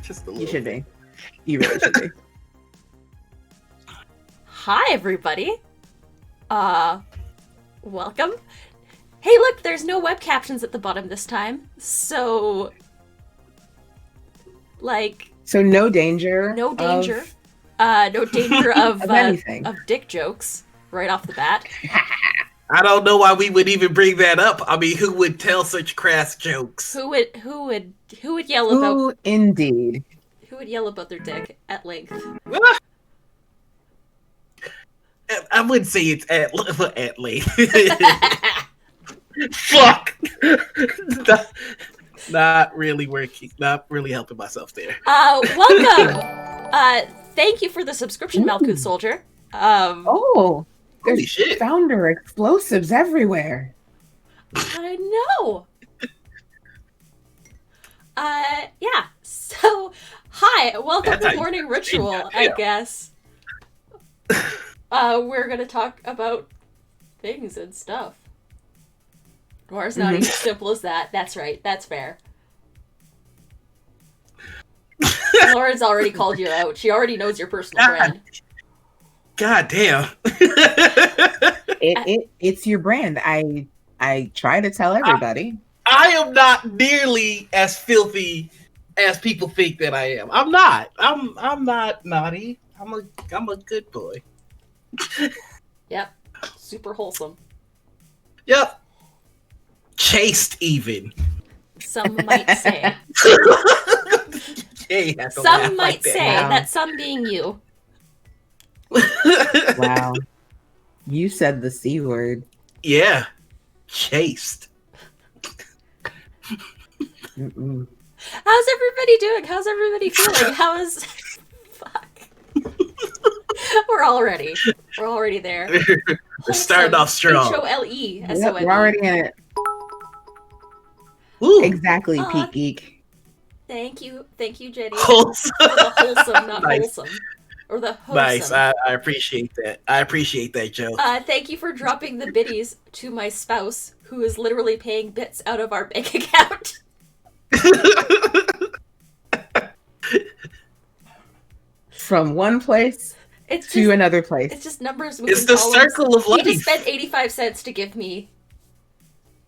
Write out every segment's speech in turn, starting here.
Just a little. You should be. You really should be. Hi, everybody. Welcome. Hey, look, there's no web captions at the bottom this time. So, So no danger. no danger. No danger of anything. of dick jokes right off the bat. I don't know why we would even bring that up. I mean, who would tell such crass jokes? Who would yell about Who indeed? who would yell about their dick at length? I wouldn't say it's at late. Fuck. Not really working. Not really helping myself there. Welcome. Thank you for the subscription, Malkuth Soldier. Oh, Holy there's shit. founder explosives everywhere. I know. Yeah. So, hi, welcome That's to how you Morning say Ritual, that, I yeah. guess. We're gonna talk about things and stuff. Or it's not even as simple as that. That's right. That's fair. Lauren's already called you out. She already knows your personal brand. God damn. It's your brand. I try to tell everybody. I am not nearly as filthy as people think that I am. I'm not. I'm not naughty. I'm a good boy. Yep. Super wholesome. Yep. Chaste even. Some might say. Hey, you have to Some laugh might like that. say Wow. that some being you. Wow, you said the C word. Yeah. Chaste. Mm-mm. How's everybody doing? How's everybody feeling? How is... Fuck. We're already there. We're starting off strong. HOLE. Yep, S-O-M-E. we're already in it. Ooh. Exactly, Aw. Peak Geek. Thank you, Jenny. Wholesome. For the wholesome, not Nice. wholesome. Or the wholesome. Nice. I appreciate that. I appreciate that, Joe. Thank you for dropping the biddies to my spouse, who is literally paying bits out of our bank account. From one place It's to just, another place. it's just numbers moving It's the columns. circle of He life. just spent 85 cents to give me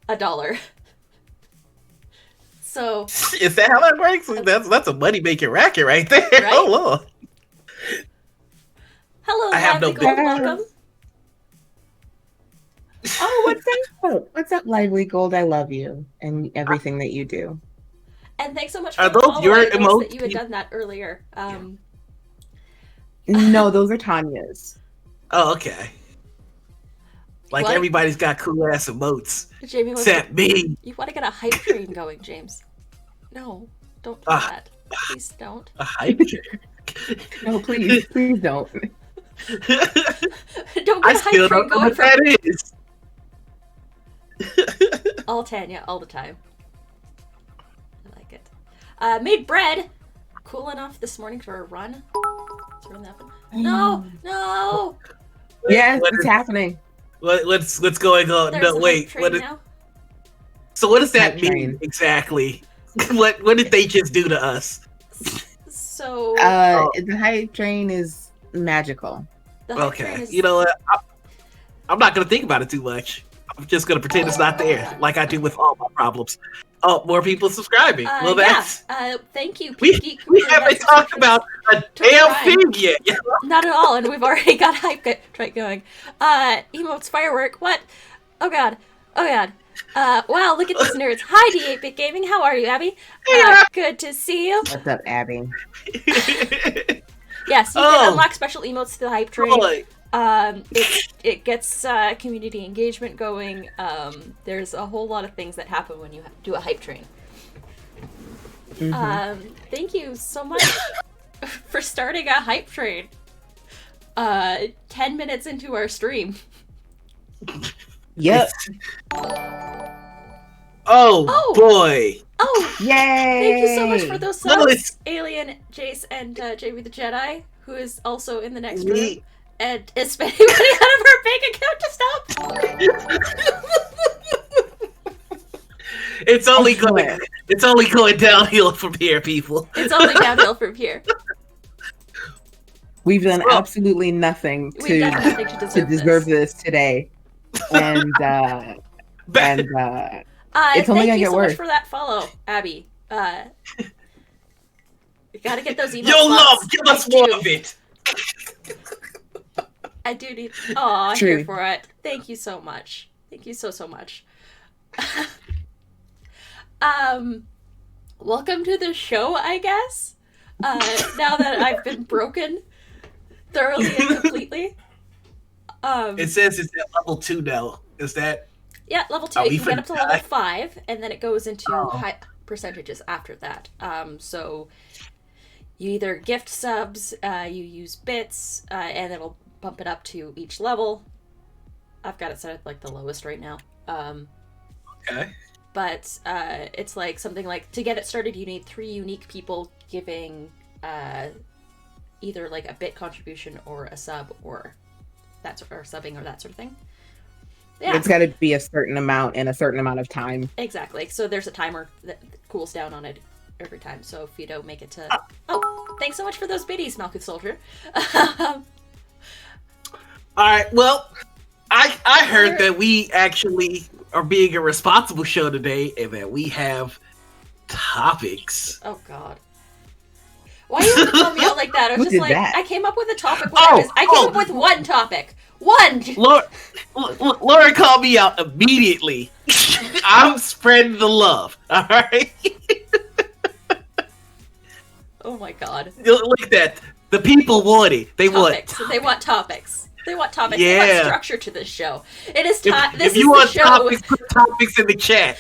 $1. So, Is that how that works? That's a money making racket right there. Right? Hold on. hello, I have Lively no Gold, biddies. welcome. Oh, what's that? What's up, Lively Gold? I love you and everything that you do. And thanks so much for Are the those follow. your I noticed that you had emotes? done that earlier. No, those are Tanya's. Oh, okay. Like What? everybody's got cool ass emotes. Jamie, Except me. you want to get a hype train going, James? No, don't do Ah. that. Please don't. A hype train. No, please, please don't. Don't I get a hype still train don't know going what for that is. all Tanya all the time. I like it. Made bread. Cool enough this morning for a run. Let's run that one. No, no. Yes, What it's is- happening. What's going on? There's No, a hype wait. train What is, now. so what does that Hype mean train. exactly? What did they just do to us? So The hype train is magical. the hype train Okay. is You know what? I'm not gonna think about it too much. I'm just gonna pretend it's not there, like I do with all my problems. Oh, more people subscribing. Well, that's thank you, we Pete Geek, we for that haven't talked subscription. about a Took damn time. thing yet. Not at all, and we've already got hype train going. Emotes firework. What? Oh god. Oh god. Wow, look at these nerds. Hi, D8-Bit Gaming. How are you, Abby? Good to see you. What's up, Abby? Yes, you can unlock special emotes to the hype train. Boy, It gets community engagement going. There's a whole lot of things that happen when you do a hype train. Thank you so much for starting a hype train. 10 minutes into our stream. Yep. oh boy. Oh, Yay! thank you so much for those No, subs, it's Alien, Jace, and Jamie the Jedi, who is also in the next me. room, and is spending money out of her bank account to stop. It's only going. Excellent. It's only going downhill from here, people. It's only downhill from here. We've done Well, absolutely nothing We've done nothing to to deserve deserve this today, and Ba- it's only thank gonna you get so worse. much for that follow, Abby. You gotta get those email Yo, slots. love, give us I more do. of it. I do need. Oh, I'm True. here for it. Thank you so much. Thank you so much. Welcome to the show, I guess. Now that I've been broken thoroughly and completely. It says it's at level 2 now. Is that? Yeah, level 2. Are we You can get up to finna level die? 5, and then it goes into Oh. high percentages after that. So you either gift subs, you use bits, and it'll bump it up to each level. I've got it set at like the lowest right now. Okay. But it's like something like, to get it started, you need 3 unique people giving either like a bit contribution or a sub or subbing or that sort of thing. Yeah, It's got to be a certain amount in a certain amount of time. exactly. So there's a timer that cools down on it every time. So if you don't make it to... Oh, thanks so much for those biddies, Malkuth Soldier. All right. Well, I heard that we actually are being a responsible show today, and that we have topics. Oh, God. Why you have to call me out like that? I was Who just did like, that? I came up with a topic. I came up with one topic. One! Laura called me out immediately. I'm spreading the love. All right. Oh, my God. Look at that. The people want it. They Topics. want. They want topics. They want topics. They Yeah. want structure to this show. It is time. If you want topics, put topics in the chat.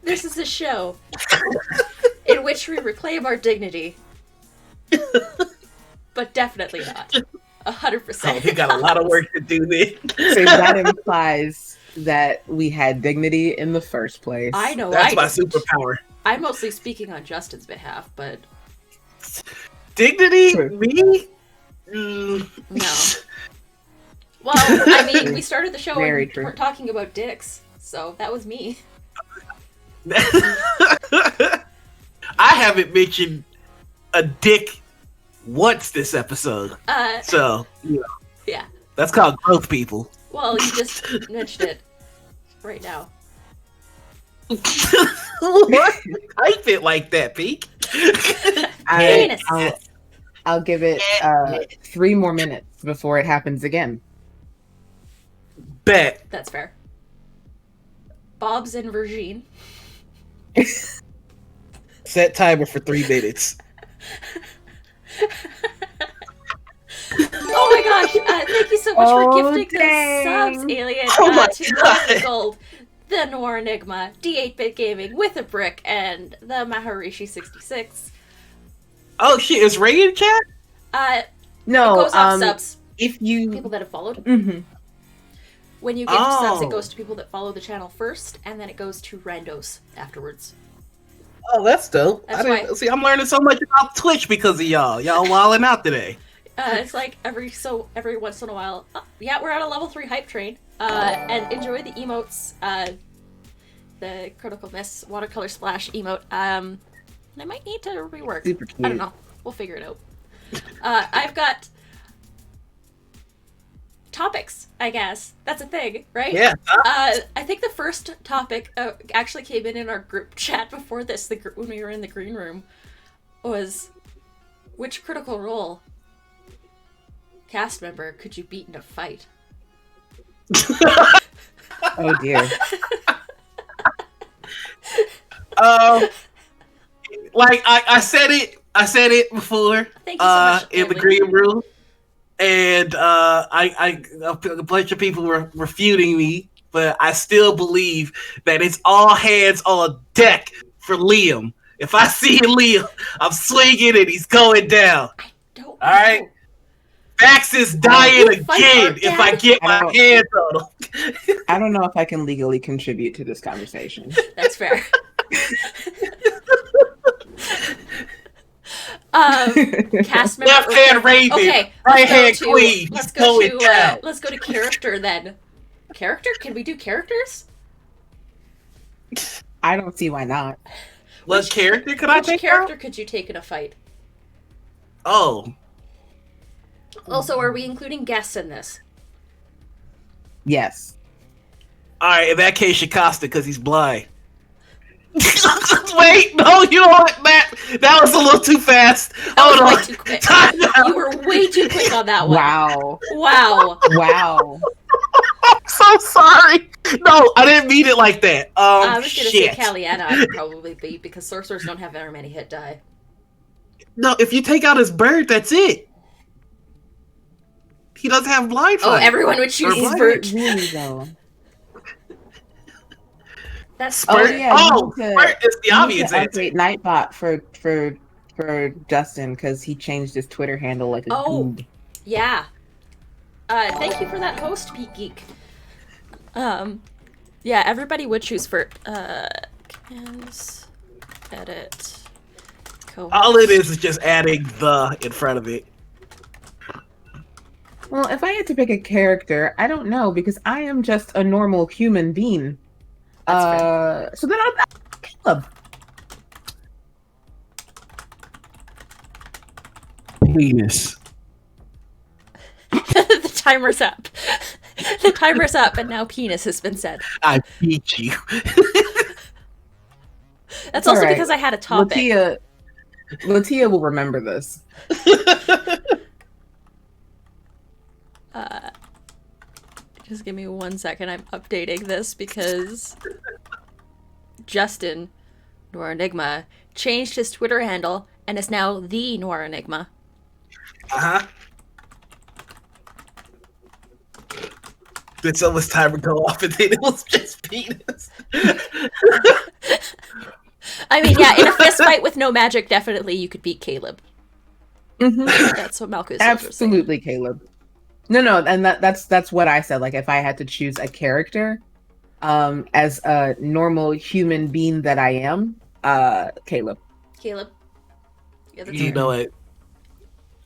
This is the show in which we reclaim our dignity. But definitely not. 100%. Oh, we got a lot of work to do there. So that implies that we had dignity in the first place. I know. That's I my didn't. superpower. I'm mostly speaking on Justin's behalf, but Dignity? True. Me? Mm. no. Well, I mean, we started the show Very and true. we're talking about dicks, so that was me. I haven't mentioned a dick once this episode. So, Yeah. that's called growth, people. Well, you just mentioned it right now. What? I fit like that, Peak. Penis. I'll give it 3 more minutes before it happens again. Bet. That's fair. Bob's and Virgin. Set timer for 3 minutes. Oh my gosh! Thank you so much for Oh, gifting dang. those subs, Alien, Oh my to God. Love the Gold, the Noir Enigma, D8-Bit Gaming with a Brick, and the Maharishi66. Oh shit, is Ray in chat? No, it goes off subs. if you People that have followed. Mhm. When you gift subs, Oh. it goes to people that follow the channel first, and then it goes to randos afterwards. Oh, that's dope. That's See, I'm learning so much about Twitch because of y'all. Y'all wilding out today. It's like every once in a while. Yeah, we're on a level 3 hype train. And enjoy the emotes. The Critical Miss Watercolor Splash emote. I might need to rework. Super cute. I don't know. We'll figure it out. I've got topics, I guess. That's a thing, right? Yeah. I think the first topic actually came in our group chat before this, when we were in the green room, was which critical role cast member could you beat in a fight? Oh dear. Like I said it before. Thank you so much, in the Emily. green room, and a bunch of people were refuting me, but I still believe that it's all hands on deck for Liam. If I see Liam, I'm swinging and he's going down. I don't know. All right. Max is dying You fight again our if I dad? get my I don't- hands on him. I don't know if I can legally contribute to this conversation. That's fair. Cast member. Left hand Raven, Okay, right let's go hand to- Queen. Let's He's go going down. to let's go to character then. Character? Can we do characters? I don't see why not. What character could I Which pick character out? could you take in a fight? Oh, Also, are we including guests in this? Yes. all right. In that case, Jacquise because he's blind. Wait, no, you know what, Matt? That was a little too fast. That was Hold way on. too quick. Time out. You were way too quick on that one. Wow. Wow. Wow. I'm so sorry. No, I didn't mean it like that. I was gonna say Shit. Caliana I would probably be because sorcerers don't have very many hit die. No, if you take out his bird, that's it. He doesn't have blind Oh, fight. everyone would choose Or blind- Spurt. Really though. That's Spurt. Oh yeah. Oh, Spurt is the you need obvious to answer. update Nightbot for Justin because he changed his Twitter handle like a goob. Yeah. Thank you for that host, Peak Geek. Yeah, everybody would choose for cans, edit, co-host. All it is just adding the in front of it. Well, if I had to pick a character, I don't know because I am just a normal human being. So then I'll Caleb. Penis. The timer's up. The timer's up, and now penis has been said. I beat you. That's all also right. because I had a topic. LaTia will remember this. Just give me 1 second. I'm updating this because Justin, Noir Enigma, changed his Twitter handle and is now the Noir Enigma. Uh-huh. Then someone's timer go off and then it was just penis. I mean, yeah, in a fist fight with no magic, definitely you could beat Caleb. Mm-hmm. That's what Malchus Absolutely, Caleb. No, and that's what I said. Like, if I had to choose a character, as a normal human being that I am, Caleb. Caleb. Yeah, that's You right. know what?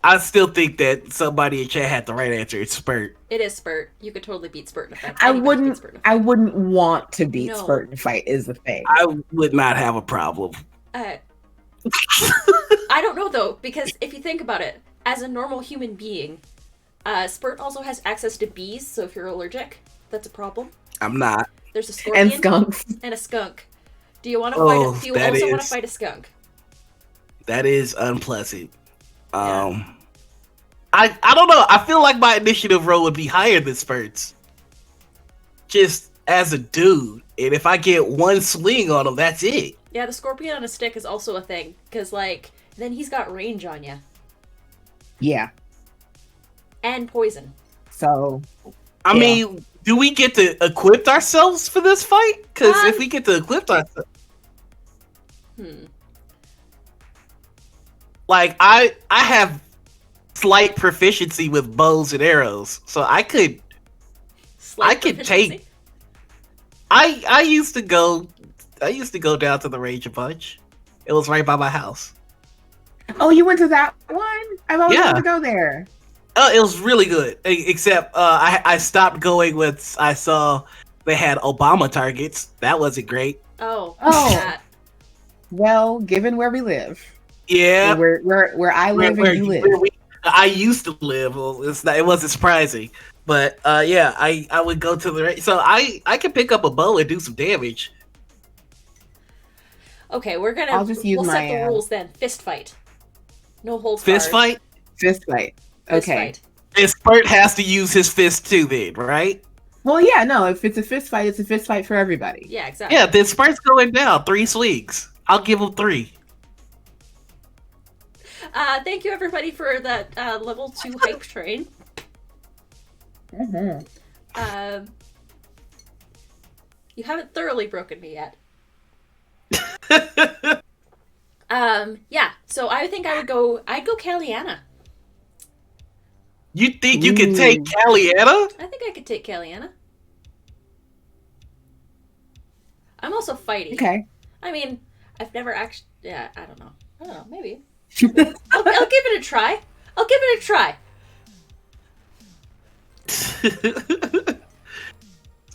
I still think that somebody in chat had the right answer. It's Spurt. It is Spurt. You could totally beat Spurt in a fight. I Anybody can beat Spurt in a fight. wouldn't want to beat No. Spurt in a fight. Is the thing. I would not have a problem. I don't know though, because if you think about it, as a normal human being, Spurt also has access to bees, so if you're allergic, that's a problem. I'm not. There's a scorpion And skunks. and a skunk. Do you want to Oh, fight? Do you that also want to is- fight a skunk? That is unpleasant. Yeah. I don't know. I feel like my initiative roll would be higher than Spurt's. Just as a dude. And if I get one swing on him, that's it. Yeah, the scorpion on a stick is also a thing, because like then he's got range on you Yeah. and poison. So I Yeah. mean, do we get to equip ourselves for this fight? Because if Um, we get to equip ourselves, like I have slight proficiency with bows and arrows, so I could. Slight I could proficiency. take. I used to go. I used to go down to the range a bunch. It was right by my house. oh, you went to that one? I've always Yeah. wanted to go there. Oh, it was really good. Except I stopped going once I saw they had Obama targets. That wasn't great. Oh, Oh. that. Well, given where we live, Yeah, where I live and you live. I used to live. Well, it wasn't surprising, but yeah, I would go to the so I can pick up a bow and do some damage. Okay, we're gonna. I'll just use we'll set my, the rules then. Fist fight. No holds Fist barred. fight. Fist fight. Fist Okay. fight. And Spurt has to use his fist too, then, right? Well, yeah, no. If it's a fist fight, it's a fist fight for everybody. Yeah, exactly. Yeah, then Spurt's going down 3 swings. I'll give him 3. Thank you everybody for that level 2 hype train. Mm-hmm. You haven't thoroughly broken me yet. Yeah. So I think I'd go Caliana. You think you can take Caliana? I think I could take Caliana. I'm also fighty. Okay. I mean, I've never actually. Yeah, I don't know. Maybe. I'll give it a try. I'll give it a try.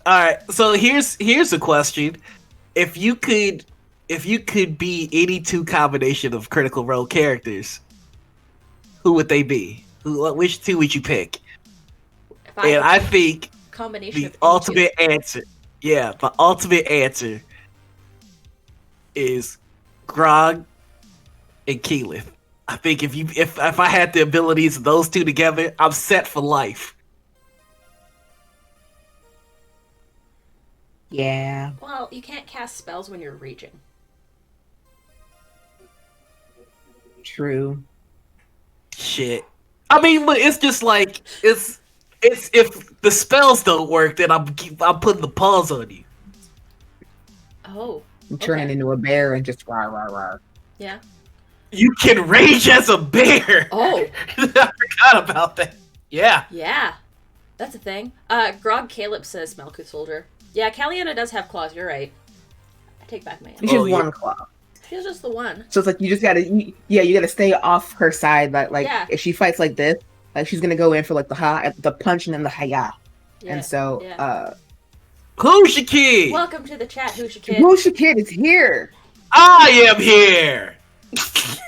All right. So here's a question: if you could be any two combination of Critical Role characters, who would they be? Which two would you pick? If And could I pick think combination the of any ultimate answer, yeah, the ultimate answer is Grog and Keyleth. I think if I had the abilities of those two together, I'm set for life. Yeah. two. Well, you can't cast spells when you're raging. True. Shit. I mean, but it's just like it's if the spells don't work, then I'm putting the pause on you. Oh. I'm turning into a bear and just rah rah rah. Yeah. You can rage as a bear. Oh. I forgot about that. Yeah. Yeah. That's a thing. Grog Caleb says Malkuth Soldier. Yeah, Caliana does have claws, you're right. I take back my answer. She has yeah. one claw. She has just the one. So it's like you just gotta, you gotta stay off her side. Like Yeah. if she fights like this, like she's gonna go in for like the punch and then the hiya. Yeah. And so, yeah. Who's your kid? Welcome to the chat, Who's your kid? Who's your kid is here. I am here. He's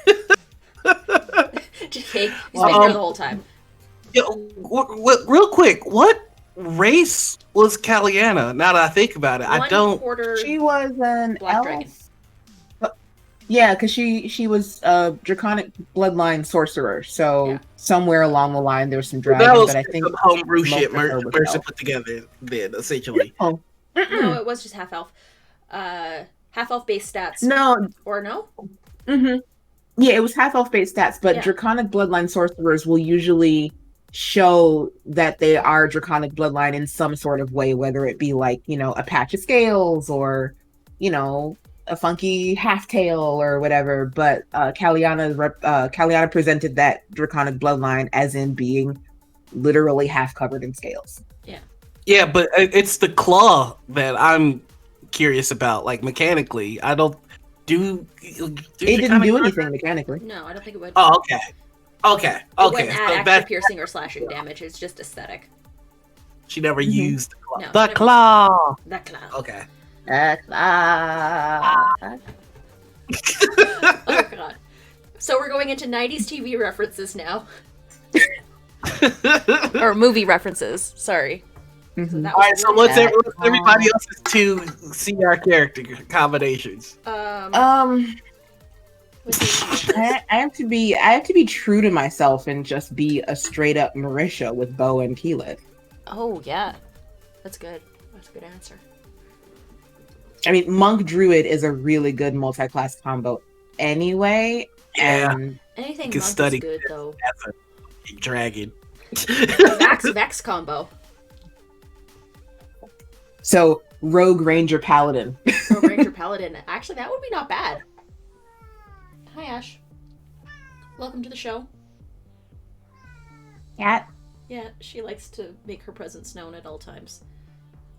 been here the whole time. Yeah, real quick, what race was Caliana? Now that I think about it, I don't. She was an Black elf. dragon. Yeah, because she was a draconic bloodline sorcerer. So somewhere along the line there was some dragon, That was but I think some homebrew most shit of her was Mercer elf. put together then, essentially. Oh. No, it was just half elf. Half elf based stats. No. Or no? Mm-hmm. Yeah, it was half elf based stats, but Yeah. draconic bloodline sorcerers will usually show that they are draconic bloodline in some sort of way, whether it be like, a patch of scales or, a funky half tail or whatever. But Caliana presented that draconic bloodline as in being literally half covered in scales. Yeah, but it's the claw that I'm curious about. Like mechanically, I don't do. It didn't do anything mechanically. No, I don't think it would. Oh, okay. It wouldn't add extra piercing or slashing damage. It's just aesthetic. She never used No, the never- claw. That claw. Okay. Oh god. So we're going into 90s TV references now. Or movie references. Sorry. Mhm. That All right, so what's bad. everybody else's two CR character combinations? I have to be true to myself and just be a straight up Marisha with Bo and Keyleth. Oh yeah, that's good. That's a good answer. I mean, Monk Druid is a really good multi-class combo anyway. Yeah. And Anything You can monk study is good though. As a dragon. Vex combo. so Rogue Ranger Paladin. Rogue Ranger Paladin. Actually, that would be not bad. Hi Ash. Welcome to the show. Cat. Yeah, she likes to make her presence known at all times.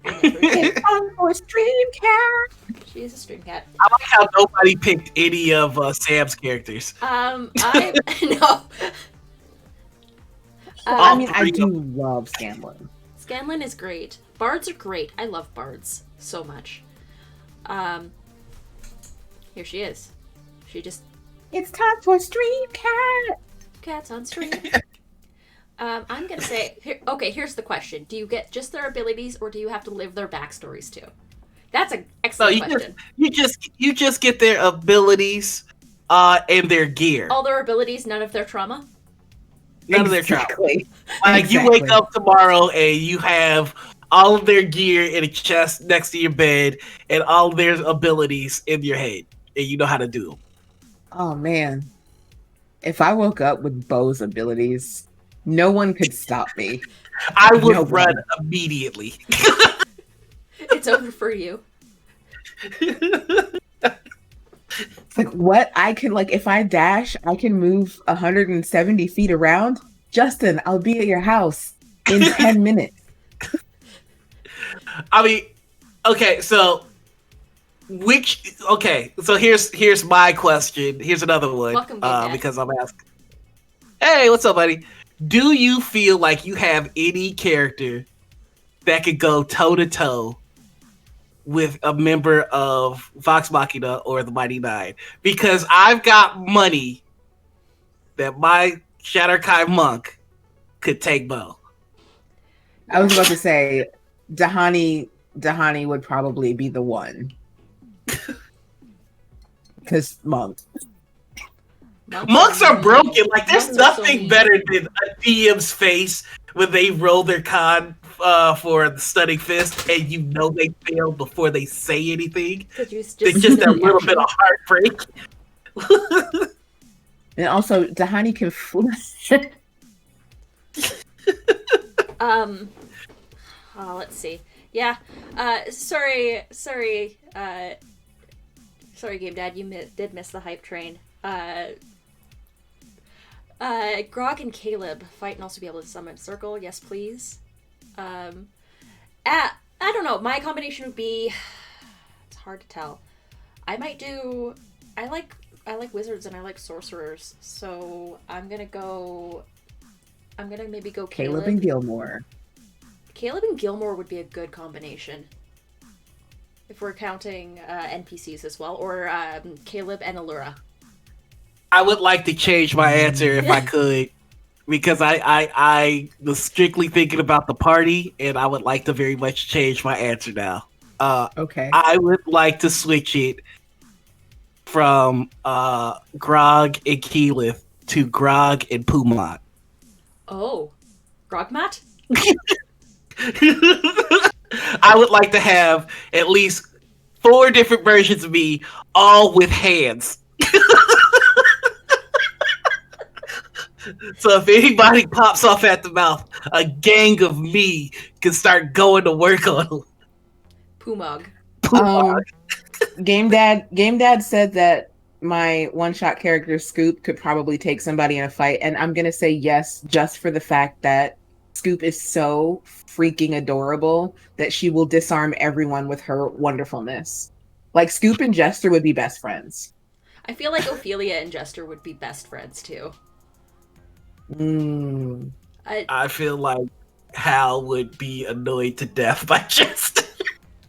It's on for stream cat. She is a stream cat. I like how nobody picked any of Sam's characters. I no. I mean, I do love Scanlan. Scanlan is great. Bards are great. I love bards so much. Here she is. She just It's time for stream cat. cats on stream. I'm gonna say here's the question: do you get just their abilities, or do you have to live their backstories too? That's an excellent question. You just get their abilities, and their gear. All their abilities, none of their trauma. None of their trauma. Exactly. Like you wake up tomorrow and you have all of their gear in a chest next to your bed, and all of their abilities in your head, and you know how to do them. Oh man, if I woke up with Bo's abilities, no one could stop me. I would No run one. immediately. It's over for you. It's like what I can if I dash, I can move 170 feet around. Justin, I'll be at your house in 10 minutes. I mean, okay, so here's my question. Here's another one. Welcome, Big Dad. Because I'm asking. Hey, what's up, buddy? Do you feel like you have any character that could go toe to toe with a member of Vox Machina or the Mighty Nine because I've got money that my Shatterkai monk could take Bo. I was about to say Dahani would probably be the one. Because monks are broken. Like there's Monks are nothing so better than a DM's face when they roll their con for the stunning fist, and you know they failed before they say anything. It's just that little bit of heartbreak. And also, Dahani can fly. Let's see. Yeah. Sorry, Game Dad. You did miss the hype train. Grog and Caleb fight and also be able to summon Circle. Yes, please. I don't know. My combination would be. It's hard to tell. I might do. I like wizards and I like sorcerers, so I'm gonna maybe go Caleb and Gilmore. Caleb and Gilmore would be a good combination. If we're counting NPCs as well, or Caleb and Allura. I would like to change my answer if I could, because I was strictly thinking about the party, and I would like to very much change my answer now. Okay. I would like to switch it from Grog and Keyleth to Grog and Pumot. Oh, Grogmat? I would like to have at least 4 different versions of me, all with hands. So if anybody pops off at the mouth, a gang of me can start going to work on them. Pumog. Game Dad said that my one-shot character Scoop could probably take somebody in a fight, and I'm gonna say yes just for the fact that Scoop is so freaking adorable that she will disarm everyone with her wonderfulness. Like Scoop and Jester would be best friends. I feel like Ophelia and Jester would be best friends too. I feel like Hal would be annoyed to death by Jester.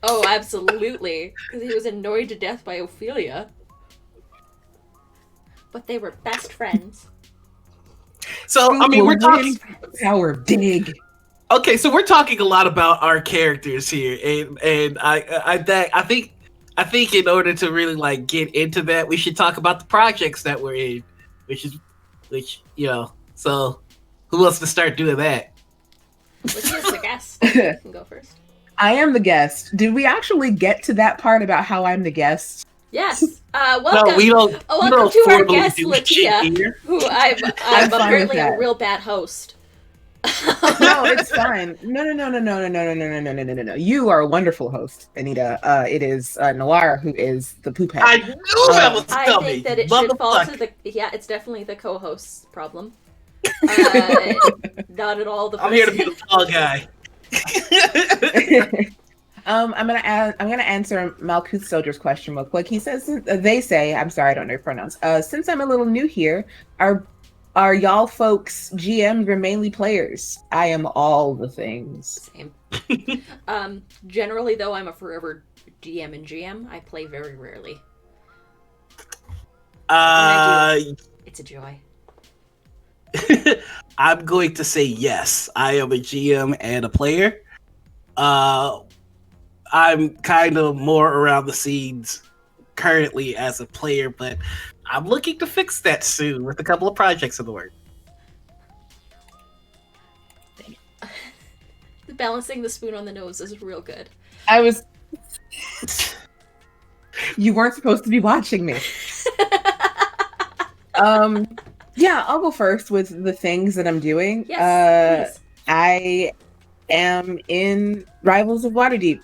Oh, absolutely. Because he was annoyed to death by Ophelia. But they were best friends. So, I mean, we're talking power dig. Okay, so we're talking a lot about our characters here, and I think in order to really like get into that, we should talk about the projects that we're in, which you know. So, who wants to start doing that? LaTia's the guest. You can go first. I am the guest. Did we actually get to that part about how I'm the guest? Yes. Welcome. No, we don't. Welcome to our guest, LaTia, who I'm apparently a real bad host. No, it's fine. No. You are a wonderful host, Anita. It is Noir who is the poop head. I knew that was coming. I think that it should fall to the. Yeah, it's definitely the co-host's problem. Not at all the. I'm here to be the fall guy. I'm gonna answer Malkuth Soldier's question real quick. He says they say, I'm sorry, I don't know your pronouns. Since I'm a little new here, are y'all folks GMs or mainly players? I am all the things. Same. Generally though, I'm a forever DM and GM. I play very rarely. It's a joy. I'm going to say yes. I am a GM and a player. I'm kind of more around the scenes currently as a player, but I'm looking to fix that soon with a couple of projects in the works. Balancing the spoon on the nose is real good. You weren't supposed to be watching me. Yeah, I'll go first with the things that I'm doing. Yes, please. I am in Rivals of Waterdeep,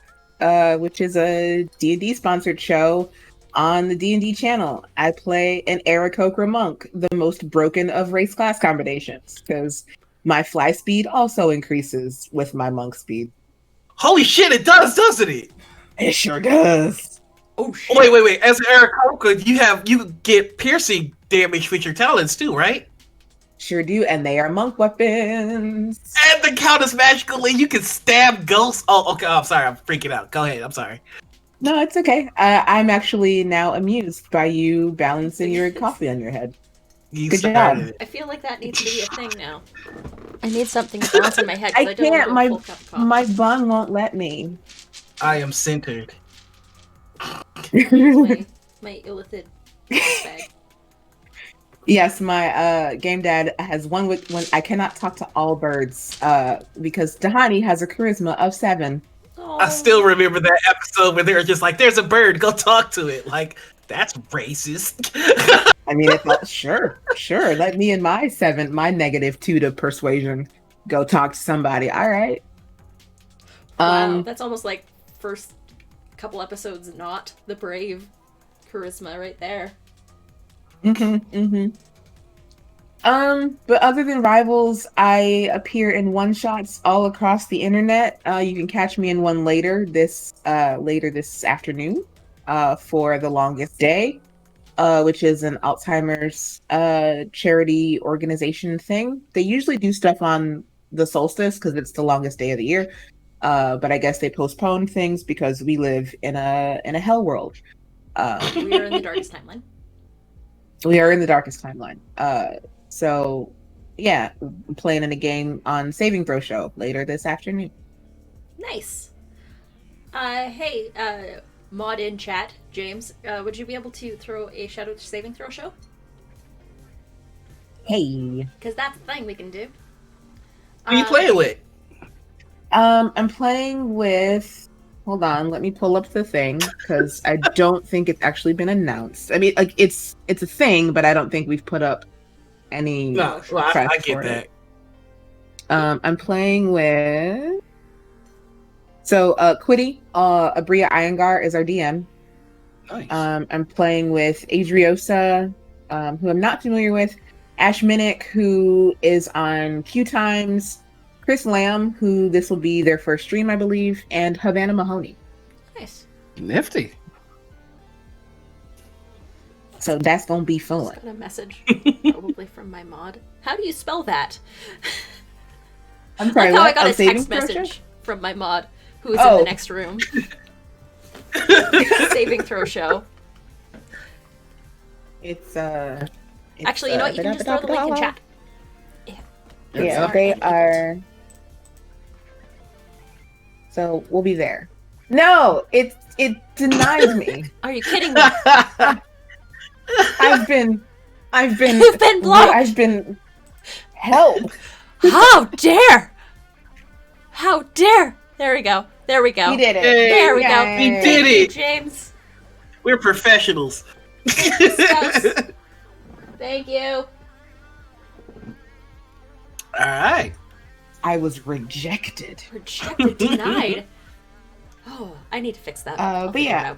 which is a D&D sponsored show on the D&D channel. I play an Aarakocra monk, the most broken of race class combinations, because my fly speed also increases with my monk speed. Holy shit, it does, doesn't it? It sure does. Oh shit. Wait. As an Aarakocra, you get piercing damage with your talents too, right? Sure do, and they are monk weapons. And the count is magical, and you can stab ghosts. Oh, okay. I'm sorry. I'm freaking out. Go ahead. I'm sorry. No, it's okay. I'm actually now amused by you balancing your coffee on your head. You Good job. started it. I feel like that needs to be a thing now. I need something to balance in my head because I I don't want to can't. go full cup of coffee. My bun won't let me. I am centered. my illithid bag. Yes, my game dad has one with when I cannot talk to all birds because Dahani has a charisma of 7. I Oh, still remember that episode where they were just like, "There's a bird, go talk to it." Like, that's racist. I mean, it felt sure. Let me and my -2 to persuasion go talk to somebody. All right. wow, that's almost like first couple episodes not the brave charisma right there. But other than Rivals, I appear in one-shots all across the internet. You can catch me in one later this afternoon, for The Longest Day, which is an Alzheimer's charity organization thing. They usually do stuff on the solstice because it's the longest day of the year. But I guess they postponed things because we live in a hell world. We are in the darkest timeline. We are in the darkest timeline. So yeah, I'm playing in a game on Saving Throw Show later this afternoon. Nice. Hey, mod in chat, James, would you be able to throw a Shadow saving throw show? Hey. Because that's a thing we can do. Who you playing with? I'm playing with. Hold on, let me pull up the thing because I don't think it's actually been announced. I mean, like it's a thing, but I don't think we've put up any. No, well, I get that. It. I'm playing with. So, Quiddy, Abria Iyengar is our DM. Nice. I'm playing with Adriosa, who I'm not familiar with, Ash Minnick, who is on Q Times, Chris Lamb, who this will be their first stream, I believe, and Havana Mahoney. Nice. Nifty. So that's gonna be fun. Just got a message, probably from my mod. How do you spell that? I'm sorry. Like how I got a Saving text throw message show? from my mod, who is in the next room. Saving throw show. It's Actually, you know what? You can just throw the link in chat. Yeah, they are. So we'll be there. No, it denies me. Are you kidding me? I've been. You've been blocked. I've been held. How dare! How dare! There we go. There we go. We did it. Hey, there we go. We did it, James. We're professionals. Thank you. All right. I was rejected. Rejected, denied. Oh, I need to fix that. But yeah,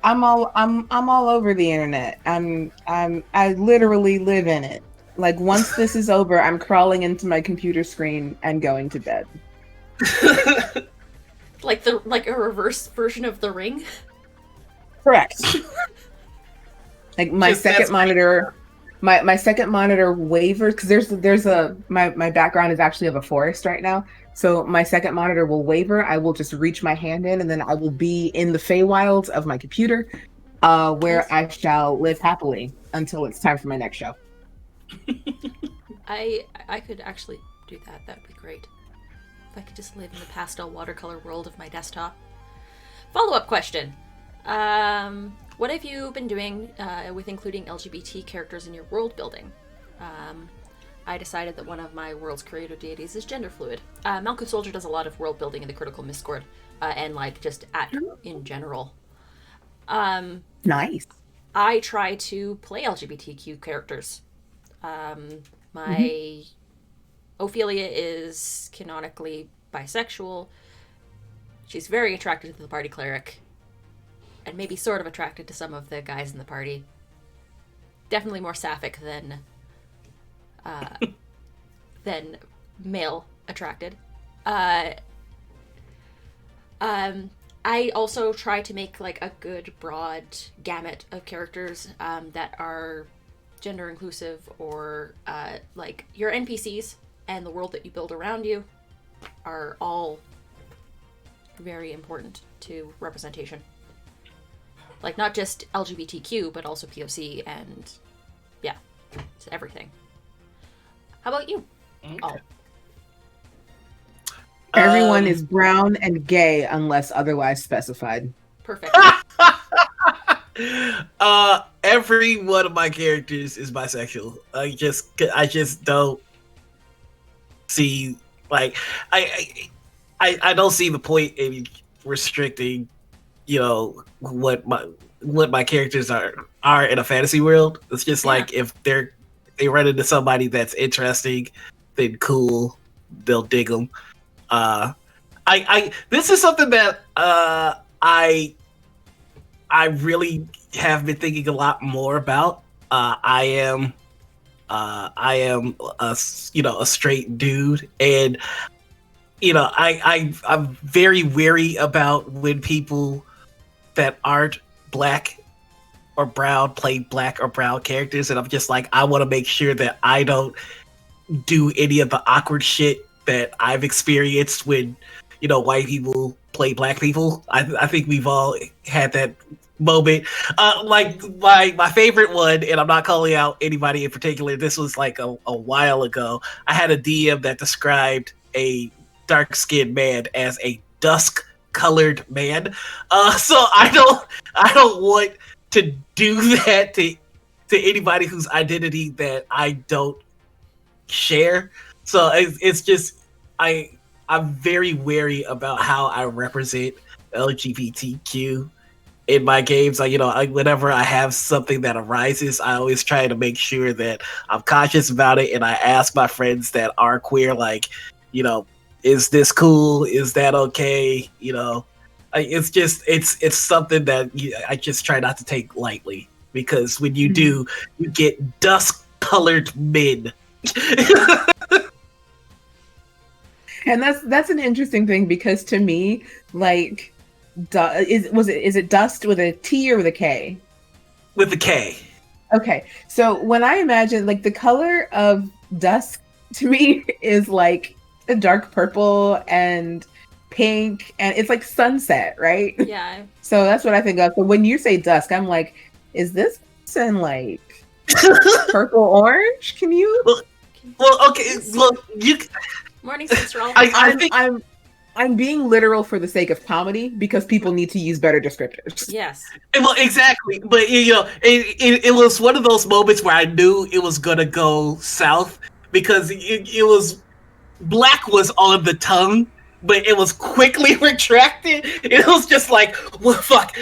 I'm all over the internet. I literally live in it. Like once this is over, I'm crawling into my computer screen and going to bed. like a reverse version of The Ring. Correct. Like my second monitor. My second monitor wavers because my background is actually of a forest right now. So my second monitor will waver. I will just reach my hand in and then I will be in the Feywilds of my computer, where I shall live happily until it's time for my next show. I could actually do that. That would be great. If I could just live in the pastel watercolor world of my desktop. Follow-up question. What have you been doing with including LGBT characters in your world building? I decided that one of my world's creative deities is gender fluid. Malkuth Soldier does a lot of world building in the Critical Miscord, and like just in general. Nice. I try to play LGBTQ characters. My Ophelia is canonically bisexual. She's very attracted to the party cleric. And maybe sort of attracted to some of the guys in the party. Definitely more sapphic than male attracted. I also try to make like a good broad gamut of characters that are gender inclusive, or like your NPCs and the world that you build around you are all very important to representation. Like, not just LGBTQ, but also POC and, yeah, it's everything. How about you? Okay. Oh. Everyone is brown and gay unless otherwise specified. Perfect. Every one of my characters is bisexual. I just don't see, like, I don't see the point in restricting, what my characters are in a fantasy world. It's just like, if they run into somebody that's interesting, then cool, they'll dig them. This is something that I really have been thinking a lot more about. I am a straight dude, and I'm very wary about when people that aren't black or brown play black or brown characters, and I'm just like, I want to make sure that I don't do any of the awkward shit that I've experienced when white people play black people. I think we've all had that moment. Like my favorite one, and I'm not calling out anybody in particular, this was like a while ago. I had a DM that described a dark-skinned man as a dusk-colored man. So I don't want to do that to anybody whose identity that I don't share. So it's just I'm very wary about how I represent LGBTQ in my games. Whenever I have something that arises, I always try to make sure that I'm conscious about it, and I ask my friends that are queer, like, is this cool? Is that okay? It's something that I just try not to take lightly, because when you do, you get dusk-colored men. And that's an interesting thing, because to me, like, is it dust with a T or with a K? With a K. Okay, so when I imagine, like, the color of dusk to me is like a dark purple and pink, and it's like sunset, right? Yeah. So that's what I think of. So when you say dusk, I'm like, is this person like purple orange? Can you? Well, okay. Look, you. Morning, Sister. I'm being literal for the sake of comedy, because people need to use better descriptors. Yes. Well, exactly. But it was one of those moments where I knew it was gonna go south, because it was black was on the tongue, but it was quickly retracted. It was just like, well, fuck,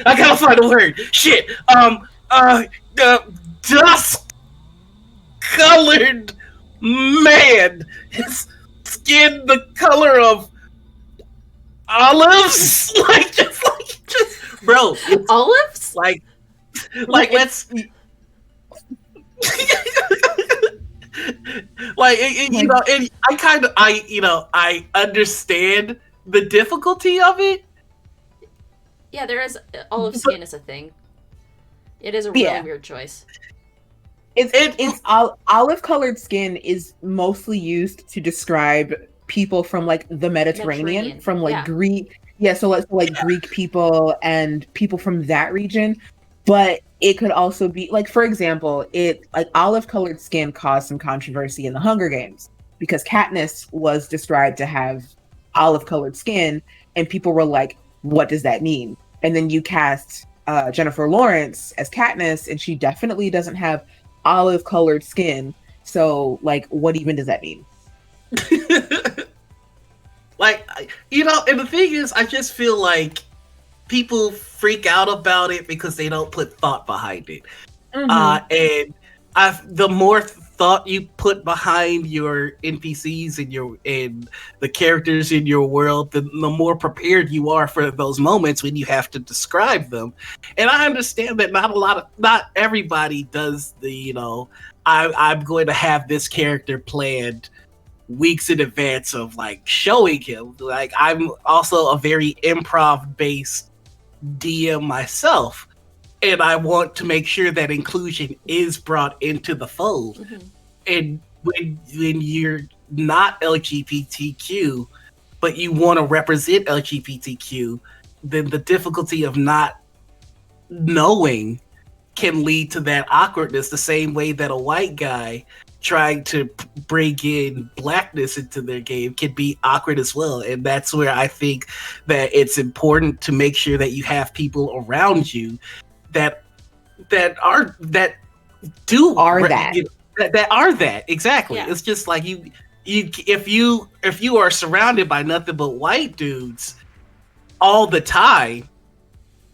I gotta find a word. Shit. Dusk colored man. His skin the color of olives. just bro. Olives? Like let's like, and I understand the difficulty of it. Yeah, there is, olive skin is a thing. It is a really weird choice. Olive colored skin is mostly used to describe people from like the Mediterranean. From like Greek. Yeah, so like Greek people and people from that region. But it could also be, like, for example, olive colored skin caused some controversy in the Hunger Games, because Katniss was described to have olive colored skin, and people were like, what does that mean? And then you cast Jennifer Lawrence as Katniss, and she definitely doesn't have olive colored skin. So, like, what even does that mean? Like, and the thing is, I just feel like people freak out about it because they don't put thought behind it. And the more thought you put behind your NPCs and the characters in your world, the more prepared you are for those moments when you have to describe them. And I understand that not everybody does the, I'm going to have this character planned weeks in advance of like showing him. Like, I'm also a very improv based DM myself, and I want to make sure that inclusion is brought into the fold. And when you're not LGBTQ, but you want to represent LGBTQ, then the difficulty of not knowing can lead to that awkwardness the same way that a white guy trying to bring in blackness into their game can be awkward as well. And that's where I think that it's important to make sure that you have people around you that that are that do Are that. you know, that are that exactly. Yeah. It's just like you if you are surrounded by nothing but white dudes all the time,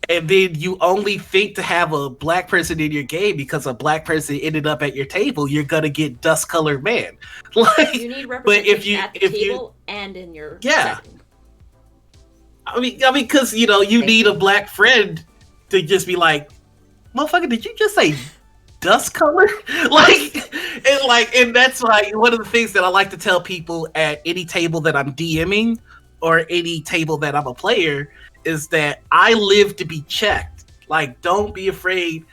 and then you only think to have a black person in your game because a black person ended up at your table, you're gonna get dust colored man. Like, You need but representation at the table and in your setting. I mean, because you need a black friend to just be like, motherfucker, did you just say dust color? And that's like one of the things that I like to tell people at any table that I'm DMing or any table that I'm a player is that I live to be checked. Like, don't be afraid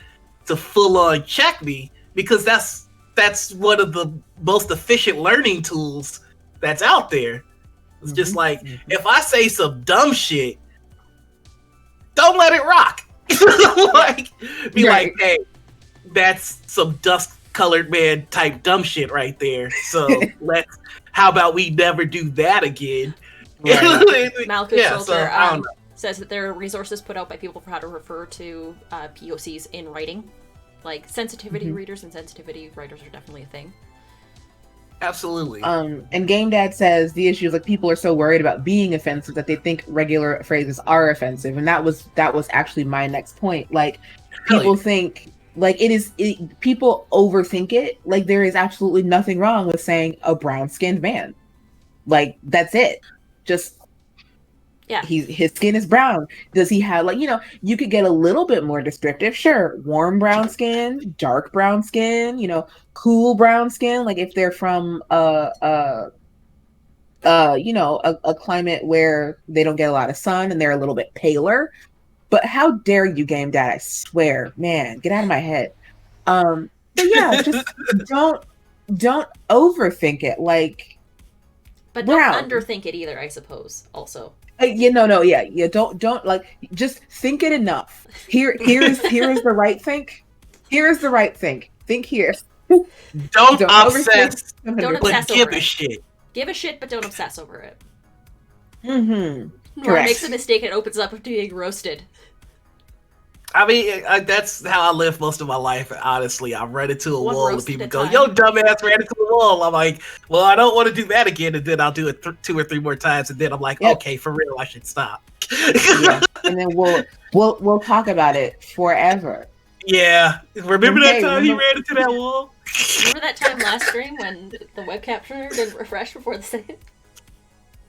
to full on check me, because that's one of the most efficient learning tools that's out there. It's just like, if I say some dumb shit, don't let it rock. Like, like, hey, that's some dust colored man type dumb shit right there. So how about we never do that again? Right. Malchus Soldier, I don't know. Says that there are resources put out by people for how to refer to POCs in writing. Like, sensitivity readers and sensitivity writers are definitely a thing. Absolutely. And Game Dad says the issue is like people are so worried about being offensive that they think regular phrases are offensive, and that was actually my next point. Like, people think like people overthink it. Like, there is absolutely nothing wrong with saying a brown skinned man. Like, that's it. Just his skin is brown. Does he have you could get a little bit more descriptive. Sure, warm brown skin, dark brown skin, cool brown skin. Like, if they're from a climate where they don't get a lot of sun and they're a little bit paler. But how dare you, Game Dad? I swear, man, get out of my head. But yeah, just don't overthink it. Like, but don't underthink it either, I suppose. Also. Don't like, just think it enough. Here is the right think. Here is the right think. Think here. Don't obsess. Don't obsess over give a shit. Give a shit, but don't obsess over it. Mm-hmm. Or makes a mistake and opens up to being roasted. I mean, that's how I live most of my life. Honestly, I run into a wall and people go, "Yo, dumbass, ran into a wall." I'm like, "Well, I don't want to do that again." And then I'll do it 2 or 3 more times, and then I'm like, "Okay, for real, I should stop." And then we'll talk about it forever. Yeah, remember that time he ran into that wall? Remember that time last stream when the web captioner didn't refresh before the second?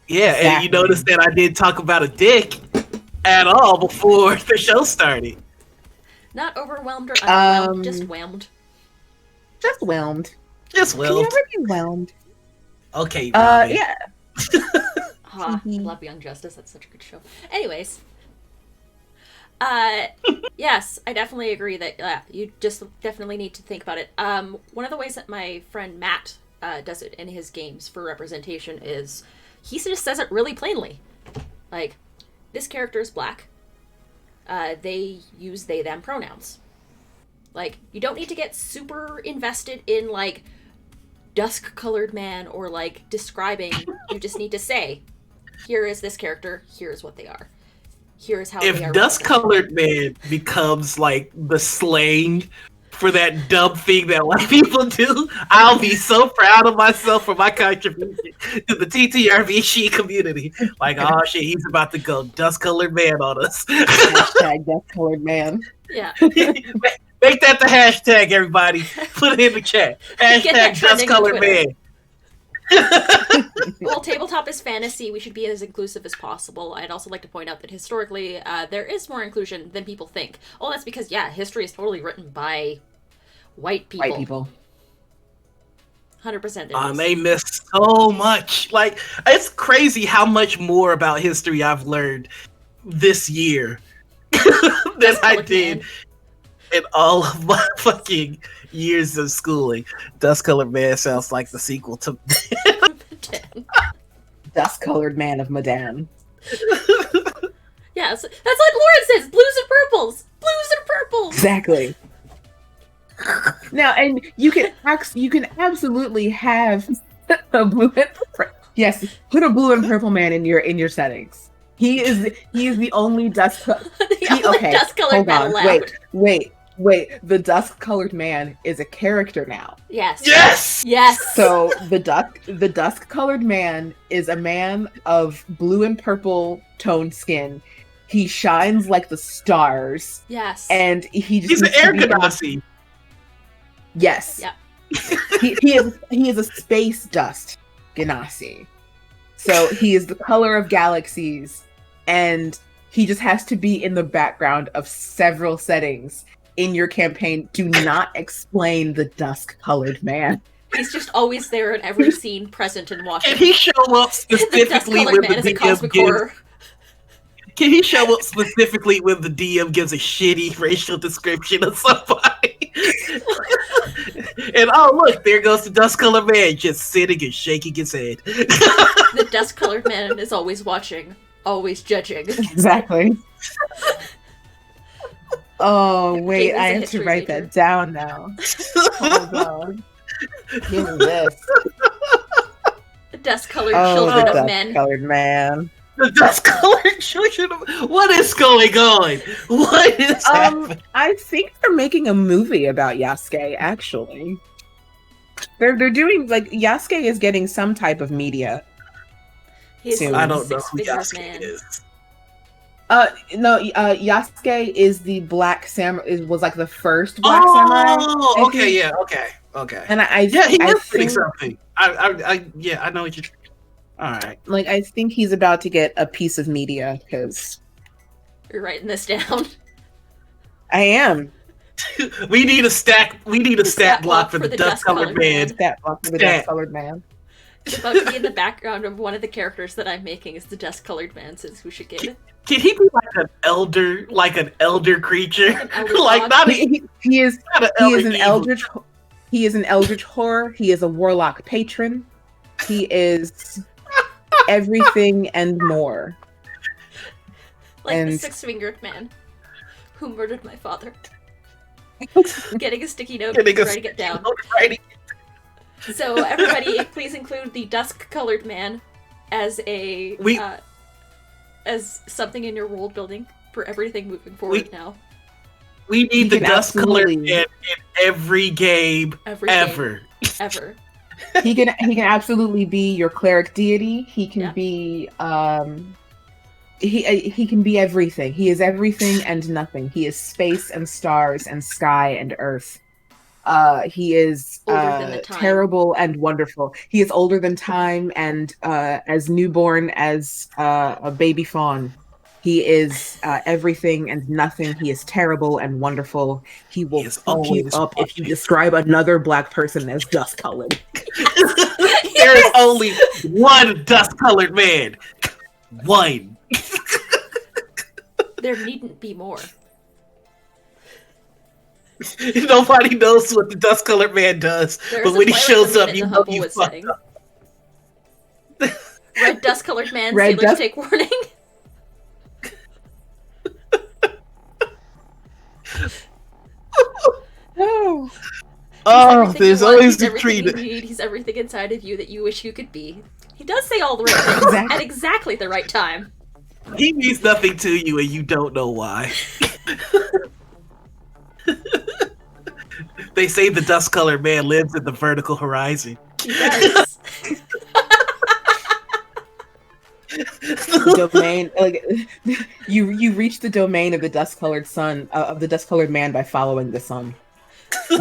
Yeah, exactly. And you notice that I didn't talk about a dick at all before the show started. Not overwhelmed or underwhelmed, just whelmed. Just whelmed. Just whelmed. Can you ever be whelmed? Okay, Robbie. Yeah. Love Young Justice, that's such a good show. Anyways. Yes, I definitely agree that you just definitely need to think about it. One of the ways that my friend Matt does it in his games for representation is he just says it really plainly. Like, this character is black. They use they them pronouns. Like, you don't need to get super invested in like dusk colored man or like describing. You just need to say, here is this character, here's what they are. Here's how if they are. If dusk colored man becomes like the slang for that dumb thing that white people do, I'll be so proud of myself for my contribution to the TTRPG community. Like, oh shit, he's about to go dust colored man on us. Hashtag dust colored man. Yeah. Make that the hashtag, everybody. Put it in the chat. Hashtag dust colored man. Well, tabletop is fantasy. We should be as inclusive as possible. I'd also like to point out that historically, there is more inclusion than people think. Oh, that's because, history is totally written by white people. White people. 100%. They miss so much. Like, it's crazy how much more about history I've learned this year than I did in all of my fucking years of schooling. Dust Colored Man sounds like the sequel to Dust Colored Man of Madame. Yes, that's like Lauren says, blues and purples. Blues and purple. Exactly. Now, and you can absolutely have a blue and yes, put a blue and purple man in your settings. He is the only dust. Dust-colored man allowed. Wait. The dust-colored man is a character now. Yes. So the dusk-colored man is a man of blue and purple toned skin. He shines like the stars. Yes. And he's an air ganassi. Yes. Yeah. he is a space dust ganassi. So he is the color of galaxies, and he just has to be in the background of several settings in your campaign. Do not explain the dusk-colored man. He's just always there in every scene, present and watching. Can he show up specifically when the DM gives? Can he show up specifically when the DM gives a shitty racial description of somebody? And oh look, there goes the dust-colored man just sitting and shaking his head. The dust-colored man is always watching, always judging. Exactly. Oh wait, I have to write that down now. Hold on. Give me this. The dust-colored children of men. Dust-colored man. The dust-colored children of... What is going on? What is happening? I think they're making a movie about Yasuke, actually. They're doing, like, Yasuke is getting some type of media. I don't know who Yasuke is. No, Yasuke is the black samurai. Was like the first black samurai. Oh, okay, okay. And he is doing something. I know what you're. All right. Like, I think he's about to get a piece of media because you're writing this down. I am. We need a stat block for the dust-colored man. Stat block for the dust-colored man. It's about to be in the background of one of the characters that I'm making is the dust-colored man, says who should get it. Can he be like an elder creature? Like not he is an eldritch. He is an eldritch horror. He is a warlock patron. He is everything and more. Like the six-fingered man who murdered my father. Getting a sticky note and writing it down. So everybody, please include the dusk-colored man as as something in your world building for everything moving forward now. We need the dust-colored man in every game ever. He can absolutely be your cleric deity. He can be he can be everything. He is everything and nothing. He is space and stars and sky and earth. He is terrible and wonderful. He is older than time and as newborn as a baby fawn. He is everything and nothing. He is terrible and wonderful. He will fuck you up if you describe another black person as dust-colored. There is only one dust-colored man. One. There needn't be more. Nobody knows what the dust-colored man does, but when he shows up, you know you fucked up. Red dust-colored man, sailors take warning. There's always the treat. He's everything inside of you that you wish you could be. He does say all the right things at exactly the right time. He means nothing to you and you don't know why. They say the dust-colored man lives in the vertical horizon. He does. Domain, like you reach the domain of the dust-colored sun of the dust-colored man by following the sun.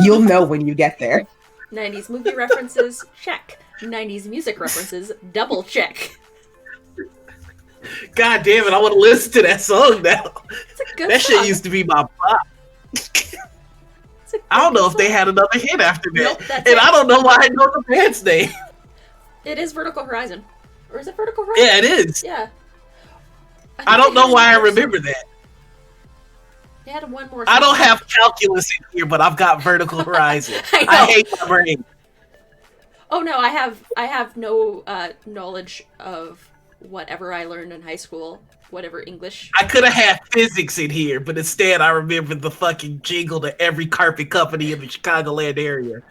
You'll know when you get there. 90s movie references, check. 90s music references, double check. God damn it, I want to listen to that song now. It's a good that song. Shit used to be my pop. I don't know if they had another hit after that. Nope, I don't know why I know the band's name. It is Vertical Horizon. Or is it Vertical Horizon? Yeah, it is. Yeah. I don't know why I remember that. They had one more. I don't have calculus in here, but I've got Vertical Horizon. I hate my brain. Oh no, I have no knowledge of whatever I learned in high school, whatever English. I could have had physics in here, but instead I remembered the fucking jingle to every carpet company in the Chicagoland area.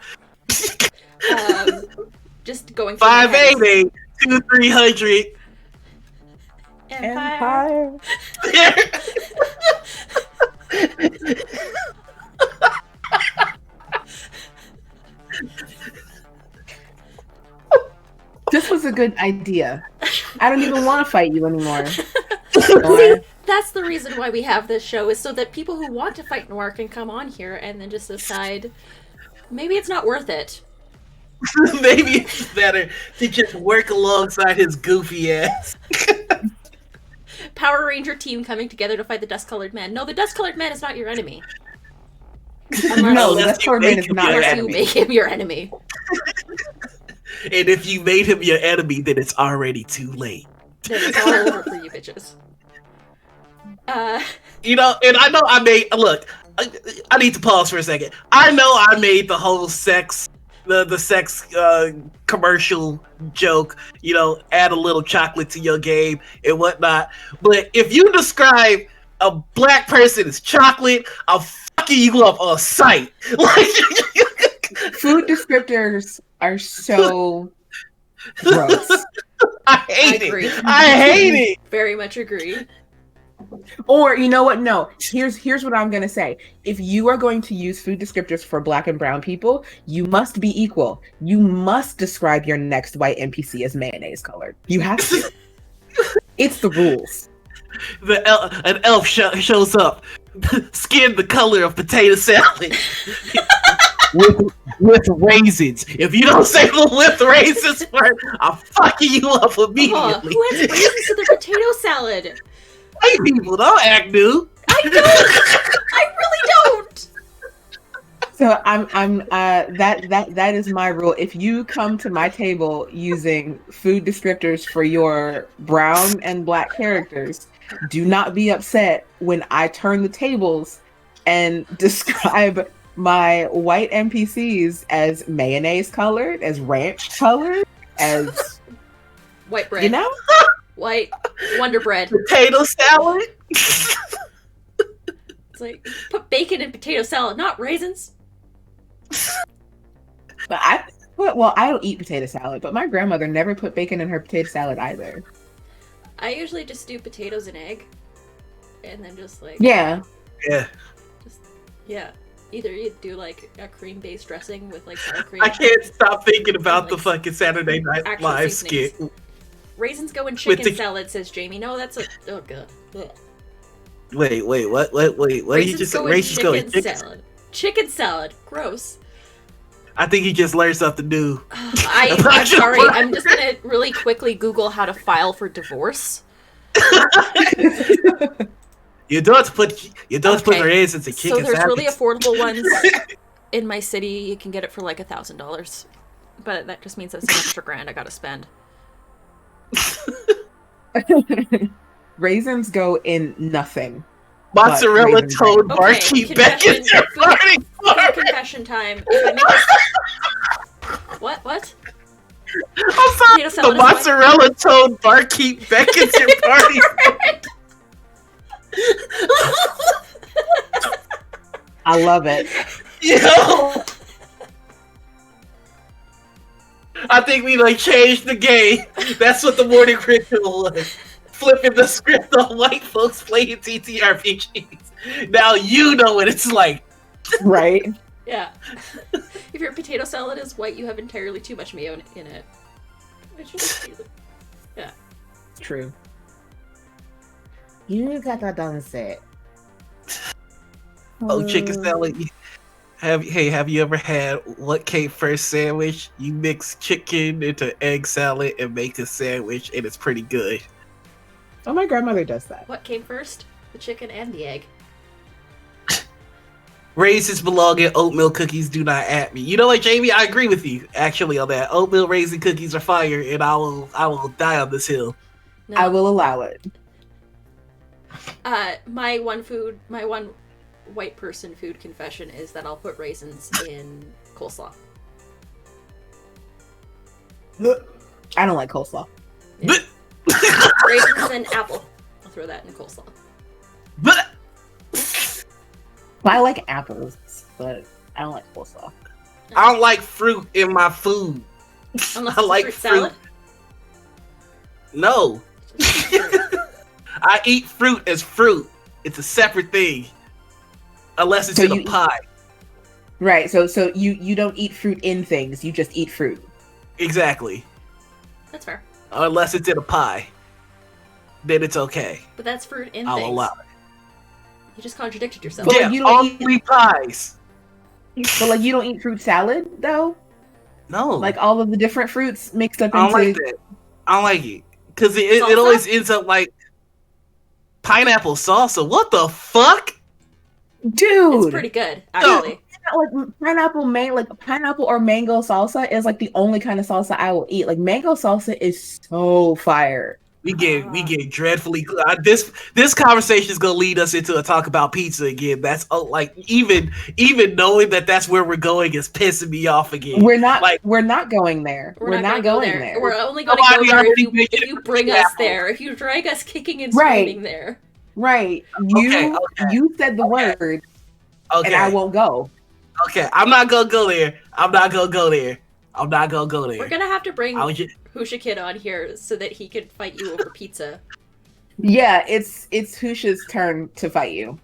Just going through my head. 588-2300. Empire. This was a good idea. I don't even want to fight you anymore. See, that's the reason why we have this show, is so that people who want to fight noir can come on here and then just decide maybe it's not worth it. Maybe it's better to just work alongside his goofy ass. Power Ranger team coming together to fight the Dust-Colored Man. No, the Dust-Colored Man is not your enemy. No, the Dust-Colored Man is not Unless you make him your enemy. And if you made him your enemy, then it's already too late. Then it's all over for you bitches. You know, and I know I made, look, I need to pause for a second. I know I made the whole sex, the sex commercial joke, you know, add a little chocolate to your game and whatnot. But if you describe a black person as chocolate, I'm fucking you up on sight. Like, food descriptors are so gross. I hate it. I hate it. Very much agree. Or you know what? No. Here's what I'm gonna say. If you are going to use food descriptors for black and brown people, you must be equal. You must describe your next white NPC as mayonnaise colored. You have to. It's the rules. An elf shows up, skin the color of potato salad. with raisins. If you don't say the with raisins part, I'm fucking you up immediately. Who has raisins to their potato salad? White people don't act new. I don't. I really don't. So that is my rule. If you come to my table using food descriptors for your brown and black characters, do not be upset when I turn the tables and describe my white NPCs as mayonnaise colored, as ranch colored, as white bread. You know? White Wonder Bread. Potato salad? It's like, put bacon in potato salad, not raisins. But I don't eat potato salad, but my grandmother never put bacon in her potato salad either. I usually just do potatoes and egg. And then just like... Yeah. Yeah. Either you do like a cream-based dressing with like sour cream. I can't stop thinking about the fucking Saturday Night Live skit. Raisins go in chicken salad, says Jamie. No, that's a... Oh, God. Ugh. Wait, what did you just say? Raisins go in chicken salad. Chicken salad. Gross. I think you just learned something new. I'm sorry. I'm just gonna really quickly Google how to file for divorce. You don't put raisins in chicken salad. So there's really affordable ones in my city. You can get it for like $1,000, but that just means that's an extra grand I gotta spend. Raisins go in nothing. Mozzarella toad barkeep Beckett's your party. Confession time. If I make this... What? I'm sorry. The mozzarella toad barkeep Beckett's your party. I love it. Yo, I think we like changed the game. That's what the morning ritual was. Flipping the script on white folks playing TTRPGs. Now you know what it's like. Right? Yeah. If your potato salad is white, you have entirely too much mayo in it. Yeah. True. You got that done set. Oh, chicken salad. Have you ever had what came first sandwich? You mix chicken into egg salad and make a sandwich, and it's pretty good. Oh, my grandmother does that. What came first? The chicken and the egg. Raisins belong in oatmeal cookies. Do not at me. You know what, Jamie? I agree with you actually on that. Oatmeal raisin cookies are fire, and I will die on this hill. No. I will allow it. My one white person food confession is that I'll put raisins in coleslaw. I don't like coleslaw. Yeah. Raisins and apple. I'll throw that in coleslaw. But I like apples, but I don't like coleslaw. I don't like fruit in my food. Unless I it's like fruit salad. No. I eat fruit as fruit. It's a separate thing. Unless it's So in a pie. Right. So you don't eat fruit in things. You just eat fruit. Exactly. That's fair. Unless it's in a pie. Then it's okay. But that's fruit in I'll things. allow it. You just contradicted yourself. But Yeah, you don't only pies. But like you don't eat fruit salad though. No. Like all of the different fruits mixed up I don't into. like that. I don't like it. Because it always ends up like pineapple salsa. What the fuck? Dude, It's pretty good, actually. like pineapple or mango salsa is like the only kind of salsa I will eat. Like mango salsa is so fire. We get dreadfully. This conversation is gonna lead us into a talk about pizza again. That's like even knowing that that's where we're going is pissing me off again. We're not going there. We're not going there. We're only going Nobody to go there already if made you it bring apple. us there. If you drag us kicking and screaming there. Right. Okay. You said the word, Okay. and I won't go. Okay. I'm not gonna go there. I'm not gonna go there. We're gonna have to bring just... Husha Kid on here so that he could fight you over pizza. Yeah, it's Husha's turn to fight you.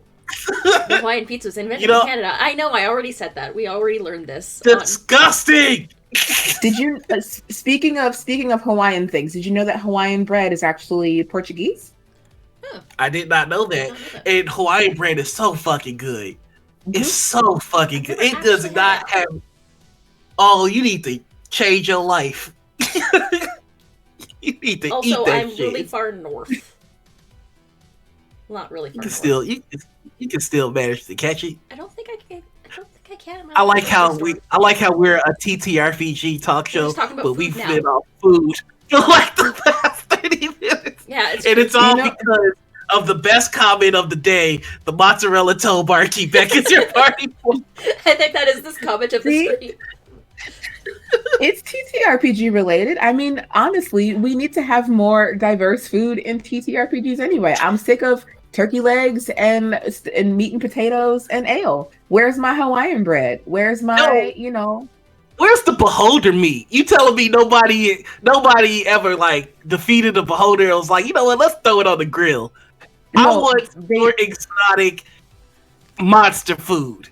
The Hawaiian pizza was invented in Canada. I know. I already said that. We already learned this. Disgusting. Did you? Speaking of Hawaiian things, did you know that Hawaiian bread is actually Portuguese? Huh. I did not know that. And Hawaiian bread is so fucking good. It's so fucking good. It does not have. Oh, you need to change your life. You need to also, eat that I'm shit. really far north. Not really far You north. you can still manage to catch it. I don't think I can. I like how we're a TTRPG talk show, just talking about but food we've now. been on food for like the past 30 minutes. Yeah, It's all because of the best comment of the day, the mozzarella toe bar. Keep back at your party. I think that is this comment of the stream. It's TTRPG related. I mean, honestly, we need to have more diverse food in TTRPGs anyway. I'm sick of turkey legs and meat and potatoes and ale. Where's my Hawaiian bread? Where's my, Where's the beholder meat? You telling me nobody ever like defeated the beholder and was like, you know what, let's throw it on the grill. I want more exotic monster food.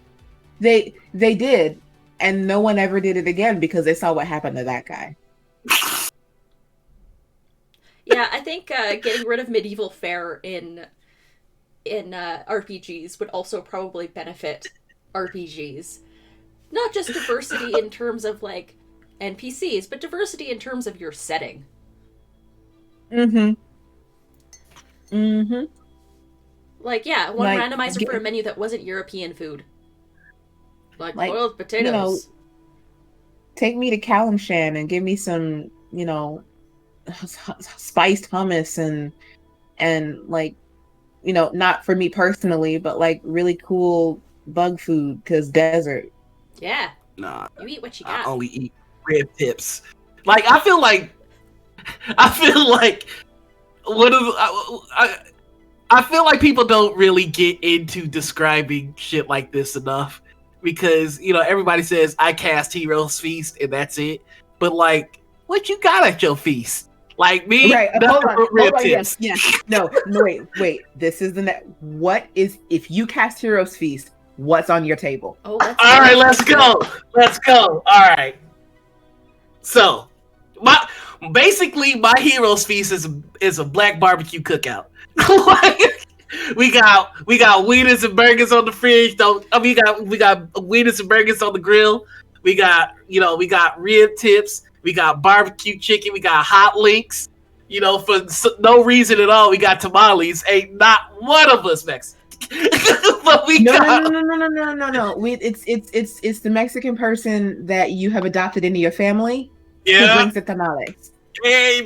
They did, and no one ever did it again because they saw what happened to that guy. Yeah, I think getting rid of medieval fare in RPGs would also probably benefit RPGs. Not just diversity in terms of like NPCs, but diversity in terms of your setting. Like, yeah, one randomizer for a menu that wasn't European food. Like boiled potatoes. Take me to Kalimshan and give me some, spiced hummus and like, not for me personally, but like really cool bug food because desert. Yeah. Nah. You eat what you got. I only eat rib tips. Like I feel like I feel like people don't really get into describing shit like this enough because everybody says I cast Heroes Feast and that's it. But like, what you got at your feast? Like me, right? hold on. Yes. No, wait. This is what is if you cast Heroes Feast? What's on your table? Oh, all right, let's go. All right. So, my Heroes Feast is a black barbecue cookout. we got wieners and burgers on the fridge. We got wieners and burgers on the grill. We got rib tips. We got barbecue chicken. We got hot links. For no reason at all, we got tamales. Ain't not one of us Mexican. But we no. It's the Mexican person that you have adopted into your family who brings the tamales. Hey,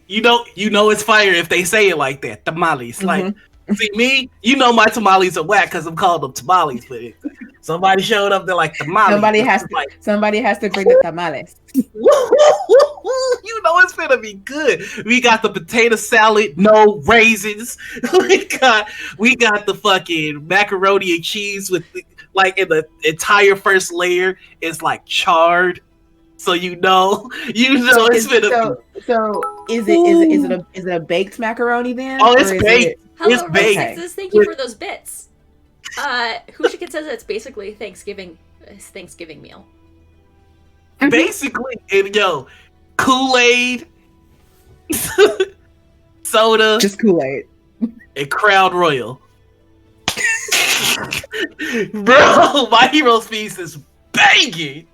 you know it's fire if they say it like that. Tamales, like see me, my tamales are whack because I'm calling them tamales. But if somebody showed up, they're like tamales. Somebody has to bring the tamales. know it's gonna be good. We got the potato salad, no raisins. we got the fucking macaroni and cheese with like in the entire first layer is like charred. So you know it's gonna be. So is it a baked macaroni then? Oh, Or it's is baked. it It's Hello, baked. Rose says thank you for those bits. Hushika says it's basically Thanksgiving meal. Basically, and Kool-Aid, soda, just Kool-Aid? and Crown Royal. Bro, my hero's feast is banging.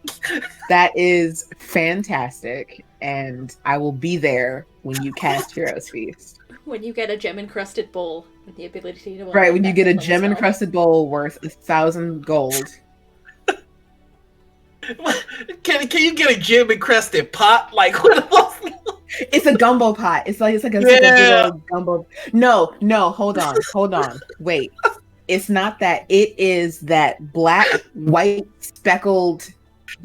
That is fantastic, and I will be there when you cast Heroes Feast. When you get a gem encrusted bowl with the ability to Right, when you get a gem encrusted bowl worth 1,000 gold. Can you get a gem encrusted pot? Like what? It's a gumbo pot. It's like a big old gumbo. No, hold on. Wait. It's not that. It is that black, white, speckled.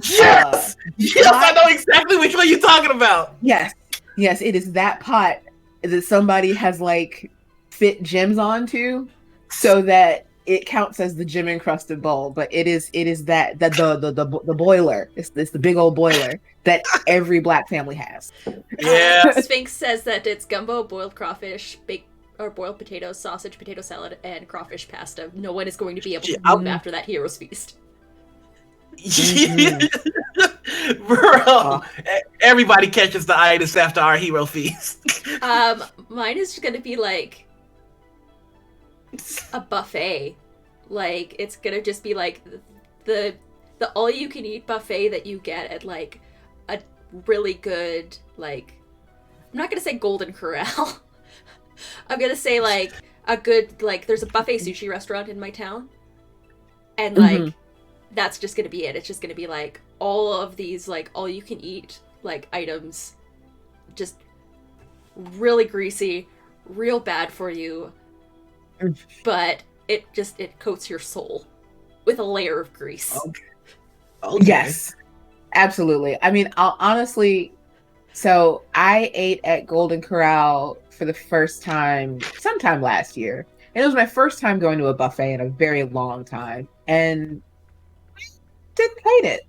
Yes, I know exactly which one you're talking about. Yes, it is that pot that somebody has like fit gems onto, so that it counts as the gem encrusted bowl. But it is that the boiler. It's the big old boiler that every black family has. Yeah. Sphinx says that it's gumbo, boiled crawfish, baked or boiled potatoes, sausage, potato salad, and crawfish pasta. No one is going to be able to move after that hero's feast. Bro, everybody catches the itis after our hero feast. Mine is going to be like a buffet. Like it's going to just be like the all you can eat buffet that you get at like a really good, like, I'm not going to say Golden Corral. I'm going to say like a good, like, there's a buffet sushi restaurant in my town. And like that's just going to be it. It's just going to be like all of these like all you can eat like items, just really greasy, real bad for you, but it coats your soul with a layer of grease. Okay. Yes, absolutely. I mean, honestly, so I ate at Golden Corral for the first time sometime last year, and it was my first time going to a buffet in a very long time, and didn't hate it.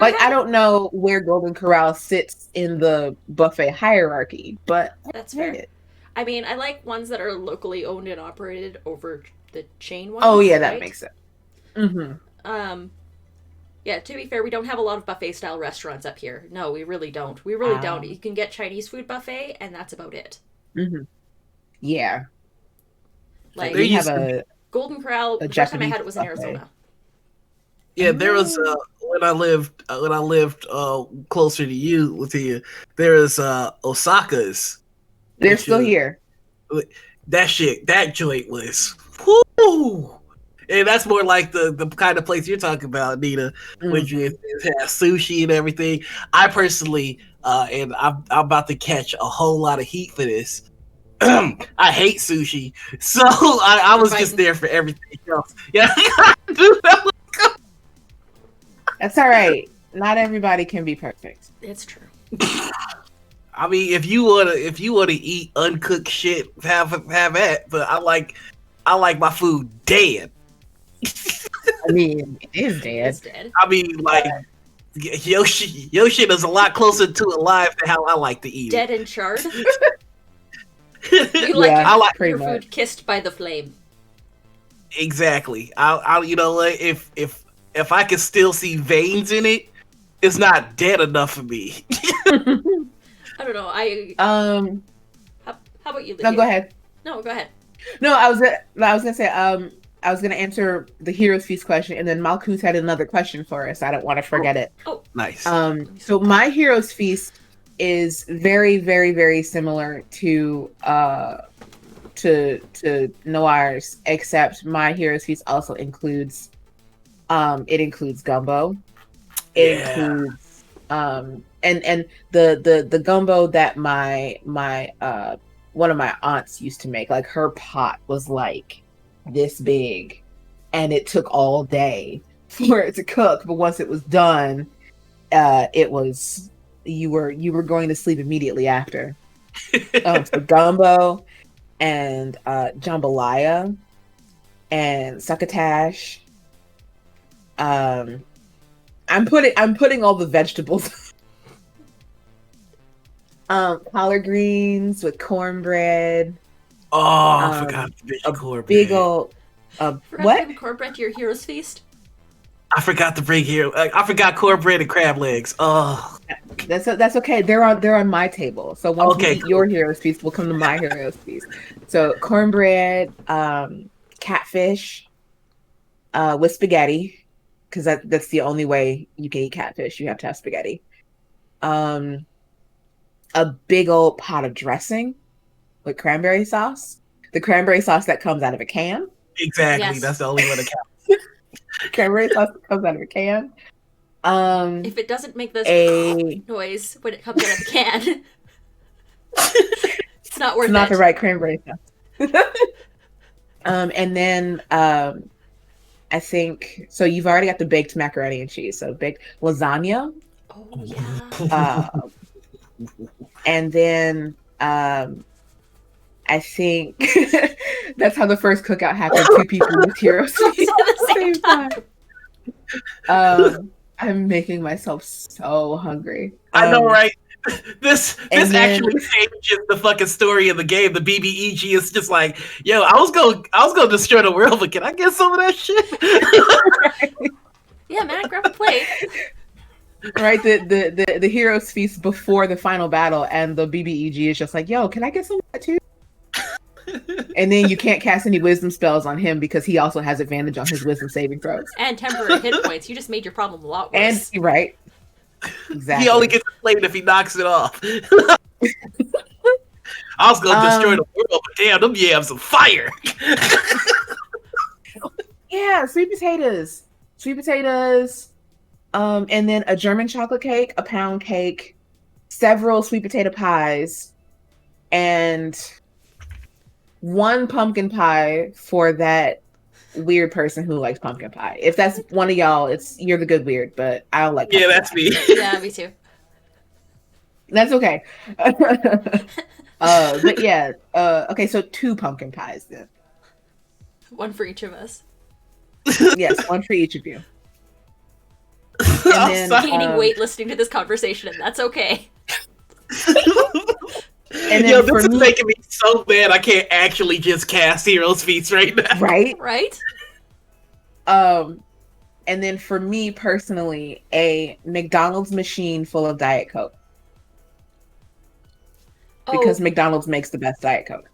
Like, I don't know where Golden Corral sits in the buffet hierarchy, but that's fair. I mean, I like ones that are locally owned and operated over the chain ones. Oh yeah, that makes sense. Yeah, to be fair, we don't have a lot of buffet style restaurants up here. No, we really don't. We really don't. You can get Chinese food buffet, and that's about it. Yeah. Like, we have a Golden Corral. The first time I had it was in Arizona. Yeah, there was when I lived closer to you, LaTia, there was Osaka's. They're still here. That joint was whoo! And that's more like the kind of place you're talking about, Nina, which has sushi and everything. I personally, and I'm about to catch a whole lot of heat for this. I hate sushi, so I was just there for everything else. Yeah, that's all right. Not everybody can be perfect. It's true. I mean, if you wanna eat uncooked shit, have that. But I like my food dead. I mean, it is dead. It's dead. I mean, like your shit is a lot closer to alive than how I like to eat dead it. and charred. You like I like your food kissed by the flame. Exactly. I'll you know what, if I can still see veins in it, it's not dead enough for me. I don't know. How about you, LaTia? No, go ahead. No, go ahead. No, I was gonna say I was gonna answer the Heroes Feast question, and then Malkuth had another question for us. I don't want to forget it. Oh, nice. So my Heroes Feast is very, very, very similar to Noir's, except my Heroes Feast also includes it includes gumbo. It includes and the gumbo that my one of my aunts used to make, like her pot was like this big, and it took all day for it to cook, but once it was done, it was you were going to sleep immediately after. So gumbo and jambalaya and succotash. I'm putting all the vegetables. Collard greens with cornbread. Oh, I forgot the A cornbread. big old Forgot to what? give cornbread to your hero's feast. I forgot to bring here. I forgot cornbread and crab legs. Oh, That's okay. They're on my table. So once we Okay, eat cool. your hero's feast, we'll come to my hero's feast. So cornbread, catfish, with spaghetti, because that's the only way you can eat catfish. You have to have spaghetti. Um, a big old pot of dressing with cranberry sauce. The cranberry sauce that comes out of a can. exactly. Yes. That's the only one that counts. Cranberry sauce that comes out of a can. If it doesn't make this A noise when it comes out of the can, it's not worth it's not it. the right cranberry sauce. And then I think so. You've already got the baked macaroni and cheese, so baked lasagna, Oh yeah. and then I think that's how the first cookout happened. Two people with heroes At the same time. I'm making myself so hungry. I know, right? This and then- actually changes the fucking story of the game. The BBEG is just like, yo, I was gonna destroy the world, but can I get some of that shit? Yeah, man, grab a plate. Right, the heroes feast before the final battle, and the BBEG is just like, yo, can I get some of that too? And then you can't cast any wisdom spells on him because he also has advantage on his wisdom saving throws. And temporary hit points. You just made your problem a lot worse. And right, exactly. He only gets a plate if he knocks it off. I was gonna destroy the world, but damn, them yams are fire. Yeah, sweet potatoes, and then a German chocolate cake, a pound cake, several sweet potato pies, and one pumpkin pie for that weird person who likes pumpkin pie. If that's one of y'all, you're the good weird, but I don't like Yeah, pumpkin that's pie. me. Yeah, me too. That's okay. But yeah, okay, so 2 pumpkin pies then. One for each of us. Yes, one for each of you. I'm then, sorry. Gaining weight listening to this conversation, and that's okay. And then Yo, for this is me- making me so bad I can't actually just cast Heroes Feast right now. Right? Right? And then for me personally, a McDonald's machine full of Diet Coke. Because McDonald's makes the best Diet Coke.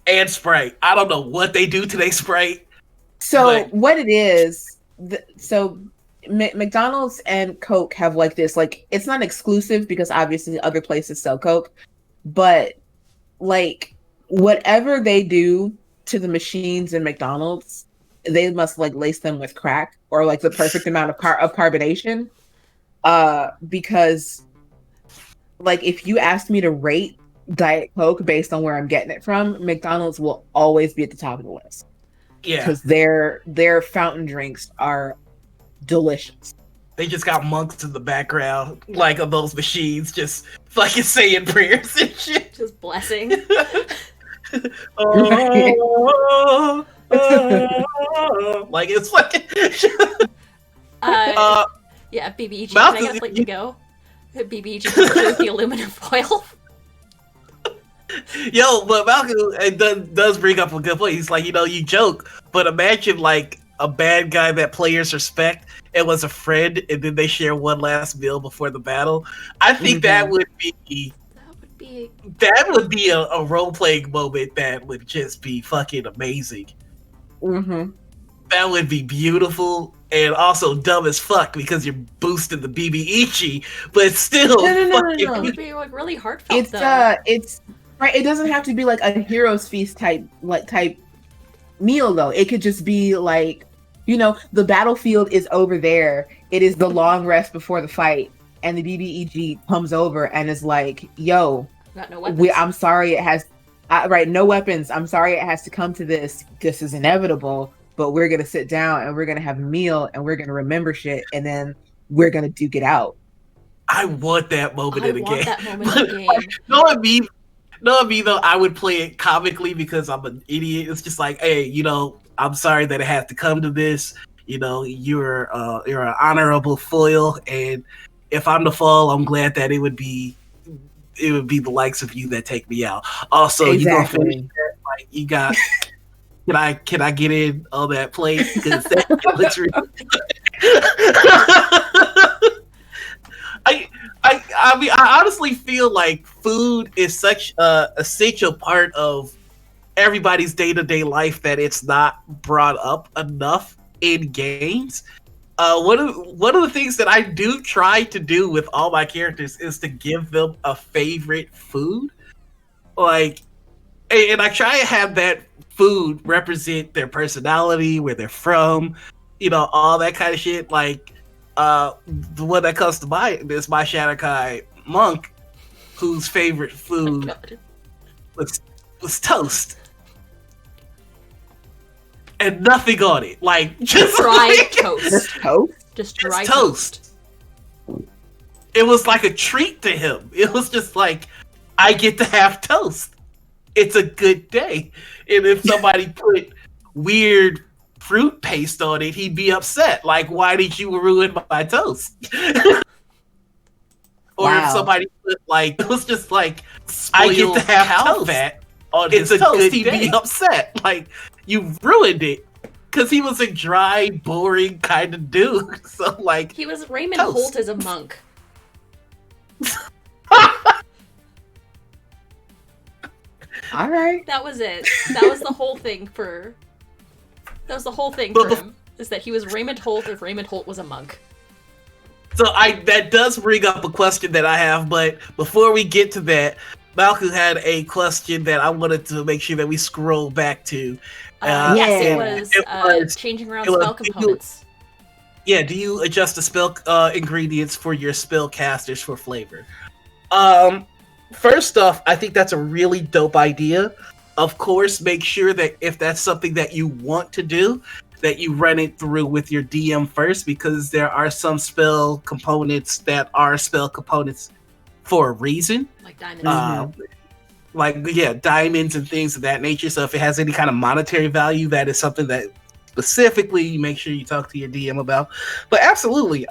And Sprite. I don't know what they do to their Sprite. So what it is, McDonald's and Coke have like this, like, it's not exclusive because obviously other places sell Coke, but like whatever they do to the machines in McDonald's, they must like lace them with crack or like the perfect amount of carbonation. Because like if you asked me to rate Diet Coke based on where I'm getting it from, McDonald's will always be at the top of the list. Yeah. Because their fountain drinks are delicious. They just got monks in the background, like of those machines, just fucking saying prayers and shit. Just blessing. Like it's fucking. Yeah, BBEG. Malcolm, Can I get a plate to go? BBEG with the aluminum foil. Yo, but Malcolm does bring up a good point. He's like, you joke, but imagine like a bad guy that players respect and was a friend, and then they share one last meal before the battle. I think that would be a role playing moment that would just be fucking amazing. Mm-hmm. That would be beautiful and also dumb as fuck because you're boosting the BBEG, but still No. It would be like really heartfelt. It's right. It doesn't have to be like a hero's feast type meal though. It could just be like, the battlefield is over there. It is the long rest before the fight, and the BBEG comes over and is like, "Yo, got no weapons. I'm sorry it has, no weapons. I'm sorry it has to come to this. This is inevitable, but we're gonna sit down and we're gonna have a meal and we're gonna remember shit, and then we're gonna duke it out." I want that moment I in a want game. that moment in the game. Knowing me though, I would play it comically because I'm an idiot. It's just like, hey, I'm sorry that it has to come to this. You're an honorable foil, and if I'm the foil, I'm glad that it would be the likes of you that take me out. Also, you gonna finish Exactly. that? Like, you got. Can I get in on that plate? Because that looks really. I mean, I honestly feel like food is such a essential part of everybody's day-to-day life that it's not brought up enough in games. One of the things that I do try to do with all my characters is to give them a favorite food. Like, and I try to have that food represent their personality, where they're from, all that kind of shit. Like, the one that comes to mind is my Shadowkai monk, whose favorite Oh, food God. was toast and nothing on it, like just Dry like, toast. Just toast? Just just dry toast. It was like a treat to him. It was just like, I get to have toast. It's a good day. And if somebody put weird fruit paste on it, he'd be upset. Like, why did you ruin my toast? Or if Wow. somebody put like, it was just like, I get to have cow toast fat on his his toast, toast, he'd be upset. Like, you ruined it. Because he was a dry, boring kind of dude. So, like, He was Raymond Toast. Holt as a monk. All right. That was it. That was the whole thing for. That was the whole thing But for him. Is that he was Raymond Holt if Raymond Holt was a monk. So that does bring up a question that I have, but before we get to that, Malcolm had a question that I wanted to make sure that we scroll back to. Yes, yeah. it was changing around it was- spell components. Do you adjust the spell ingredients for your spell casters for flavor? First off, I think that's a really dope idea. Of course, make sure that if that's something that you want to do, that you run it through with your DM first, because there are some spell components that are spell components for a reason. Like diamonds. Diamonds and things of that nature. So if it has any kind of monetary value, that is something that specifically you make sure you talk to your DM about. But absolutely,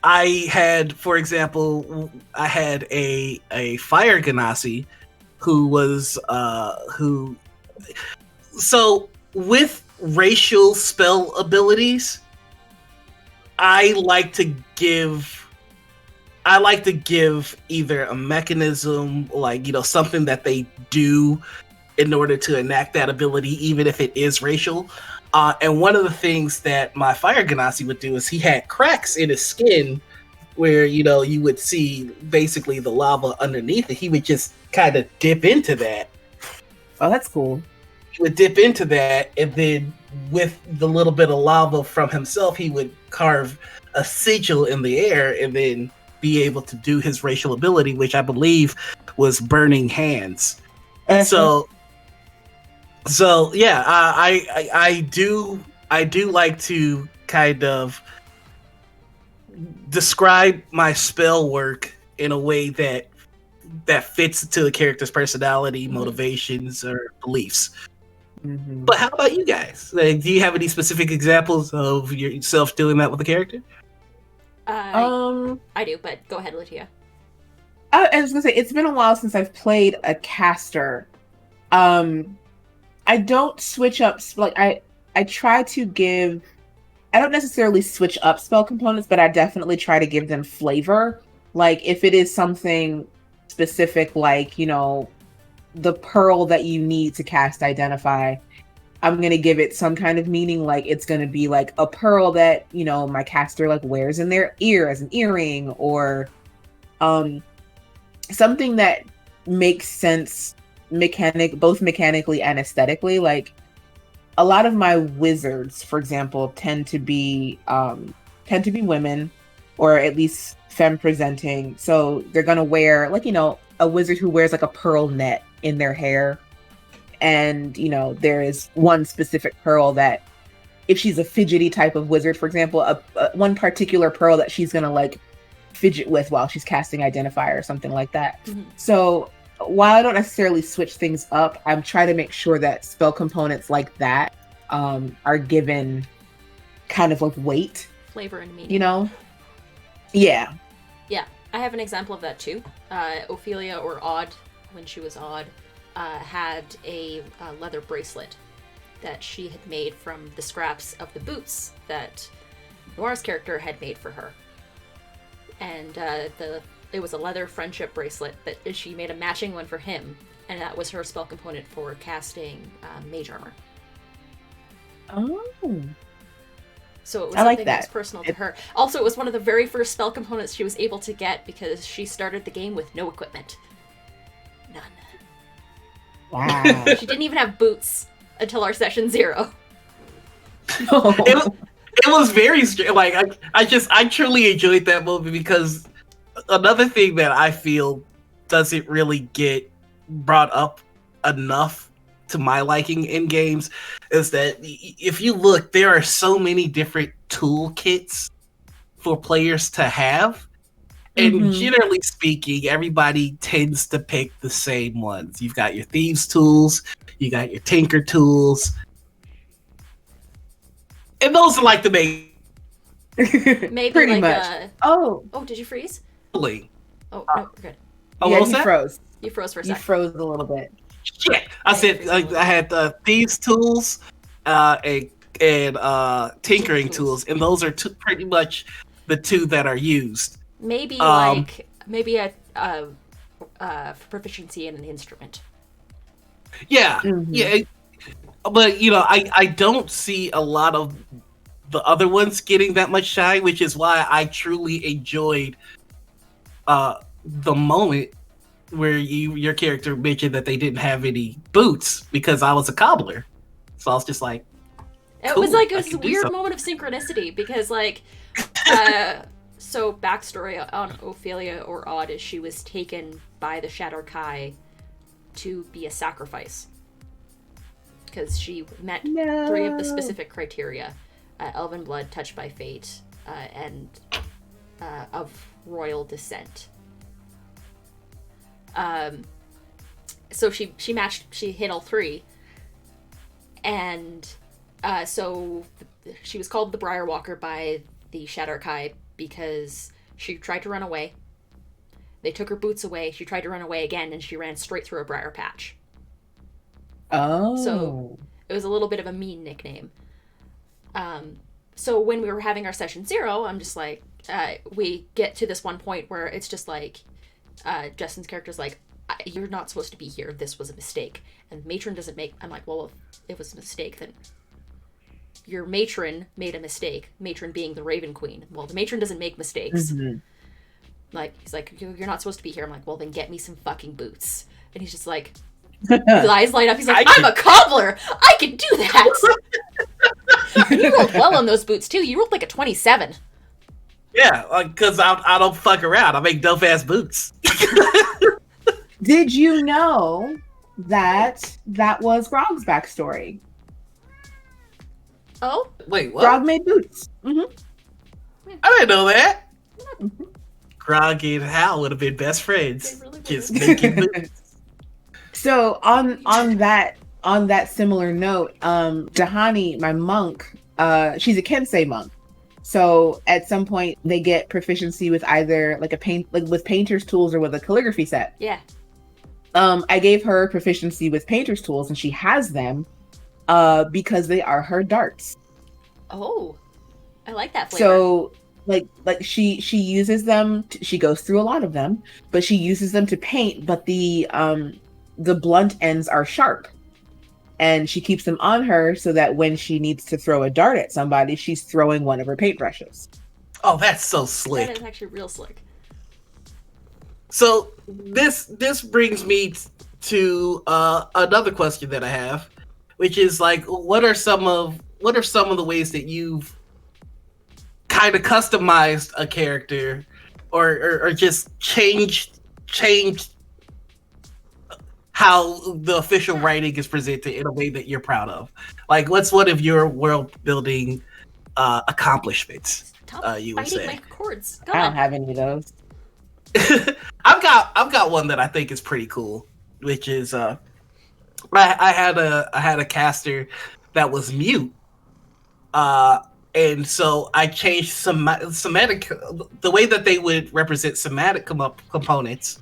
I had, for example, I had a fire ganassi who was who. So with racial spell abilities, I like to give either a mechanism, like, something that they do in order to enact that ability, even if it is racial. And one of the things that my fire ganassi would do is he had cracks in his skin where, you would see basically the lava underneath it. He would just kind of dip into that. Oh, that's cool. He would dip into that, and then with the little bit of lava from himself, he would carve a sigil in the air and then be able to do his racial ability, which I believe was burning hands. So yeah, I do like to kind of describe my spell work in a way that fits to the character's personality, motivations, or beliefs. Mhm. But how about you guys? Like, do you have any specific examples of yourself doing that with a character? I do, but go ahead, LaTia. I was gonna say, it's been a while since I've played a caster. I don't switch up. I try to give. I don't necessarily switch up spell components, but I definitely try to give them flavor. Like, if it is something specific, like, the pearl that you need to cast Identify, I'm gonna give it some kind of meaning. Like, it's gonna be like a pearl that my caster like wears in their ear as an earring, or something that makes sense both mechanically and aesthetically. Like, a lot of my wizards, for example, tend to be women, or at least femme presenting. So they're gonna wear, like, a wizard who wears like a pearl net in their hair, and there is one specific pearl that if she's a fidgety type of wizard, for example, one particular pearl that she's gonna like fidget with while she's casting Identify or something like that. Mhm. So while I don't necessarily switch things up, I'm trying to make sure that spell components like that are given kind of like weight, Flavor and meaning. you know? Yeah. Yeah, I have an example of that too. Ophelia, or Odd, when she was Odd, had a leather bracelet that she had made from the scraps of the boots that Noir's character had made for her. And it was a leather friendship bracelet that she made a matching one for him, and that was her spell component for casting Mage Armor. Oh. So it was I like something that. was personal to her. Also, it was one of the very first spell components she was able to get because she started the game with no equipment. None. Wow. She didn't even have boots until our session 0. It was very like I truly enjoyed that movie because another thing that I feel doesn't really get brought up enough to my liking in games is that if you look, there are so many different toolkits for players to have. And generally speaking, everybody tends to pick the same ones. You've got your thieves tools, you got your tinker tools, and those are like the main. Maybe Pretty like much. Oh, did you freeze? Oh, no, we're good. what yeah, was you that? froze. You froze for a You sec. froze a little bit. Shit, I said I had thieves tools, and tinkering tools, and those are pretty much the two that are used. Maybe a proficiency in an instrument. Yeah, Mhm. yeah, but you know, I don't see a lot of the other ones getting that much shine, which is why I truly enjoyed the moment where your character mentioned that they didn't have any boots because I was a cobbler. So I was just like, It cool, was like I a can do weird something. moment of synchronicity because like so backstory on Ophelia, or Odd, is she was taken by the Shadow Kai to be a sacrifice because she met 3 of the specific criteria: elven blood, touched by fate, and of royal descent. So she hit all 3, and so she was called the Briar Walker by the Shadow Kai because she tried to run away. They took her boots away. She tried to run away again, and she ran straight through a briar patch. Oh. So it was a little bit of a mean nickname. So when we were having our session 0, I'm just like, we get to this one point where it's just like, Justin's character's like, you're not supposed to be here. This was a mistake. And matron doesn't make... I'm like, well, if it was a mistake, then your matron made a mistake. Matron being the Raven Queen. Well, the matron doesn't make mistakes. Like, he's like, you're not supposed to be here. I'm like, well, then get me some fucking boots. And he's just like, his eyes light up. He's like, I'm a cobbler. I can do that. And you rolled well on those boots, too. You rolled like a 27. Yeah, because I don't fuck around. I make dope ass boots. Did you know that was Grog's backstory? Oh? Wait, what? Grog made boots. I didn't know that. Grog and Hal would have been best friends. They really Just would. making boots. So on that similar note, Dahani, my monk, she's a Kensei monk. So at some point they get proficiency with either like with painter's tools or with a calligraphy set. Yeah. I gave her proficiency with painter's tools, and she has them because they are her darts. Oh. I like that flavor. So like she uses them. She goes through a lot of them, but she uses them to paint. But the blunt ends are sharp, and she keeps them on her so that when she needs to throw a dart at somebody, she's throwing one of her paintbrushes. Oh, that's so slick. That is actually real slick. So this brings me to another question that I have, which is like, what are some of the ways that you've kind of customized a character, or just changed how the official writing is presented in a way that you're proud of. Like, what's one of your world building accomplishments? Stop You would biting say. my cords. I don't God. have any of those. I've got one that I think is pretty cool, which is I had a caster that was mute, and so I changed somatic the way that they would represent somatic components.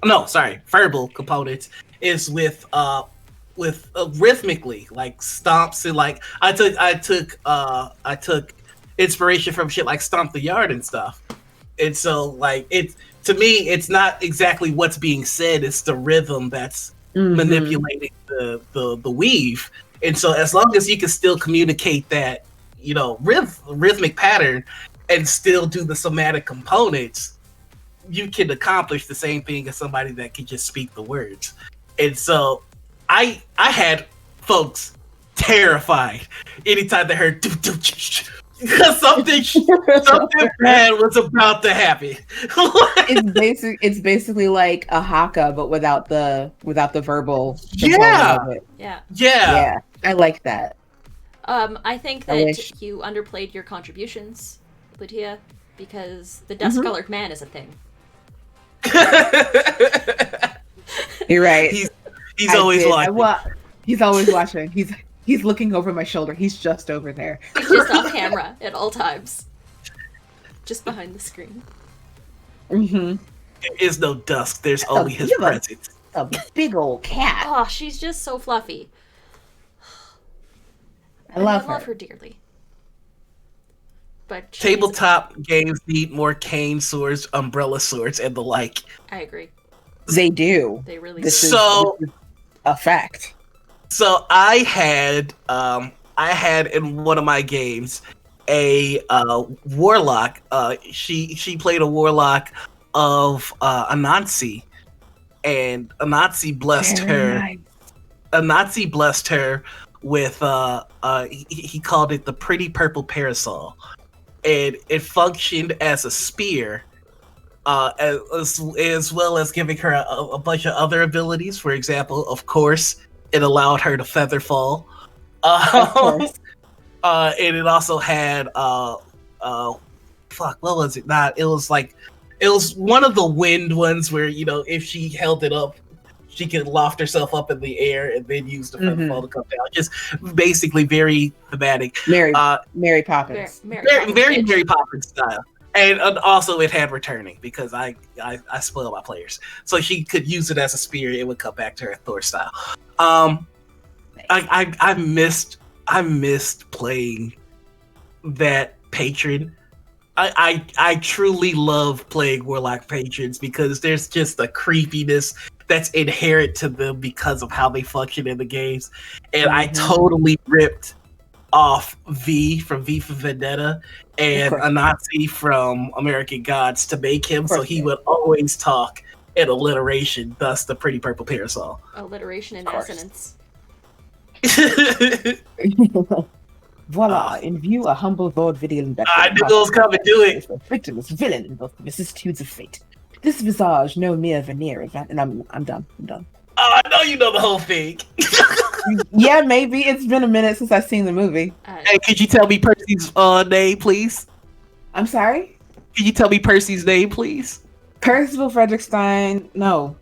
No, sorry, verbal components is with rhythmically, like stomps, and like I took inspiration from shit like Stomp the Yard and stuff. And so like it to me it's not exactly what's being said, it's the rhythm that's manipulating the weave. And so as long as you can still communicate that, you know, rhythmic pattern and still do the somatic components, you can accomplish the same thing as somebody that can just speak the words. And so I had folks terrified anytime they heard because something bad was about to happen. It's basically like a haka, but without the verbal. Yeah. Of it. Yeah. I like that. I think that you underplayed your contributions, LaTia, because the dust-colored man is a thing. You're right. He's always watching. He's always watching. He's looking over my shoulder. He's just over there. He's just off camera at all times. Just behind the screen. Mm-hmm. There is no dusk. There's only his presence. A big old cat. Oh, she's just so fluffy. I love her dearly. But tabletop games need more cane swords, umbrella swords, and the like. I agree. They do. They really do. This is a fact. So I had in one of my games a warlock. She played a warlock of Anansi, and Anansi blessed her. Nice. Anansi blessed her with he called it the pretty purple parasol, and it functioned as a spear. As well as giving her a bunch of other abilities. For example, of course, it allowed her to feather fall. And it also had what was it? It was one of the wind ones where, you know, if she held it up, she could loft herself up in the air and then use the feather fall to come down. Just basically very thematic. Mary Poppins. Very Mary Poppins style. And also it had returning because I spoil my players. So she could use it as a spear, it would come back to her Thor style. I missed playing that patron. I truly love playing Warlock patrons because there's just a creepiness that's inherent to them because of how they function in the games. And I totally ripped off V from V for Vendetta and Anansi from American Gods to make him so he would always talk in alliteration, thus the pretty purple parasol. Alliteration and assonance. Voila, in view a humble vaudevillian veteran. I knew those come and do it. Victimless villain in both the vicissitudes of fate. This visage no mere veneer of that, and I'm done. Oh, I know you know the whole thing. Yeah, maybe. It's been a minute since I've seen the movie. Hey, could you tell me Percy's name, please? I'm sorry? Can you tell me Percy's name, please? Percival Frederickstein. No.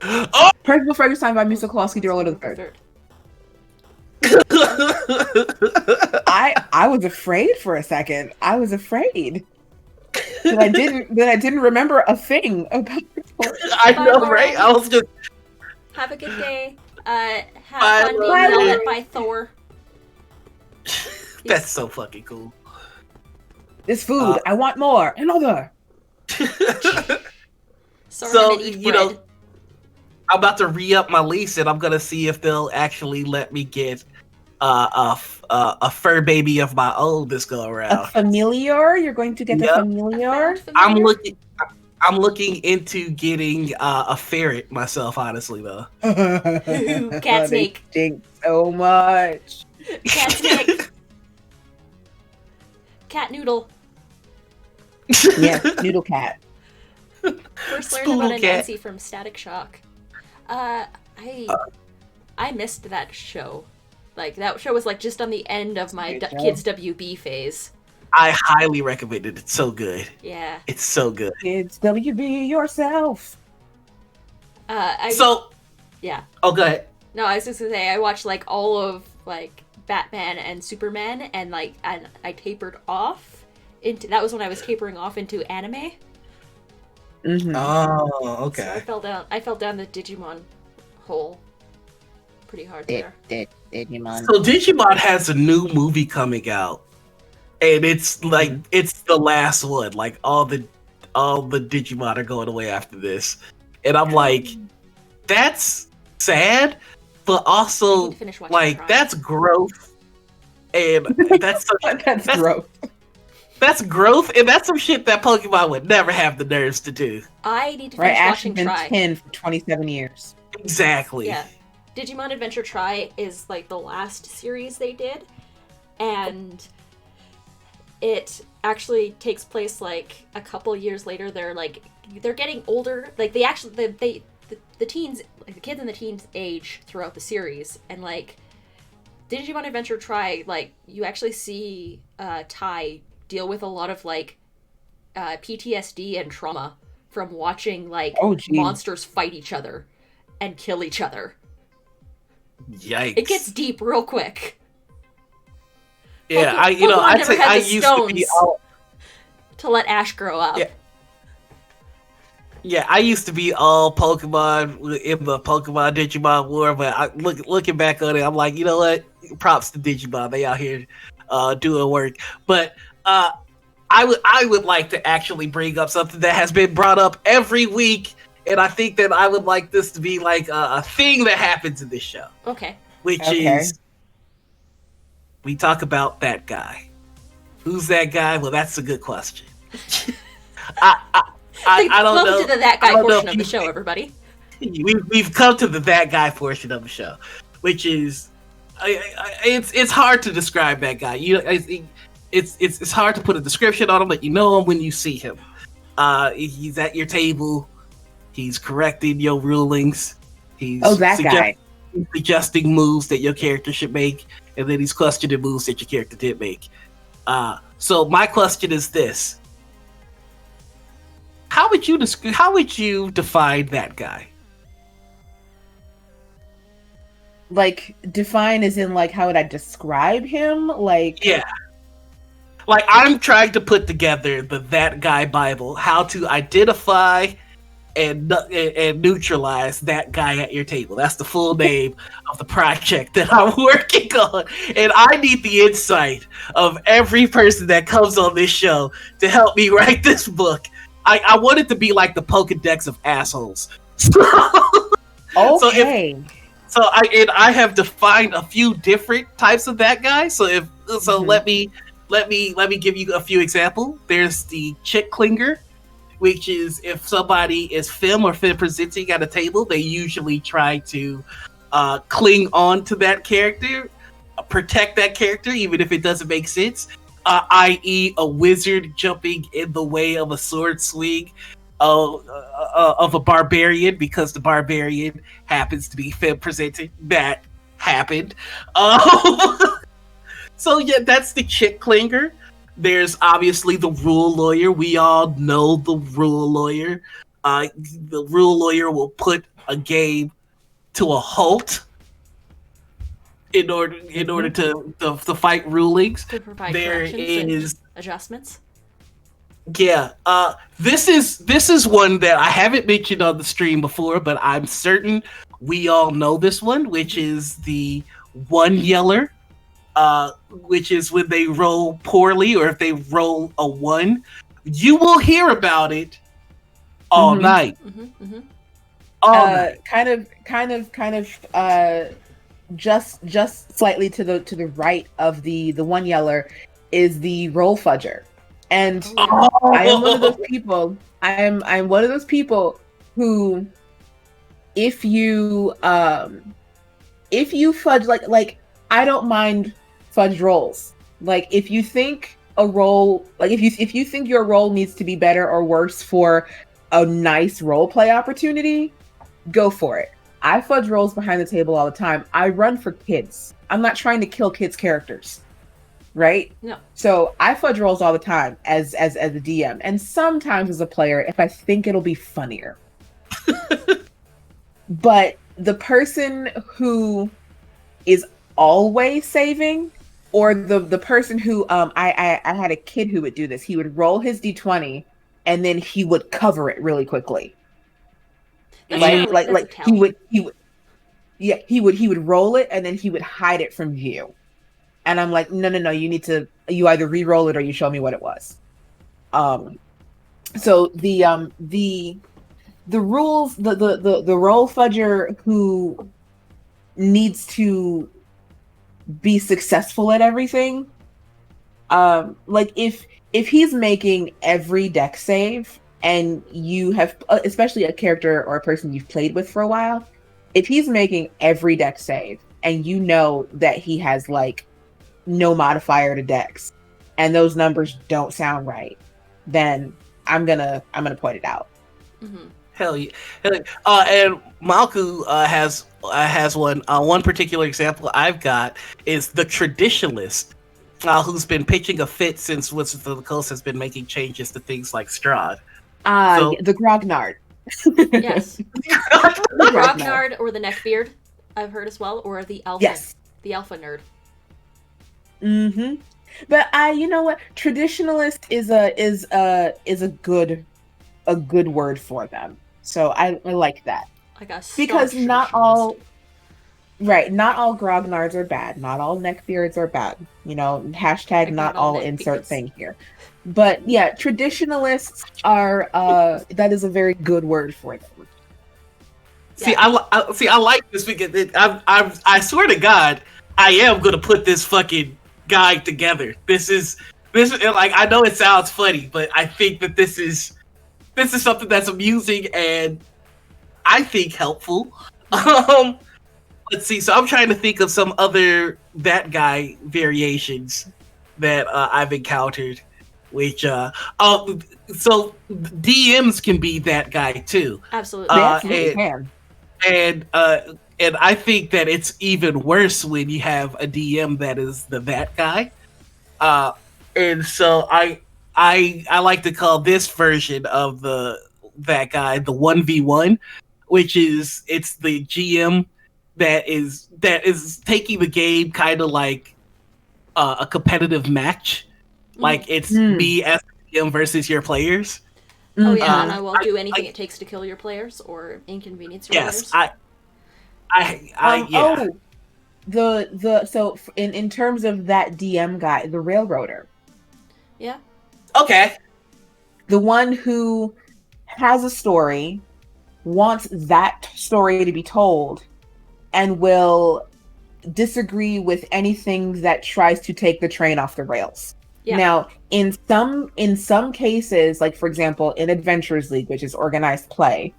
Oh! Percival Frederickstein by Musaklowski, Dear the Third. I was afraid for a second. I was afraid that I didn't remember a thing about the story. I know, right? I was just. Have a good day. Have fun being yelled at by Thor. That's so fucking cool. This food, I want more. Another. So you know, I'm about to re-up my lease, and I'm gonna see if they'll actually let me get a fur baby of my own this go around. A familiar? You're going to get a familiar? I'm looking into getting a ferret myself, honestly, though. Cat snake. They stink so much. Cat snake. Cat noodle. Yeah, noodle cat. First learned about Anansi from Static Shock. I missed that show. Like that show was like just on the end of my kids WB phase. I highly recommend it. It's so good. Yeah. It's so good. It's WB yourself. Yeah. Oh, go ahead. No, I was just gonna say I watched like all of like Batman and Superman, and like I tapered off into that was when I was tapering off into anime. Mm-hmm. Oh, okay. So I fell down the Digimon hole pretty hard there. Digimon. So Digimon has a new movie coming out, and it's like it's the last one. Like all the Digimon are going away after this, and I'm like, that's sad, but also like that's growth, and that's that's growth. That's growth, and that's some shit that Pokemon would never have the nerves to do. I need to finish watching Ash has Try. been 10 for 27 years. Exactly. Yeah. Digimon Adventure Try is like the last series they did, and it actually takes place like a couple years later. They're getting older. Like the teens, like the kids and the teens age throughout the series, and like Digimon Adventure Try, like you actually see Tai deal with a lot of like PTSD and trauma from watching like monsters fight each other and kill each other. Yikes! It gets deep real quick. Yeah, I used to be all to let Ash grow up. Yeah, I used to be all Pokemon in the Pokemon Digimon war, but looking back on it, I'm like, you know what? Props to Digimon, they out here doing work. But I would like to actually bring up something that has been brought up every week, and I think that I would like this to be like a thing that happens in this show. Okay. Which is, we talk about that guy. Who's that guy? Well, that's a good question. I don't know. Welcome to the that guy portion of the show, everybody. We've come to the that guy portion of the show, which is it's hard to describe that guy. It's hard to put a description on him, but you know him when you see him. He's at your table. He's correcting your rulings. He's guy. Suggesting moves that your character should make, and then he's questioning moves that your character did make. So my question is this: How would you define that guy? Like define as in like how would I describe him? Like yeah. Like I'm trying to put together the that guy Bible, how to identify and neutralize that guy at your table. That's the full name of the project that I'm working on. And I need the insight of every person that comes on this show to help me write this book. I want it to be like the Pokedex of assholes. Okay. So I have defined a few different types of that guy. Let me give you a few examples. There's the chick clinger, which is if somebody is femme or femme presenting at a table, they usually try to cling on to that character, protect that character, even if it doesn't make sense. I.e., a wizard jumping in the way of a sword swing of a barbarian because the barbarian happens to be femme presenting. That happened. So yeah, that's the chick clinger. There's obviously the rule lawyer. We all know the rule lawyer. The rule lawyer will put a game to a halt in order to fight rulings. To provide there is adjustments. Yeah. This is one that I haven't mentioned on the stream before, but I'm certain we all know this one, which is the one yeller. Which is when they roll poorly or if they roll a 1, you will hear about it all night. All night. Kind of. Just slightly to the right of the one yeller is the roll fudger, and I am one of those people. I'm one of those people who, if you fudge like I don't mind fudge rolls. Like if you think a roll, like if you think your roll needs to be better or worse for a nice role play opportunity, go for it. I fudge rolls behind the table all the time. I run for kids. I'm not trying to kill kids' characters, right? No. So I fudge rolls all the time as a DM, and sometimes as a player if I think it'll be funnier. But the person who is always saving, or the person who I had a kid who would do this. He would roll his d20 and then he would cover it really quickly. Like he would he would roll it and then he would hide it from view. And I'm like, no, you either re-roll it or you show me what it was. So the rules, the roll fudger who needs to be successful at everything, like if he's making every deck save, and you have, especially a character or a person you've played with for a while, if he's making every deck save and you know that he has like no modifier to decks and those numbers don't sound right, then I'm gonna point it out. Mm-hmm. Hell yeah. And Malku has one. One particular example I've got is the Traditionalist, who's been pitching a fit since Wizards of the Coast has been making changes to things like Strahd. The Grognard. Yes. The Grognard or the Neckbeard, I've heard as well, or the Alpha. Yes. The Alpha Nerd. Mm-hmm. But you know what? Traditionalist is a good word for them. So I like that. Because not all grognards are bad. Not all neckbeards are bad. You know, hashtag not all insert thing here. But yeah, traditionalists are that is a very good word for them. See, I like this because I swear to God, I am gonna put this fucking guide together. This is like, I know it sounds funny, but I think that this is something that's amusing and I think helpful. Let's see. So I'm trying to think of some other that guy variations that I've encountered, which so DMs can be that guy too. Absolutely. And I think that it's even worse when you have a DM that is that guy. And so I like to call this version of that guy the 1v1, which is it's the GM that is taking the game kind of like a competitive match. Like it's me as the GM versus your players. Oh yeah, and I will do anything it takes to kill your players or inconvenience your players. Yes, yeah. So in terms of that DM guy, the railroader. Yeah. Okay. The one who has a story, wants that story to be told, and will disagree with anything that tries to take the train off the rails. Yeah. Now, in some cases, like for example, in Adventurers League, which is organized play,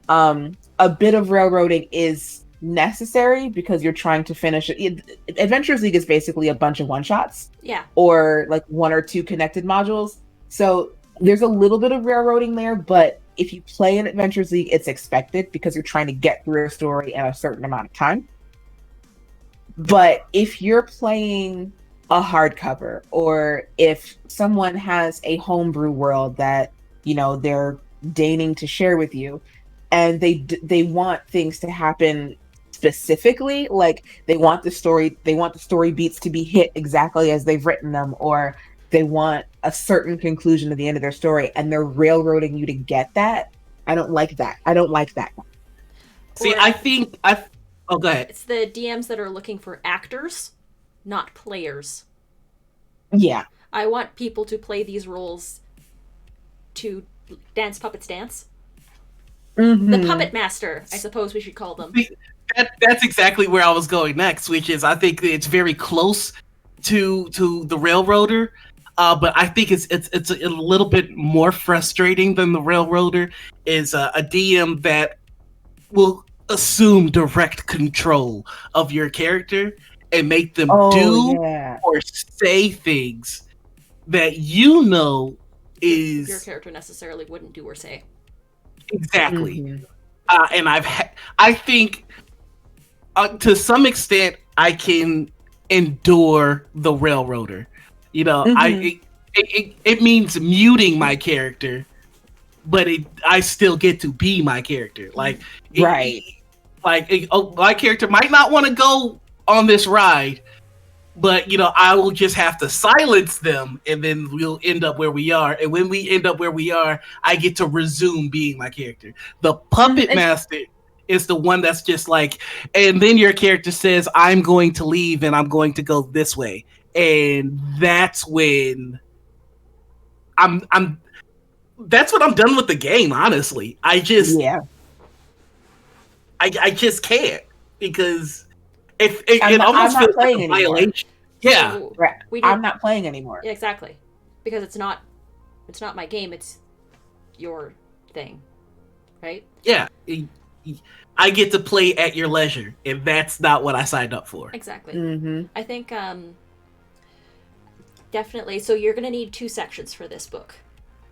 a bit of railroading is necessary because you're trying to finish it. Adventurers League is basically a bunch of one-shots. Yeah. Or like one or two connected modules. So there's a little bit of railroading there, but if you play in Adventurers League, it's expected because you're trying to get through a story in a certain amount of time. But if you're playing a hardcover, or if someone has a homebrew world that, you know, they're deigning to share with you, and they want things to happen specifically, like they want the story beats to be hit exactly as they've written them, or they want a certain conclusion at the end of their story, and they're railroading you to get that. I don't like that. See, oh, go ahead. It's the DMs that are looking for actors, not players. Yeah. I want people to play these roles to dance puppets dance. Mm-hmm. The puppet master, I suppose we should call them. That's exactly where I was going next, which is I think it's very close to the railroader, but I think it's a little bit more frustrating than the railroader is a DM that will assume direct control of your character and make them do or say things that you know is your character necessarily wouldn't do or say. Exactly. Mm-hmm. and I think to some extent I can endure the railroader. You know, it means muting my character, but I still get to be my character. Like, Right. My character might not want to go on this ride, but you know, I will just have to silence them, and then we'll end up where we are. And when we end up where we are, I get to resume being my character. The puppet master is the one that's just like, and then your character says, "I'm going to leave, and I'm going to go this way," and that's when I'm. That's when I'm done with the game. Honestly, I just just can't, because if it almost feels like a violation. Yeah, So I'm not playing anymore. Yeah, exactly, because it's not my game. It's your thing, right? Yeah, I get to play at your leisure, and that's not what I signed up for. Exactly. Mm-hmm. I think definitely. So you're going to need 2 sections for this book.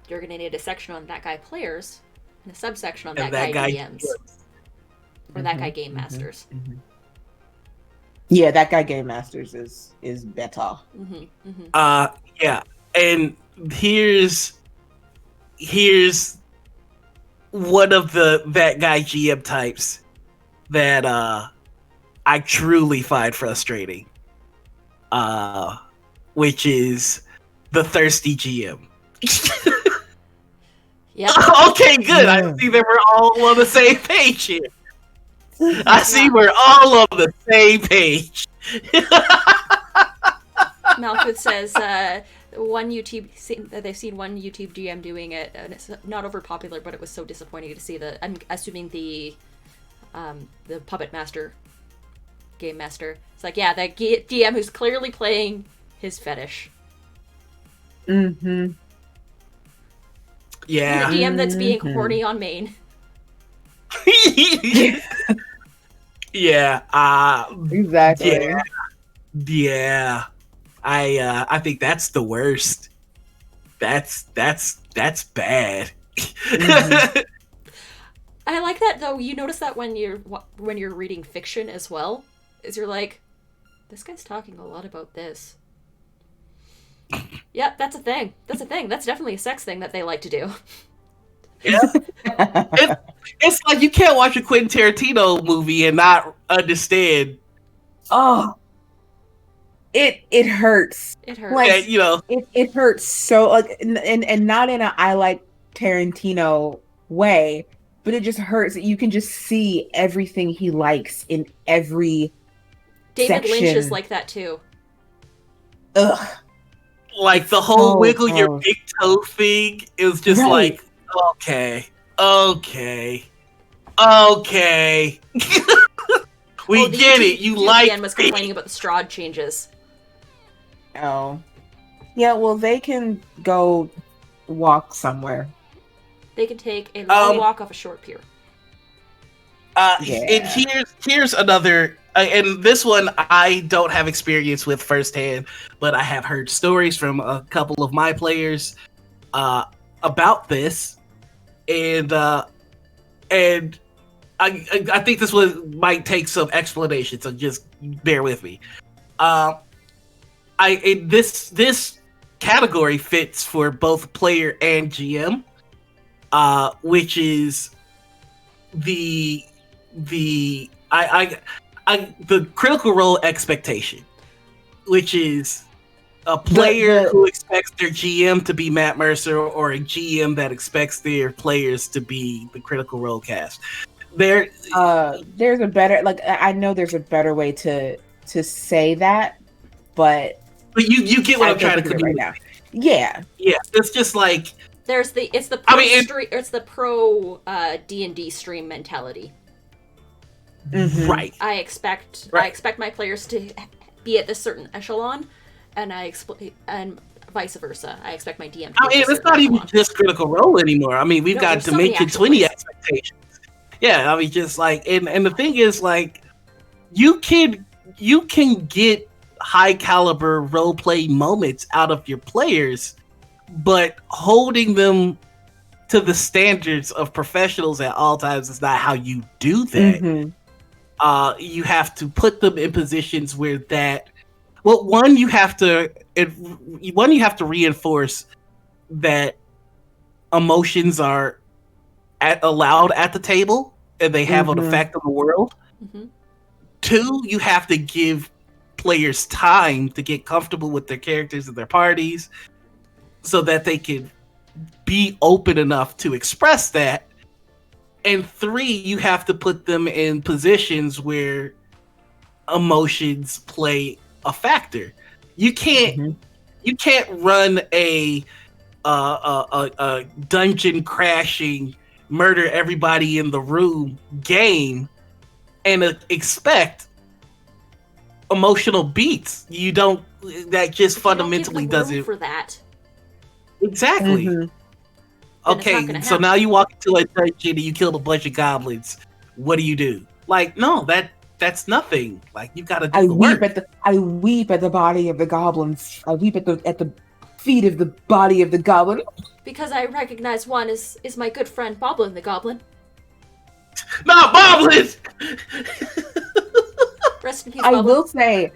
You're going to need a section on that guy players and a subsection on that guy DMs. Or that guy game masters. Yeah, that guy game masters is better. Yeah, and here's one of that guy GM types that I truly find frustrating. Which is the thirsty GM. Yeah. Okay, good. I see that we're all on the same page here. I see we're all on the same page. Malkuth says they've seen one YouTube GM doing it, and it's not over popular, but it was so disappointing to see I'm assuming the puppet master, game master. It's like, yeah, that DM who's clearly playing his fetish. Mm-hmm. Yeah. And the DM that's being horny on main. Yeah. Exactly. Yeah. I think that's the worst. That's bad. I like that though. You notice that when you're reading fiction as well, is you're like, this guy's talking a lot about this. Yep, that's a thing. That's definitely a sex thing that they like to do. Yeah. It's like you can't watch a Quentin Tarantino movie and not understand. Oh, it hurts. It hurts. Like, you know, it hurts so, like, and not in a I like Tarantino way, but it just hurts. You can just see everything he likes in every David section. Lynch is like that too. Ugh. Like the whole wiggle your big toe thing is just like, okay. We get it. You like. was complaining about the Strahd changes. Oh, yeah. Well, they can go walk somewhere. They can take a long walk off a short pier. And here's another. And this one I don't have experience with firsthand, but I have heard stories from a couple of my players about this, and I think this one might take some explanation, so just bear with me. This category fits for both player and GM, which is the critical role expectation, which is a player who expects their GM to be Matt Mercer, or a GM that expects their players to be the critical role cast. There's a better, like, I know there's a better way to say that, but you get what I'm trying to communicate right now. Yeah, it's just like it's the pro D&D stream mentality. Mm-hmm. Right. I expect my players to be at this certain echelon, and and vice versa. I expect my DM to be it's not even just critical role anymore. I mean, we've got Dimension 20 expectations. Yeah, I mean, just like, and the thing is, like, you can get high caliber roleplay moments out of your players, but holding them to the standards of professionals at all times is not how you do that. Mm-hmm. You have to put them in positions where that. Well, one you have to reinforce that emotions are allowed at the table and they have an Mm-hmm. effect on the world. Mm-hmm. Two, you have to give players time to get comfortable with their characters and their parties so that they can be open enough to express that. And three, you have to put them in positions where emotions play a factor. You can't Mm-hmm. you can't run a dungeon crashing, murder everybody in the room game and expect emotional beats. You don't. That just If you don't give fundamentally the room doesn't. for that, Exactly. Mm-hmm. then it's not Okay, gonna so happen. now you walk into a dungeon and you kill a bunch of goblins. What do? Like, no, that's nothing. Like, you got to do the work. I weep at the body of the goblins. I weep at the feet of the body of the goblin. Because I recognize one is my good friend Boblin the Goblin. Not goblins. Rest in peace, I Boblin. will say,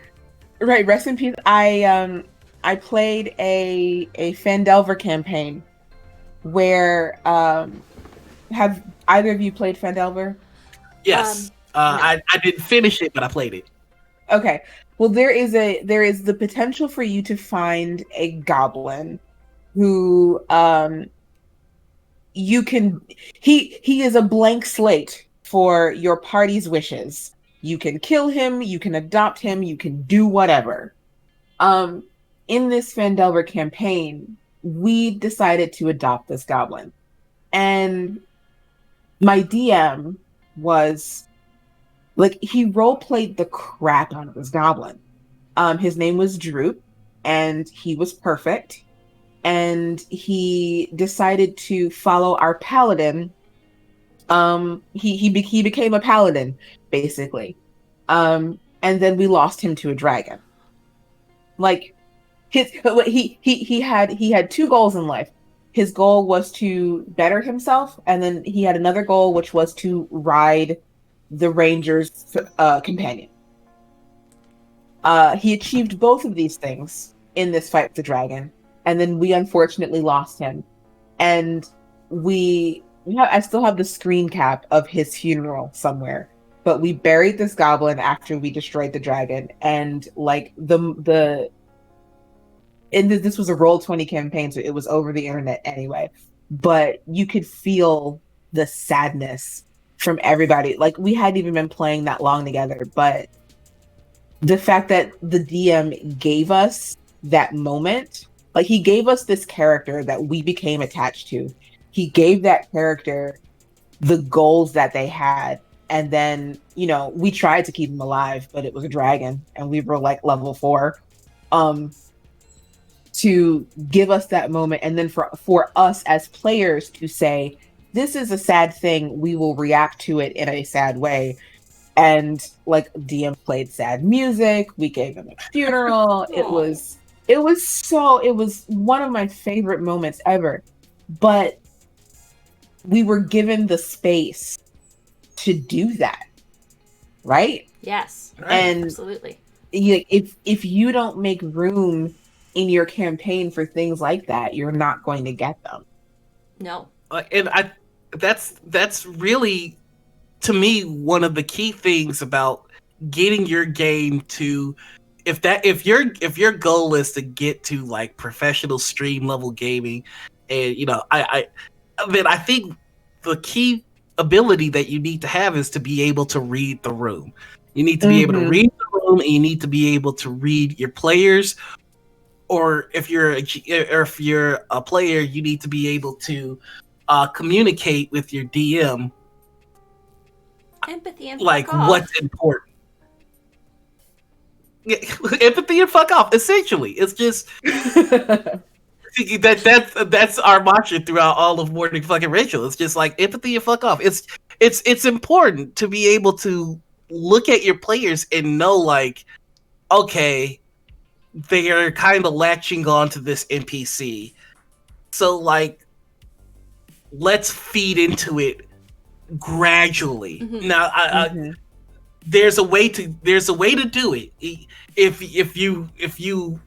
right, rest in peace. I played a Fandelver campaign where have either of you played Fandelver? Yes. No. I didn't finish it, but I played it. Okay. Well, there is the potential for you to find a goblin who you can he is a blank slate for your party's wishes. You can kill him, you can adopt him, you can do whatever. Um in this Fandelver campaign, we decided to adopt this goblin. And my DM was like he role played the crap out of this goblin. His name was Droop, and he was perfect. And he decided to follow our paladin. He became a paladin basically. And then we lost him to a dragon. Like he had two goals in life. His goal was to better himself, and then he had another goal, which was to ride the ranger's companion. He achieved both of these things in this fight with the dragon, and then we unfortunately lost him. And I still have the screen cap of his funeral somewhere. But we buried this goblin after we destroyed the dragon, and like this was a Roll20 campaign, so it was over the internet anyway. But you could feel the sadness from everybody. Like we hadn't even been playing that long together, but the fact that the DM gave us that moment, like he gave us this character that we became attached to. He gave that character the goals that they had. And then, we tried to keep him alive, but it was a dragon and we were like level 4. To give us that moment, and then for us as players to say, this is a sad thing, we will react to it in a sad way. And like DM played sad music, we gave him a funeral. it was one of my favorite moments ever. But we were given the space to do that, right? Yes. And absolutely. If you don't make room in your campaign for things like that, you're not going to get them. No. And that's really, to me, one of the key things about getting your game to, if your goal is to get to like professional stream level gaming, and I think the key ability that you need to have is to be able to read the room. You need to be able to read the room, and you need to be able to read your players. Or if you're a player, you need to be able to communicate with your DM. Empathy and like fuck off. What's important. Yeah, empathy and fuck off. Essentially, it's just that's our mantra throughout all of Morning Fucking Rachel. It's just like empathy and fuck off. It's important to be able to look at your players and know, like, okay, they are kind of latching on to this NPC. So, like, let's feed into it gradually. Mhm. Now, there's a way to do it. If you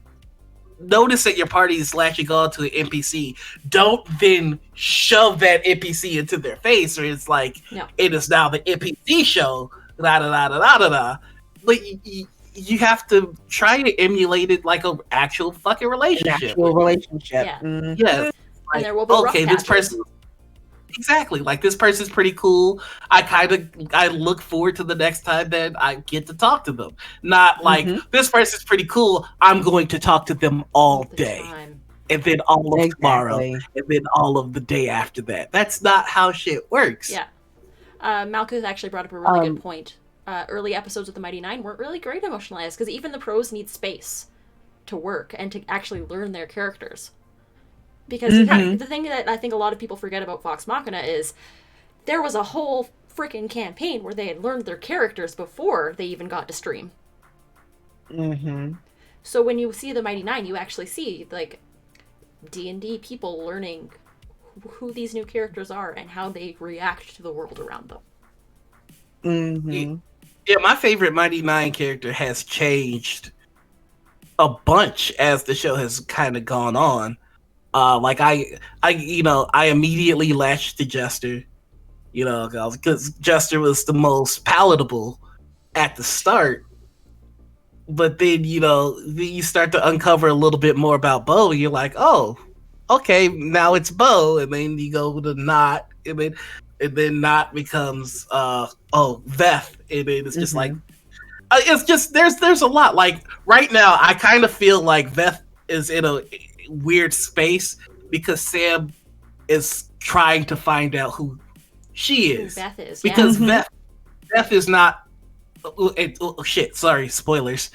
notice that your party is latching on to an NPC, don't then shove that NPC into their face, or it's like it is now the NPC show. Da da da da da da da. But you have to try to emulate it like an actual fucking relationship. An actual relationship. Yeah. Yes. Like, and there will be rough this patches. person. Exactly. Like, this person's pretty cool. I look forward to the next time that I get to talk to them. Not like, this person's pretty cool, I'm going to talk to them all day. And then all of tomorrow. And then all of the day after that. That's not how shit works. Yeah. Malkuth actually brought up a really good point. Early episodes of the Mighty Nine weren't really great emotionalized, because even the pros need space to work and to actually learn their characters. Because the thing that I think a lot of people forget about Vox Machina is there was a whole freaking campaign where they had learned their characters before they even got to stream. So when you see the Mighty Nine, you actually see, like, D&D people learning who these new characters are and how they react to the world around them. Yeah, my favorite Mighty Nine character has changed a bunch as the show has kind of gone on. Like I immediately latched to Jester, because Jester was the most palatable at the start. But then, you start to uncover a little bit more about Bo, and you're like, oh, okay, now it's Bo, and then you go to Not, and then Not becomes Veth, and then it's just like, it's just there's a lot. Like, right now, I kind of feel like Veth is in a weird space because Sam is trying to find out who she is. Who Veth is, because Veth is not. Oh shit! Sorry, spoilers.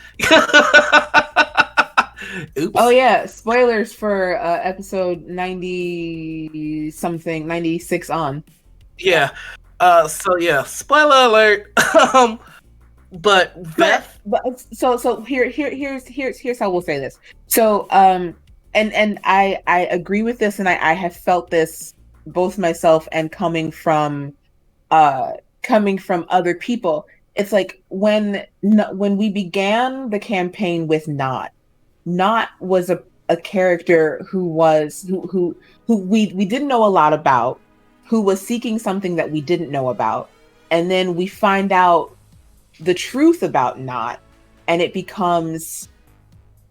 Oops. Oh yeah, spoilers for episode 90 something, 96 on. Yeah. So yeah, spoiler alert. But Veth. So here's how we'll say this. So and I agree with this, and I have felt this both myself and coming from other people. It's like when we began the campaign with Not was a character who we didn't know a lot about, who was seeking something that we didn't know about, and then we find out the truth about Not, and it becomes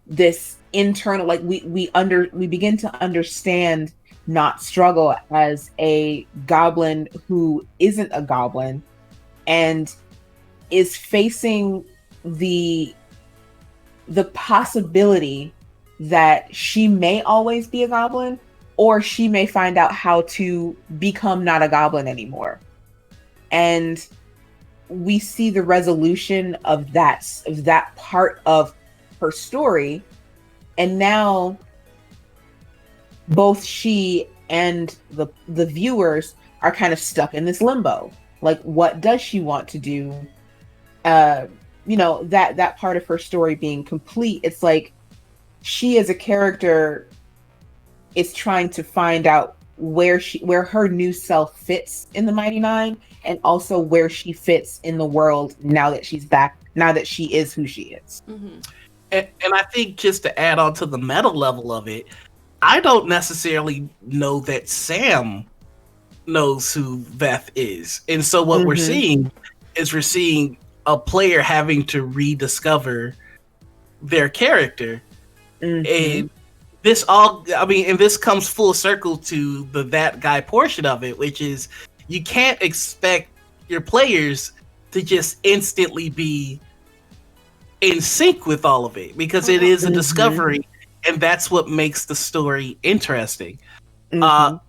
this internal, like we begin to understand Not's struggle as a goblin who isn't a goblin and is facing the possibility that she may always be a goblin, or she may find out how to become not a goblin anymore. And we see the resolution of that part of her story. And now both she and the viewers are kind of stuck in this limbo. Like, what does she want to do? That part of her story being complete, it's like she as a character is trying to find out where her new self fits in the Mighty Nine, and also where she fits in the world now that she's back, now that she is who she is. And I think, just to add on to the meta level of it, I don't necessarily know that Sam knows who Veth is. And so what we're seeing a player having to rediscover their character. And this comes full circle to the that guy portion of it, which is you can't expect your players to just instantly be in sync with all of it, because it is a discovery, and that's what makes the story interesting. I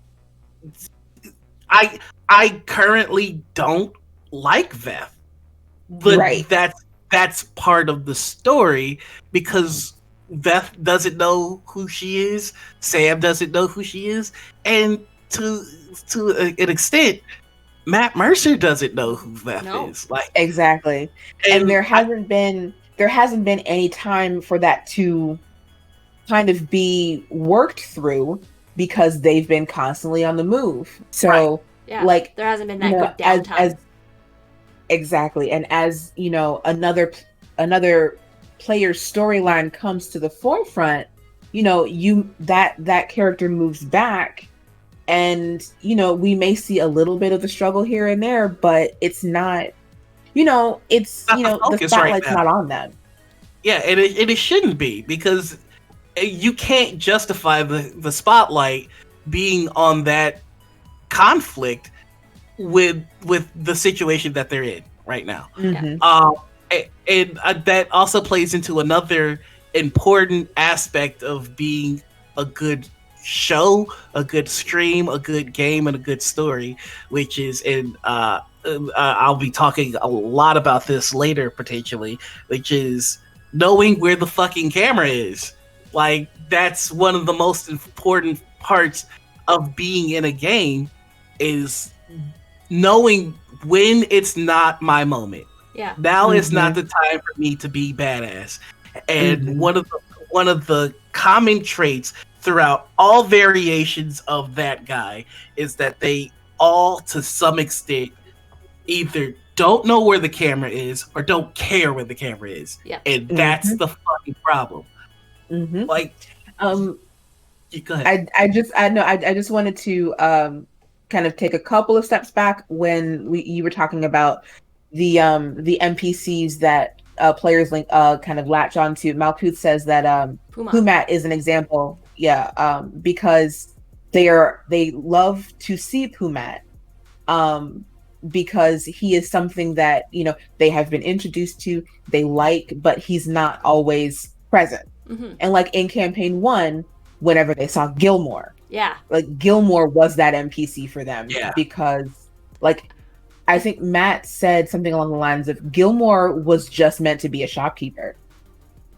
currently don't like Veth. But that's part of the story, because Veth doesn't know who she is, Sam doesn't know who she is, and to an extent, Matt Mercer doesn't know who Veth is. Like, exactly, and there hasn't been any time for that to kind of be worked through, because they've been constantly on the move. So Yeah, like, there hasn't been you that know, good downtime. as exactly, and as you know, another player's storyline comes to the forefront, you know, that character moves back, and you know, we may see a little bit of the struggle here and there, but it's not, you know, it's, Not you the know, the focus right spotlight's now. not on them. Yeah, and it shouldn't be, because you can't justify the spotlight being on that conflict with the situation that they're in right now. Mm-hmm. And that also plays into another important aspect of being a good show, a good stream, a good game, and a good story, which is I'll be talking a lot about this later potentially, which is knowing where the fucking camera is. Like, that's one of the most important parts of being in a game, is knowing when it's not my moment. Yeah. Now is not Mm-hmm. the time for me to be badass. And Mm-hmm. one of the common traits throughout all variations of that guy is that they all, to some extent, either don't know where the camera is or don't care where the camera is. Yeah. And that's Mm-hmm. the fucking problem. Mm-hmm. Like, Um, go ahead. I just wanted to kind of take a couple of steps back when you were talking about the NPCs that players link kind of latch onto. Malkuth says that Puma. Pumat is an example, yeah, because they love to see Pumat, um, because he is something that, you know, they have been introduced to, they like, but he's not always present. Mm-hmm. And like in campaign 1, whenever they saw Gilmore, Yeah. like Gilmore was that NPC for them, Yeah. because like I think Matt said something along the lines of Gilmore was just meant to be a shopkeeper.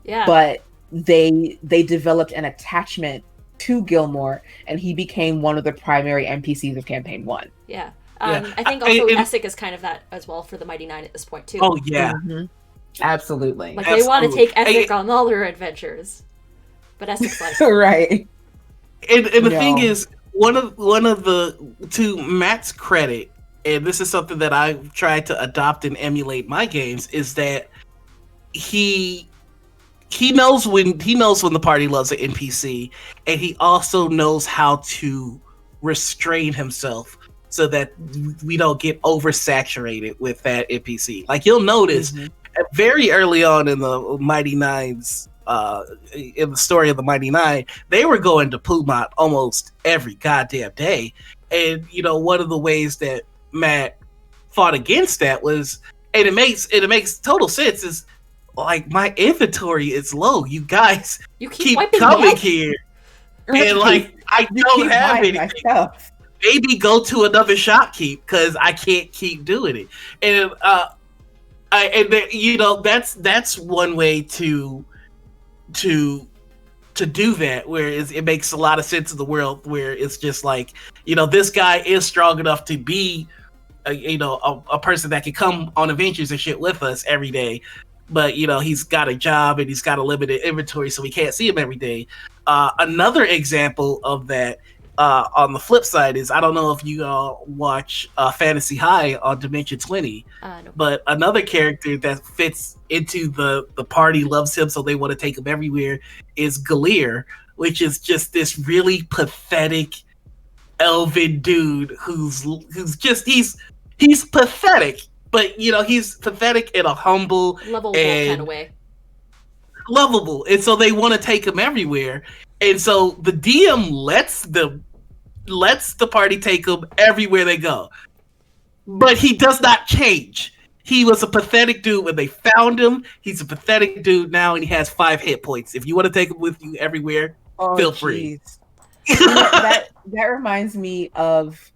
Yeah. But they developed an attachment to Gilmore, and he became one of the primary NPCs of campaign 1. Yeah. Yeah. I think also Essek is kind of that as well for the Mighty Nine at this point too. Oh yeah. Mm-hmm. Absolutely. Like, they want to Absolutely. take Essek on all their adventures, but Essek's like, Right. And the No. thing is, one of the, to Matt's credit, and this is something that I tried to adopt and emulate my games, is that he knows when the party loves an NPC, and he also knows how to restrain himself so that we don't get oversaturated with that NPC. Like, you'll notice very early on in the Mighty Nine's in the story of the Mighty Nine, they were going to Pumat almost every goddamn day. And you know, one of the ways that Matt fought against that was, and it makes total sense, is like, my inventory is low. You guys you keep coming that? here, and like, I don't have anything. Myself. Maybe go to another shopkeep, because I can't keep doing it. And you know, that's one way to do that, where it makes a lot of sense in the world, where it's just like, you know, this guy is strong enough to be a person that can come on adventures and shit with us every day, but you know, he's got a job and he's got a limited inventory, so we can't see him every day. Another example of that, on the flip side, is, I don't know if you watch Fantasy High on Dimension 20, No. but another character that fits into the party loves him, so they want to take him everywhere, is Galir, which is just this really pathetic elven dude who's just he's pathetic, but you know, he's pathetic in a humble, Lovable kind of way. Lovable, and so they want to take him everywhere, and so the DM lets the party take him everywhere they go, but he does not change. He was a pathetic dude when they found him. He's a pathetic dude now, and he has 5 hit points. If you want to take him with you everywhere, feel free. You know, that reminds me of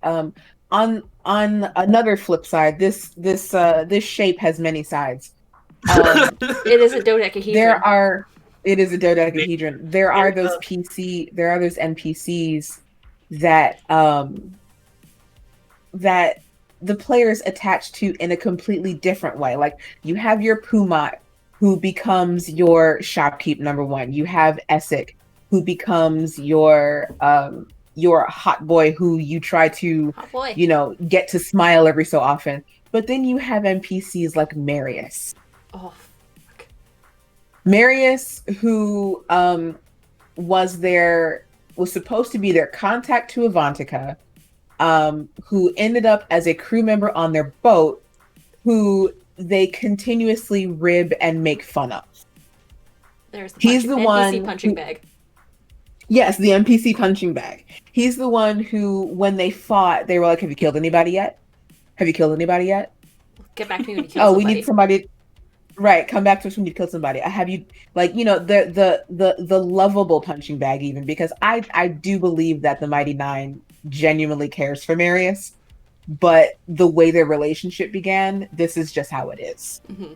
on another flip side. This shape has many sides. It is a dodecahedron. It is a dodecahedron. There are those NPCs that that the players attach to in a completely different way. Like, you have your Pumat, who becomes your shopkeep number 1. You have Essek, who becomes your your hot boy who you try to, Oh boy. get to smile every so often. But then you have NPCs like Marius. Oh, fuck. Marius, who was supposed to be their contact to Avantika, who ended up as a crew member on their boat, who they continuously rib and make fun of. There's the He's the NPC one punching bag. Yes, the NPC punching bag. He's the one who, when they fought, they were like, "Have you killed anybody yet? Have you killed anybody yet? Get back to me when you kill Oh, somebody. we need somebody. Right, come back to us when you killed somebody. I have you, like, the lovable punching bag, even, because I do believe that the Mighty Nine genuinely cares for Marius, but the way their relationship began, this is just how it is. Mm-hmm.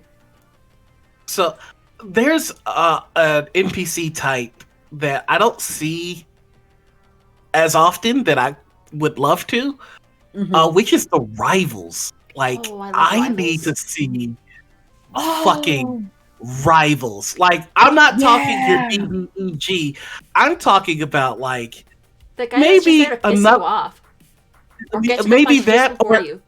So there's an NPC type that I don't see as often that I would love to, which is the rivals. Like, I need to see fucking rivals. Like, I'm not talking your BBEG. I'm talking about, like, the guy that's just there to piss you off. Or get maybe that, before you.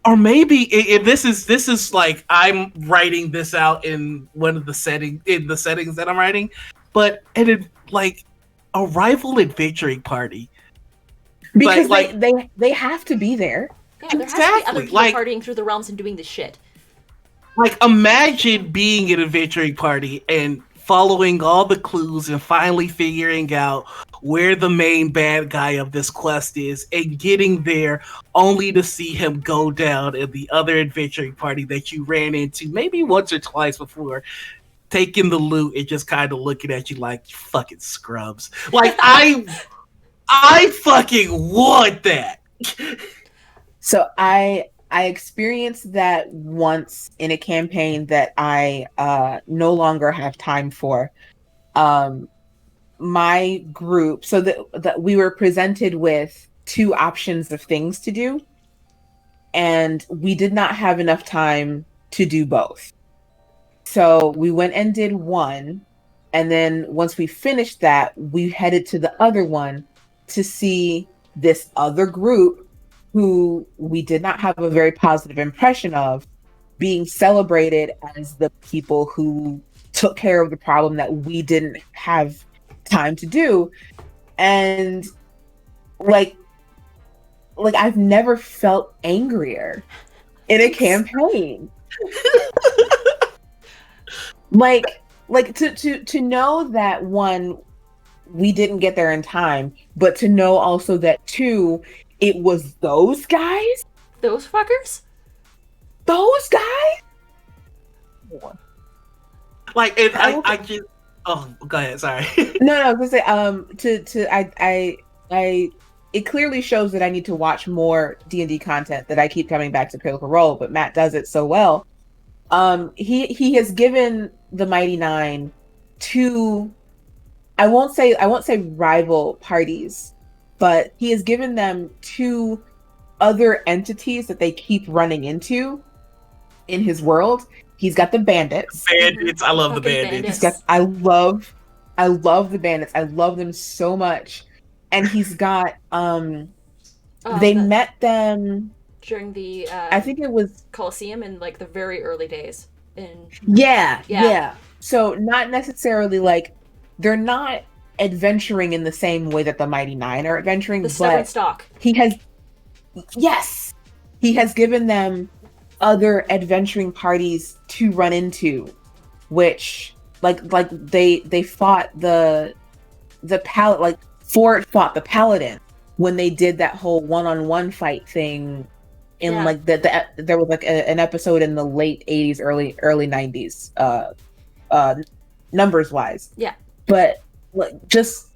Or maybe this is like I'm writing this out in one of the settings that I'm writing, but like a rival adventuring party, because they have to be there. Yeah, there has to be other people partying through the realms and doing this shit. Like, imagine being an adventuring party and following all the clues and finally figuring out where the main bad guy of this quest is, and getting there only to see him go down in the other adventuring party that you ran into maybe once or twice before, taking the loot and just kind of looking at you like, you fucking scrubs. Like, I fucking want that. So I experienced that once in a campaign that I no longer have time for. My group, so that we were presented with two options of things to do, and we did not have enough time to do both. So we went and did one, and then once we finished that, we headed to the other one to see this other group who we did not have a very positive impression of being celebrated as the people who took care of the problem that we didn't have time to do. And like I've never felt angrier in a campaign. like to know that, one, we didn't get there in time, but to know also that, two, it was those guys, those fuckers, those guys. Like, and I just, oh, go ahead. Sorry. No, I was gonna say, it clearly shows that I need to watch more D&D content, that I keep coming back to Critical Role, but Matt does it so well. He has given the Mighty Nine two, I won't say rival parties, but he has given them two other entities that they keep running into in his world. He's got the bandits. Bandits, I love the bandits. I love the bandits. I love them so much. And he's got they met them during the I think it was Colosseum in like the very early days. Yeah. So not necessarily like, they're not adventuring in the same way that the Mighty Nine are adventuring. The stubborn stock. He has given them other adventuring parties to run into, which like they fought the Ford fought the Paladin when they did that whole one-on-one fight thing in like there was like an episode in the late 80s, early 90s, numbers wise. Yeah. But like, just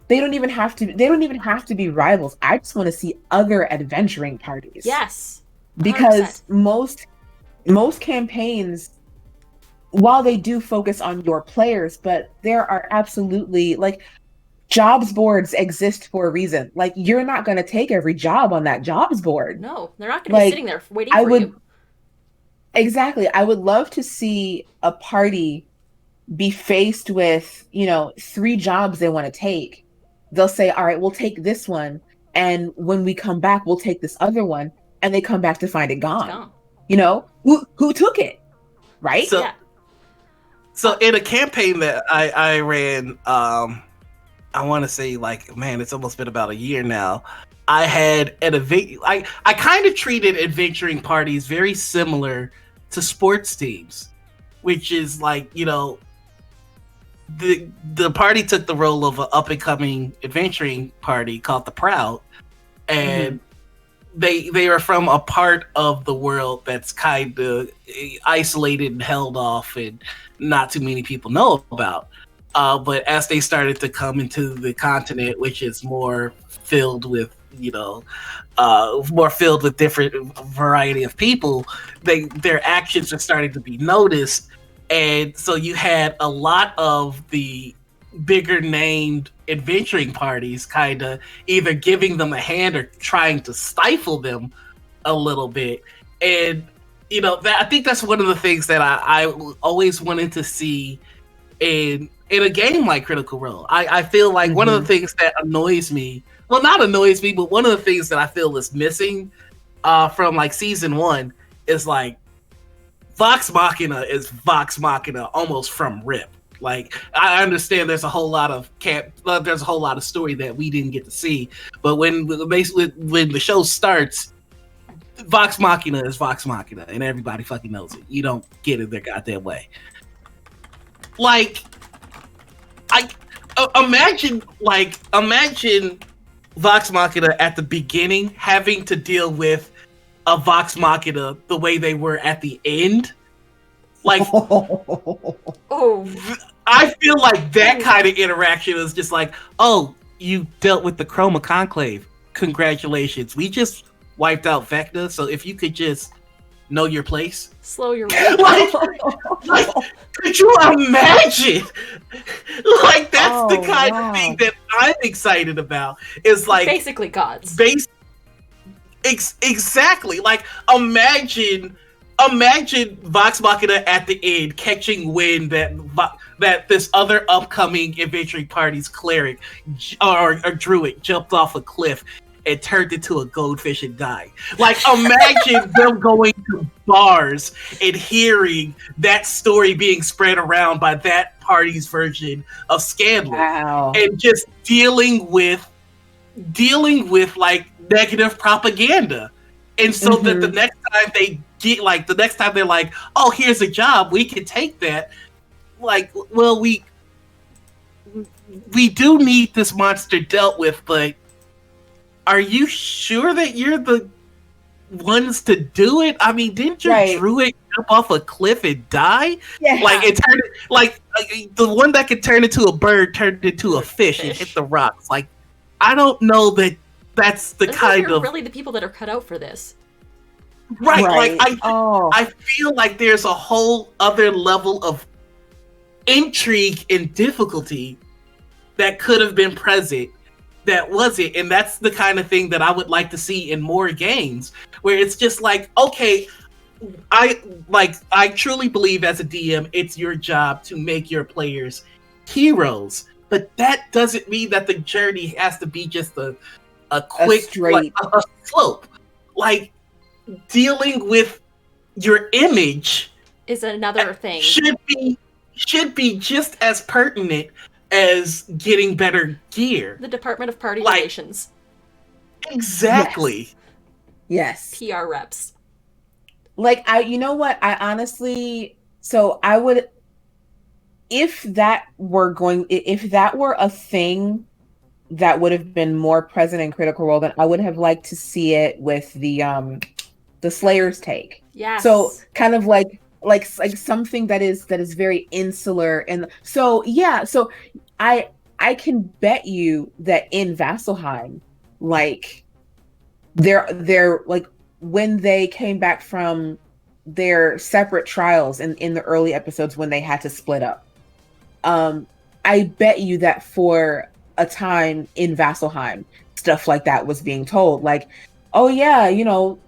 they don't even have to be rivals. I just want to see other adventuring parties. Yes. 100%. Because most campaigns, while they do focus on your players, but there are absolutely, like, jobs boards exist for a reason. Like, you're not going to take every job on that jobs board. No, they're not going to be sitting there waiting for you. Exactly. I would love to see a party be faced with, 3 jobs they want to take, they'll say, all right, we'll take this one, and when we come back, we'll take this other one, and they come back to find it gone. You know, who took it, right? So, Yeah. so in a campaign that I ran, I want to say like, man, it's almost been about a year now. I had an I kind of treated adventuring parties very similar to sports teams, which is like, you know, the party took the role of an up and coming adventuring party called the Proud, and they are from a part of the world that's kind of isolated and held off, and not too many people know about. But as they started to come into the continent, which is more filled with, you know, more filled with different variety of people, their actions are starting to be noticed, and so you had a lot of the bigger named adventuring parties kind of either giving them a hand or trying to stifle them a little bit. And you know, that I think that's one of the things that I always wanted to see in a game like Critical Role. I feel like one of the things that annoys me, well, not annoys me, but one of the things that I feel is missing from like season 1 is like Vox Machina is Vox Machina almost from rip. Like, I understand there's a whole lot of there's a whole lot of story that we didn't get to see, but when the show starts, Vox Machina is Vox Machina, and everybody fucking knows it. You don't get it their goddamn way. Like, imagine Vox Machina at the beginning having to deal with a Vox Machina the way they were at the end. Like, I feel like that kind of interaction is just like, oh, you dealt with the Chroma Conclave. Congratulations. We just wiped out Vecna, so if you could just know your place. Slow your roll. like, could you imagine? Like, that's the kind of thing that I'm excited about. Is like basically gods. Exactly. Like, imagine Vox Machina at the end catching wind that this other upcoming adventuring party's cleric or druid jumped off a cliff and turned into a goldfish and died. Like, imagine them going to bars and hearing that story being spread around by that party's version of Scandal. Wow. And just dealing with like negative propaganda. And so that the next time they get, like, the next time they're like, oh, here's a job, we can take that. Like, well, we do need this monster dealt with, but are you sure that you're the ones to do it? I mean, didn't your druid jump off a cliff and die? Yeah. Like, it turned, like, the one that could turn into a bird turned into a fish and hit the rocks. Like, I don't know that that's the kind of really the people that are cut out for this. Right. Like, I feel like there's a whole other level of intrigue and difficulty that could have been present that wasn't, and that's the kind of thing that I would like to see in more games, where it's just like, okay, I truly believe as a DM, it's your job to make your players heroes, but that doesn't mean that the journey has to be just a quick straight a slope. Like, dealing with your image is another thing. Should be just as pertinent as getting better gear. The Department of Party Relations. Exactly. Yes. PR reps. Like, you know what? I honestly, so I would, if that were a thing that would have been more present in Critical Role, then I would have liked to see it with the Slayer's take. Yes. So kind of like something that is very insular, and so so I can bet you that in Vasselheim, like they're like, when they came back from their separate trials in the early episodes when they had to split up, I bet you that for a time in Vasselheim, stuff like that was being told, like, oh yeah, you know,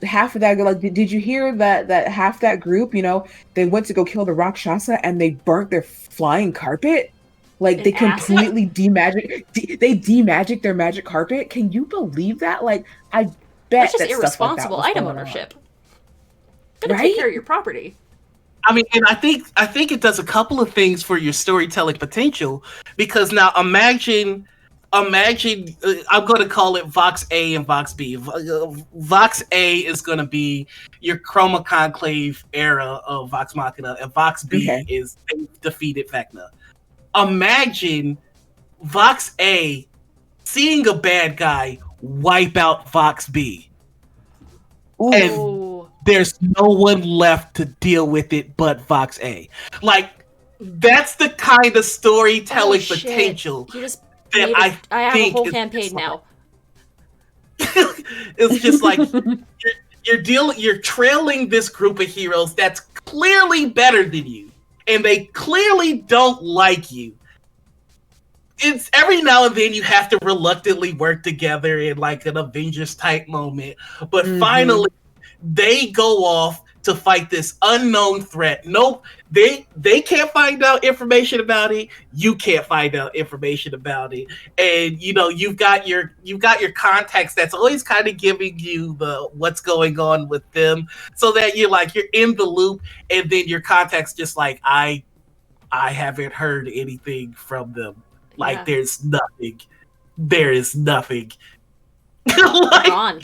half of that, like, did you hear that half that group, you know, they went to go kill the Rakshasa and they burnt their flying carpet? Like An they acid? completely they demagic their magic carpet. Can you believe that? Like I That's bet just that stuff like that irresponsible was item going on. ownership. Gotta take Right? care of your property. I mean, and I think it does a couple of things for your storytelling potential because now imagine I'm going to call it Vox A and Vox B. Vox A is going to be your Chroma Conclave era of Vox Machina, and Vox B Okay. is defeated Vecna. Imagine Vox A seeing a bad guy wipe out Vox B, Oof. and Oh, there's no one left to deal with it but Vox A. Like, that's the kind of storytelling shit. potential You just that made I I have a think whole is campaign just like, now. it's just like you're trailing this group of heroes that's clearly better than you, and they clearly don't like you. It's every now and then you have to reluctantly work together in like an Avengers type moment, but Mhm. finally they go off to fight this unknown threat. Nope, they can't find out information about it. You can't find out information about it, and you've got your contacts that's always kind of giving you the what's going on with them, so that you're in the loop, and then your contacts just like I haven't heard anything from them. Like Yeah. there's nothing. There is nothing. They're like, gone.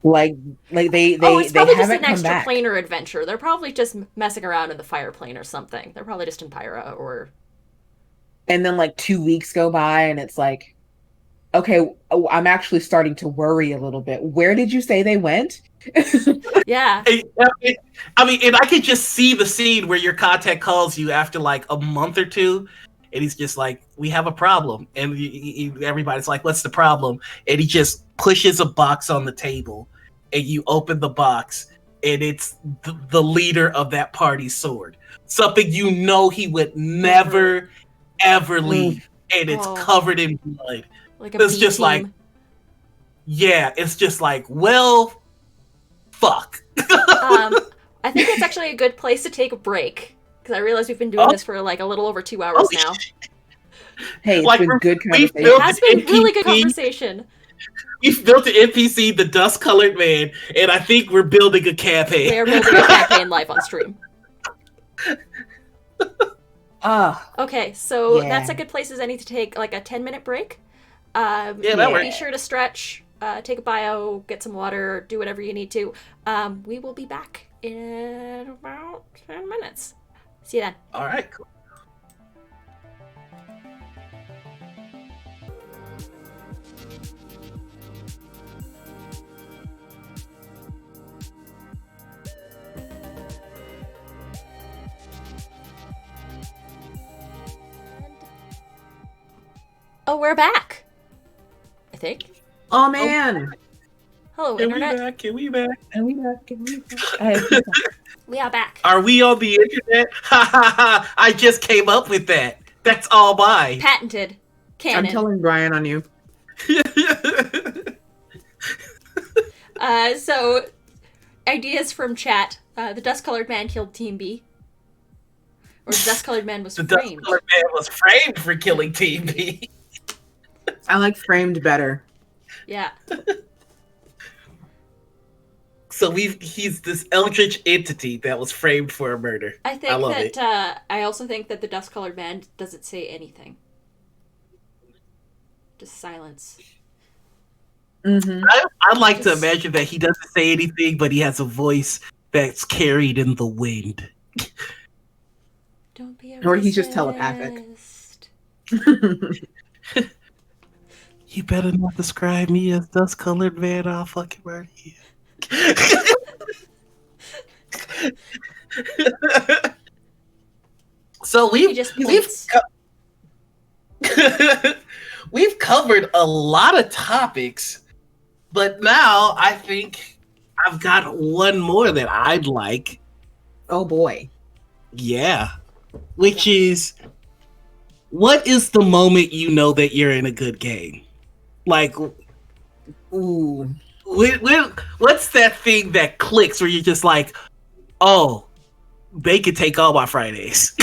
Like Oh, it's they probably just haven't an come extra back. planar adventure. They're probably just messing around in the fire plane or something. They're probably just in Pyra or And then like 2 weeks go by and it's like, okay, oh, I'm actually starting to worry a little bit. Where did you say they went? yeah. I mean, and I could just see the scene where your contact calls you after like a month or two, and he's just like, "We have a problem," and everybody's like, "What's the problem?" And he just pushes a box on the table, and you open the box, and it's the leader of that party's sword, something you know he would never ever Mm. leave, and it's Oh, covered in blood. like a It's B just like, team. yeah, it's just like, well, fuck. I think it's actually a good place to take a break because I realize we've been doing Oh, this for like a little over 2 hours oh, now. Hey, it's like been good we've It built conversation. has an been really good NPC. conversation. We've built an NPC, the Dust Colored Man, and I think we're building a campaign. We are building a campaign live on stream. Ah, Okay, so yeah. that's a good place as any to take like a 10-minute break. Yeah, that Be works. sure to stretch, take a bio, get some water, do whatever you need to. We will be back in about 10 minutes. See you then. All right, cool. Oh, we're back. I think. Oh man. Hello, Can we internet. back? Can we back? Can we back? Can we back? I have pizza. We are back. Are we on the internet? Ha ha ha! I just came up with that. That's all mine. Patented. I'm Canon. telling Brian on you. So, ideas from chat. The dust-colored man killed Team B. Or the dust-colored man was The Dust framed. Colored Man was framed for killing Team B. I like framed better. Yeah. So he's this eldritch entity that was framed for a murder. I think love that, it. I also think that the dust-colored man doesn't say anything. Just silence. Mm-hmm. I'd like to Just- imagine that he doesn't say anything, but he has a voice that's carried in the wind. Don't be a Or he's just racist. telepathic. You better not describe me as Dust Colored Man. I'll fucking murder you. So He just points. we've covered a lot of topics, but now I think I've got one more that I'd like. Oh boy. Yeah. Which is, what is the moment you know that you're in a good game? Like, Ooh. what's that thing that clicks where you're just like, oh, they could take all my Fridays?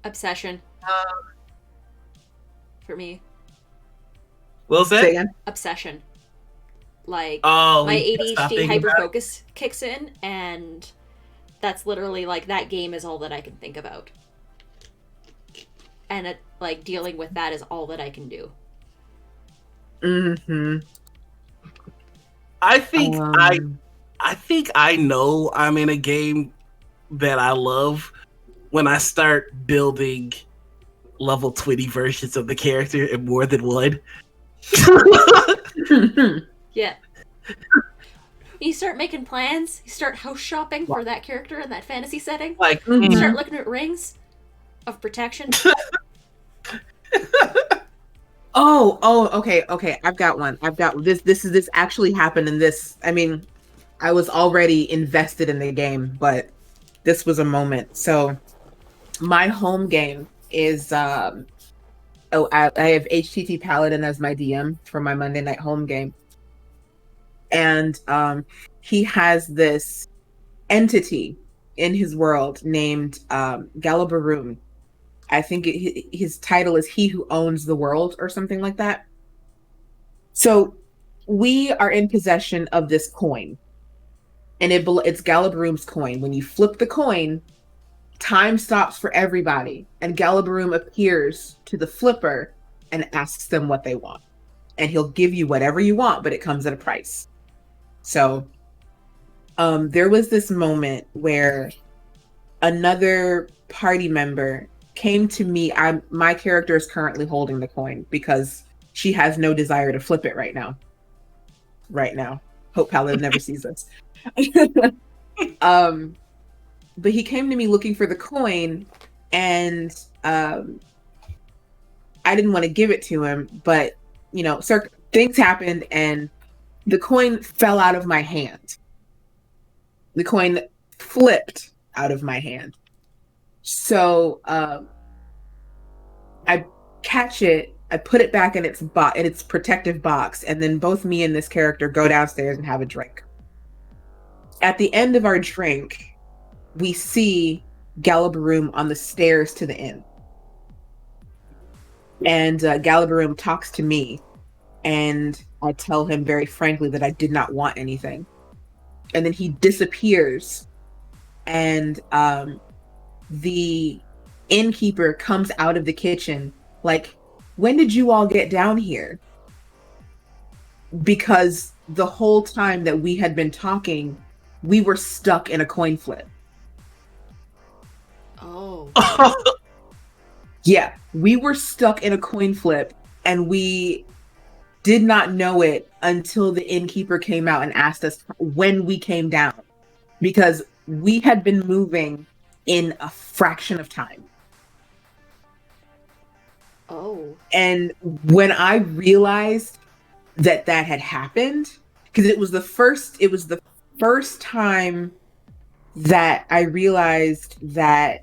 Obsession. For me. What was Say that? again. Obsession. Like, Oh, my you can't stop ADHD thinking about it. hyperfocus kicks in, and that's literally, like, that game is all that I can think about. And, like, dealing with that is all that I can do. Mm-hmm. I think I know I'm in a game that I love when I start building level 20 versions of the character in more than one. Yeah. You start making plans, you start house shopping for that character in that fantasy setting. Like, You start looking at rings of protection. Okay. I've got one. This actually happened in this. I mean, I was already invested in the game, but this was a moment. So my home game is I have HTT Paladin as my DM for my Monday night home game. And he has this entity in his world named Galabaroom. I think his title is He Who Owns the World or something like that. So we are in possession of this coin, and it's Galabaroom's coin. When you flip the coin, time stops for everybody, and Galabaroom appears to the flipper and asks them what they want. And he'll give you whatever you want, but it comes at a price. So there was this moment where another party member came to me. My character is currently holding the coin because she has no desire to flip it right now. Hope Paladin never sees this. But he came to me looking for the coin, and I didn't want to give it to him, but things happened and the coin fell out of my hand. The coin flipped out of my hand. So I catch it, I put it back in its protective box, and then both me and this character go downstairs and have a drink. At the end of our drink, we see Galabaroom on the stairs to the inn. And Galabaroom talks to me, and I tell him very frankly that I did not want anything. And then he disappears, and the innkeeper comes out of the kitchen like, when did you all get down here? Because the whole time that we had been talking, we were stuck in a coin flip. Oh. Yeah, we were stuck in a coin flip, and we did not know it until the innkeeper came out and asked us when we came down, because we had been moving in a fraction of time. Oh. And when I realized that had happened, because it was the first time that I realized that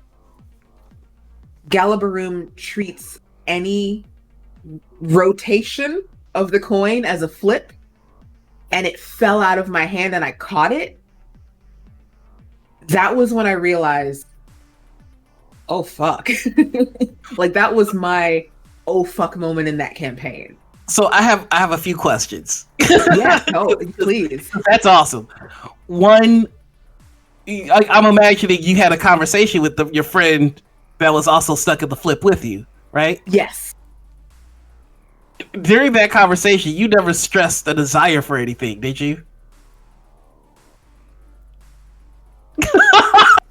Galabaroom treats any rotation of the coin as a flip, and it fell out of my hand and I caught it. That was when I realized, oh fuck. Like, that was my oh fuck moment in that campaign. So I have a few questions. Yeah, no, please. That's awesome. One, I'm imagining you had a conversation with your friend that was also stuck in the flip with you, right? Yes. During that conversation, you never stressed a desire for anything, did you?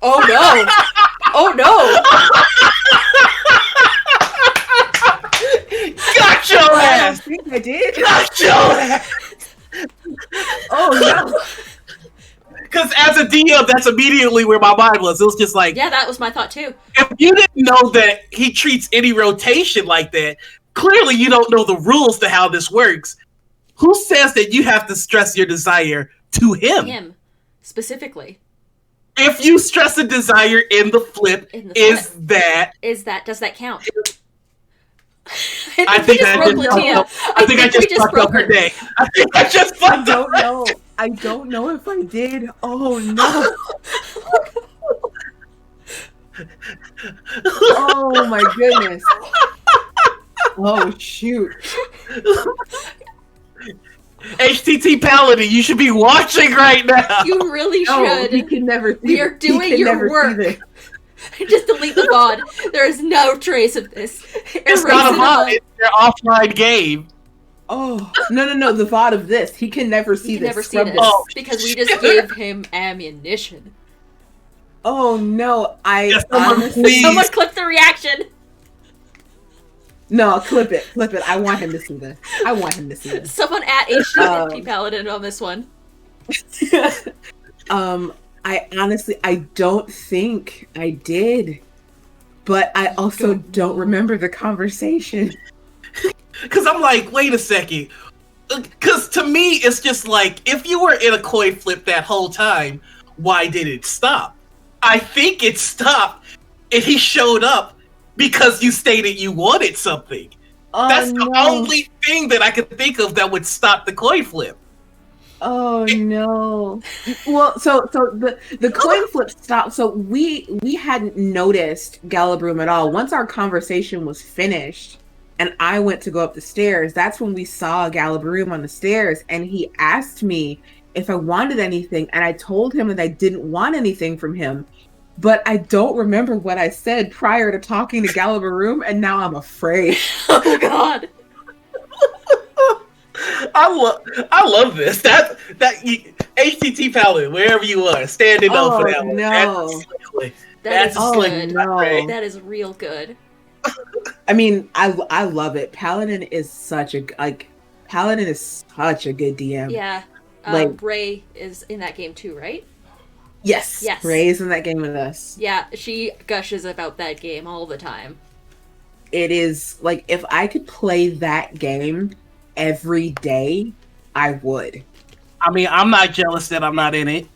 Oh no! Oh no! Got your I ass! don't think I did. Got your ass! Oh no. Because as a DM, that's immediately where my mind was. It was just like, Yeah, that was my thought too. if you didn't know that he treats any rotation like that, clearly you don't know the rules to how this works. Who says that you have to stress your desire to him? Him, specifically. If you stress a desire in the flip, does that count? I think I broke LaTia. I think I just fucked up her day. I think I just fucked up. I don't know if I did. Oh no. Oh my goodness. Oh shoot. HTT Paladin, you should be watching right now. You really Oh, should. he can never see We are this. He doing can your never see work. this. Just delete the VOD. There is no trace of this. It's Erase not a it all. VOD, it's your offline game. Oh no, the VOD of this. He can never see You can this. never see Scrub this Oh, because we just gave him ammunition. Oh no, Yes, someone honestly please. Someone clip the reaction. no, clip it. I want him to see this. I want him to see this. Someone at HTT Paladin on this one. I honestly I don't think I did. But I also don't remember the conversation. Because I'm like, wait a second. Because to me, it's just like, if you were in a coin flip that whole time, why did it stop? I think it stopped, and he showed up because you stated you wanted something. Oh, That's the no. only thing that I could think of that would stop the coin flip. Oh no. Well, so the coin flip stopped. So we hadn't noticed Galabroom at all. Once our conversation was finished and I went to go up the stairs, that's when we saw Galabroom on the stairs and he asked me if I wanted anything and I told him that I didn't want anything from him. But I don't remember what I said prior to talking to Galabroom and now I'm afraid. Oh god. I love this. HTT Paladin, wherever you are, standing up for that one. No. That's is slick. good. No. That is real good. I mean, I love it. Paladin is such a good DM. Yeah. Like- Ray is in that game too, right? Yes. Yes. Ray's in that game with us. Yeah, she gushes about that game all the time. It is like if I could play that game every day, I would. I mean, I'm not jealous that I'm not in it.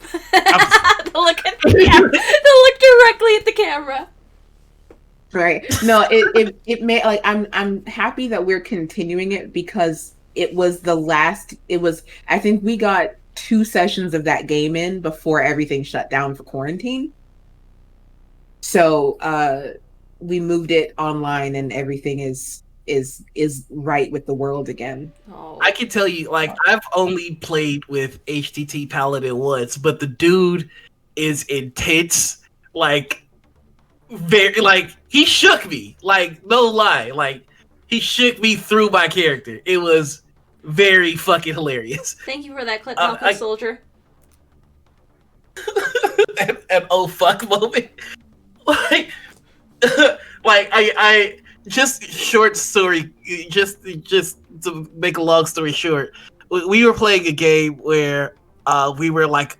The look at the camera. The look directly at the camera. Right. No, it may like I'm happy that we're continuing it because it was I think we got 2 sessions of that game in before everything shut down for quarantine. So we moved it online and everything is right with the world again. Oh. I can tell you, like, I've only played with HTT Paladin once, but the dude is intense. Like, very, like, he shook me. Like, no lie. Like, he shook me through my character. It was very fucking hilarious. Thank you for that clip, Malcolm Soldier. An oh fuck moment. Like, like I just short story, just to make a long story short, we were playing a game where we were like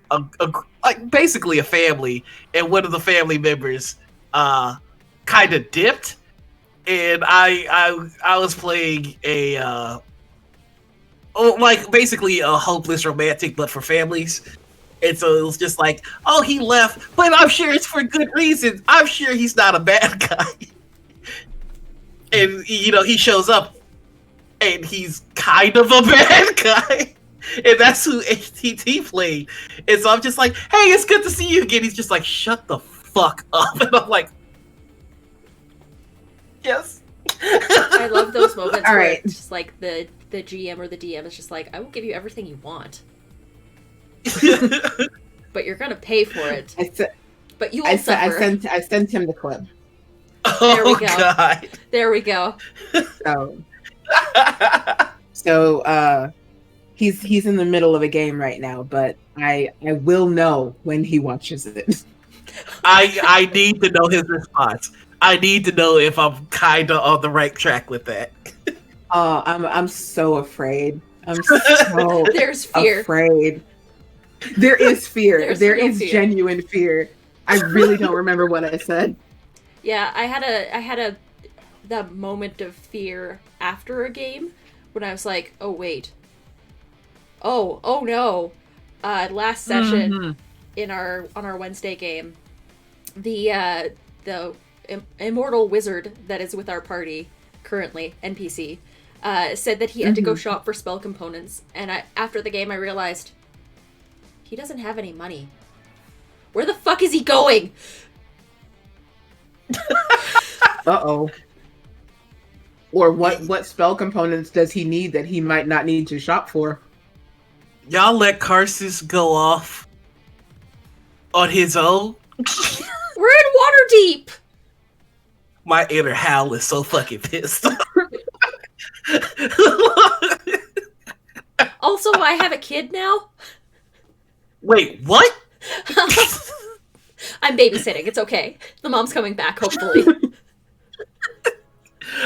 like basically a family, and one of the family members kind of dipped, and I was playing a like basically a hopeless romantic, but for families. And so it was just like, oh, he left, but I'm sure it's for good reasons. I'm sure he's not a bad guy. And, you know, he shows up, and he's kind of a bad guy. And that's who HTT played. And so I'm just like, hey, it's good to see you again. He's just like, shut the fuck up. And I'm like, yes. I love those moments All where right. it's just like the GM or the DM is just like, I will give you everything you want. But you're gonna pay for it. But you will suffer. I sent him the clip. There we Oh, go. God. There we go. So he's in the middle of a game right now, but I will know when he watches it. I need to know his response. I need to know if I'm kind of on the right track with that. Oh, I'm so afraid. I'm so There's fear. afraid. There is fear. There's There real is fear. genuine fear. I really don't remember what I said. Yeah, I had the moment of fear after a game when I was like, oh wait. Oh no. Last session on our Wednesday game, the immortal wizard that is with our party currently, NPC, said that he had to go shop for spell components, and after the game I realized He doesn't have any money. Where the fuck is he going? Uh-oh. Or what spell components does he need that he might not need to shop for? Y'all let Carsus go off on his own? We're in Waterdeep! My inner Hal is so fucking pissed. Also, I have a kid now. Wait, what? I'm babysitting. It's okay. The mom's coming back, hopefully.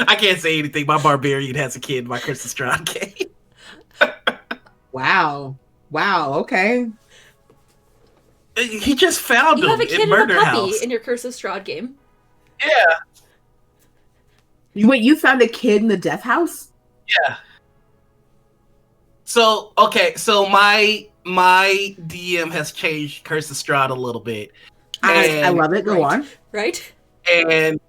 I can't say anything. My barbarian has a kid in my Crystal Strahd game. Wow. Okay. He just found You him have a kid in and a Murder puppy House. in your Curse of Strahd game. Yeah, Wait, you found a kid in the death house? yeah. So my DM has changed Curse of Strahd a little bit. I love it. Go Right. on. Right? And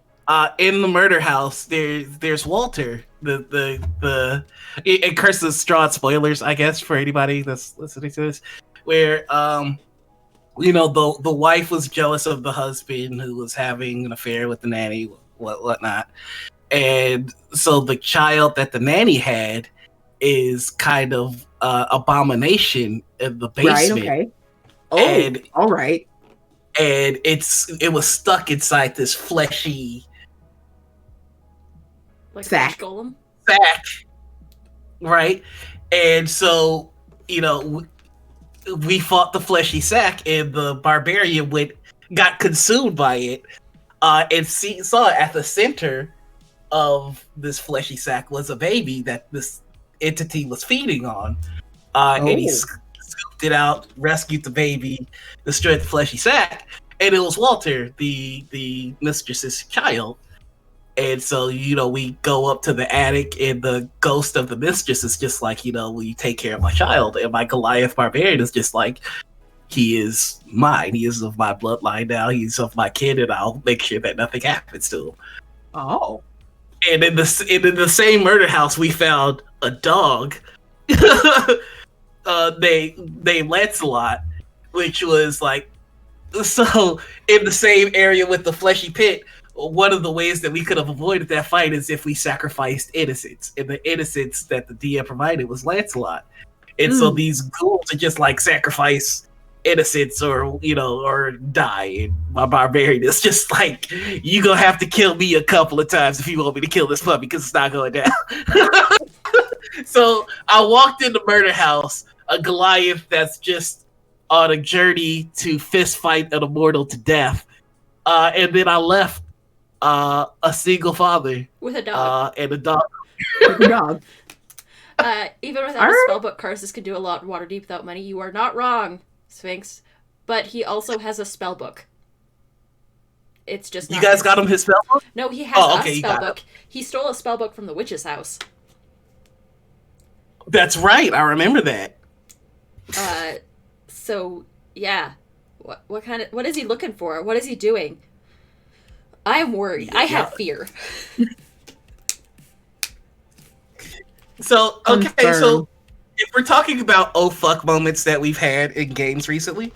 in the Murder House, there's Walter, the and Curse of Strahd spoilers, I guess, for anybody that's listening to this, where the wife was jealous of the husband who was having an affair with the nanny, whatnot, and so the child that the nanny had is kind of abomination in the basement. Right, okay. Oh, And all right. and it was stuck inside this fleshy Like Sack. Flash Golem. sack, right? And so we fought the fleshy sack, and the barbarian got consumed by it, and saw at the center of this fleshy sack was a baby that this entity was feeding on, and he scooped it out, rescued the baby, destroyed the fleshy sack, and it was Walter, the mistress's child. And so, we go up to the attic, and the ghost of the mistress is just like, will you take care of my child? And my Goliath barbarian is just like, he is mine. He is of my bloodline now. He's of my kid, and I'll make sure that nothing happens to him. Oh. And in the same murder house, we found a dog named Lancelot, which was like, so in the same area with the fleshy pit. One of the ways that we could have avoided that fight is if we sacrificed innocents, and the innocents that the DM provided was Lancelot. And so these ghouls are just like sacrifice innocents or die. And my barbarian is just like, you gonna have to kill me a couple of times if you want me to kill this puppy, because it's not going down. So I walked in the murder house, a Goliath that's just on a journey to fist fight an immortal to death. And then I left a single father With a dog. and a dog. The dog. Even without a spellbook, Karsus could do a lot in Waterdeep without money. You are not wrong, Sphinx. But he also has a spellbook. It's just not You guys his. got him his spellbook? No, he has okay, a you got spellbook. He stole a spellbook from the witch's house. That's right. I remember that. So yeah. What is he looking for? What is he doing? I am worried. I have fear. So, okay, Confirm. so if we're talking about oh fuck moments that we've had in games recently,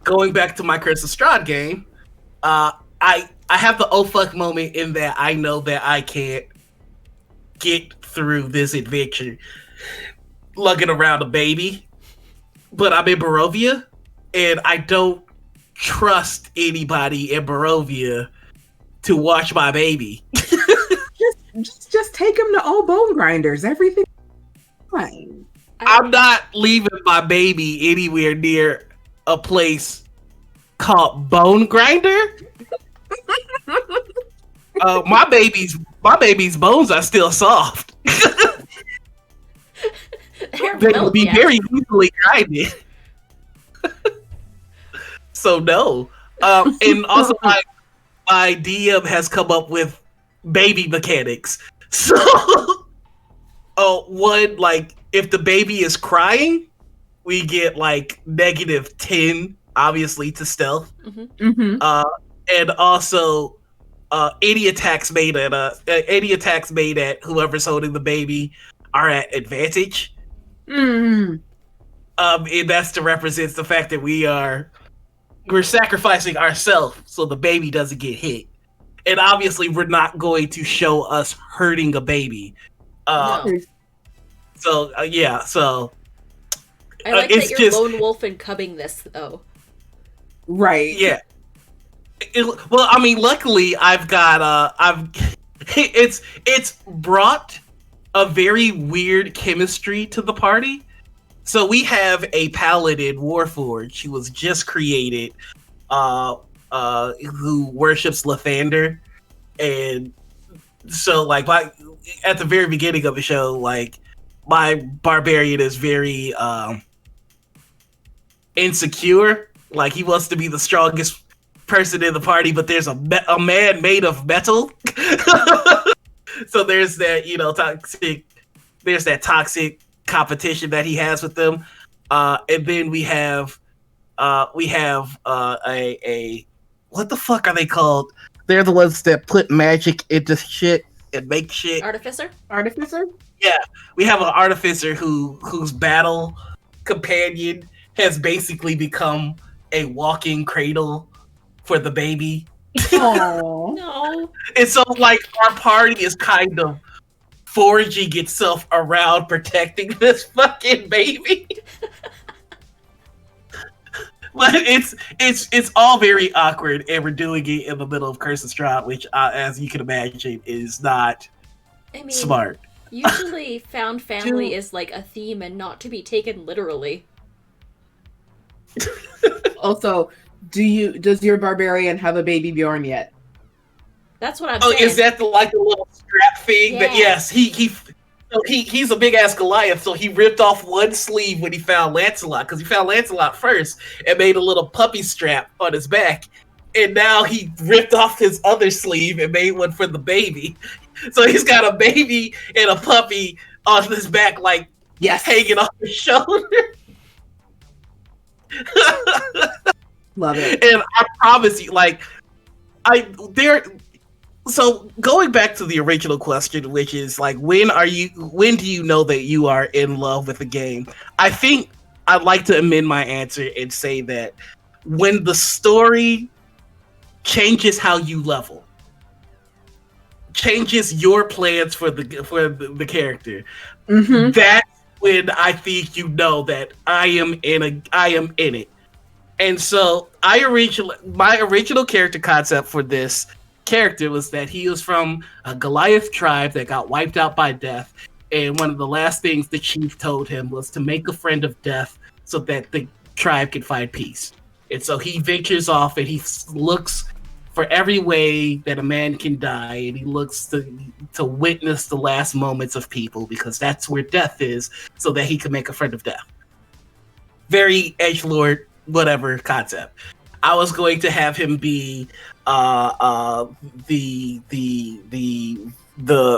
going back to my Curse of Strahd game, I have the oh fuck moment in that I know that I can't get through this adventure lugging around a baby, but I'm in Barovia, and I don't trust anybody in Barovia to watch my baby. Just take him to all bone grinders. Everything fine. I'm not leaving my baby anywhere near a place called Bone Grinder. My baby's bones are still soft. They will be very easily grinded. So no. And also my DM has come up with baby mechanics. So one, like, if the baby is crying, we get like -10, obviously, to stealth. Mm-hmm. And also any attacks made at whoever's holding the baby are at advantage. Mm. And that's to represent the fact that we're sacrificing ourselves so the baby doesn't get hit. And obviously, we're not going to show us hurting a baby. No. So yeah, so I like it's that you're just lone wolf and cubbing this though. Right. yeah. Well, I mean, luckily I've got it's brought a very weird chemistry to the party. So we have a paladin Warforged who was just created, who worships Lathander, and so like at the very beginning of the show, like my barbarian is very insecure. Like he wants to be the strongest person in the party, but there's a man made of metal. So there's that, toxic. There's that toxic competition that he has with them, and then we have a what the fuck are they called? They're the ones that put magic into shit and make shit. Artificer? Yeah, we have an artificer whose battle companion has basically become a walking cradle for the baby. Oh No. And so, like, our party is kind of forging itself around protecting this fucking baby. But it's all very awkward, and we're doing it in the middle of Curse of Strahd, which, as you can imagine, is not smart. Usually, found family is like a theme and not to be taken literally. Also, does your barbarian have a baby Bjorn yet? That's what I'm saying. Oh, is that the little strap thing? Yeah. That yes, he's a big ass Goliath, so he ripped off one sleeve when he found Lancelot, because he found Lancelot first and made a little puppy strap on his back, and now he ripped off his other sleeve and made one for the baby. So he's got a baby and a puppy on his back, like hanging off his shoulder. Love it. And I promise you, like, so going back to the original question, which is like, when do you know that you are in love with a game? I think I'd like to amend my answer and say that when the story changes how you level, changes your plans for the character, that's when I think you know that I am in it. And so my original character concept for this character was that he was from a Goliath tribe that got wiped out by death, and one of the last things the chief told him was to make a friend of death so that the tribe could find peace. And so he ventures off and he looks for every way that a man can die, and he looks to witness the last moments of people, because that's where death is, so that he can make a friend of death. Very edgelord whatever concept. I was going to have him be the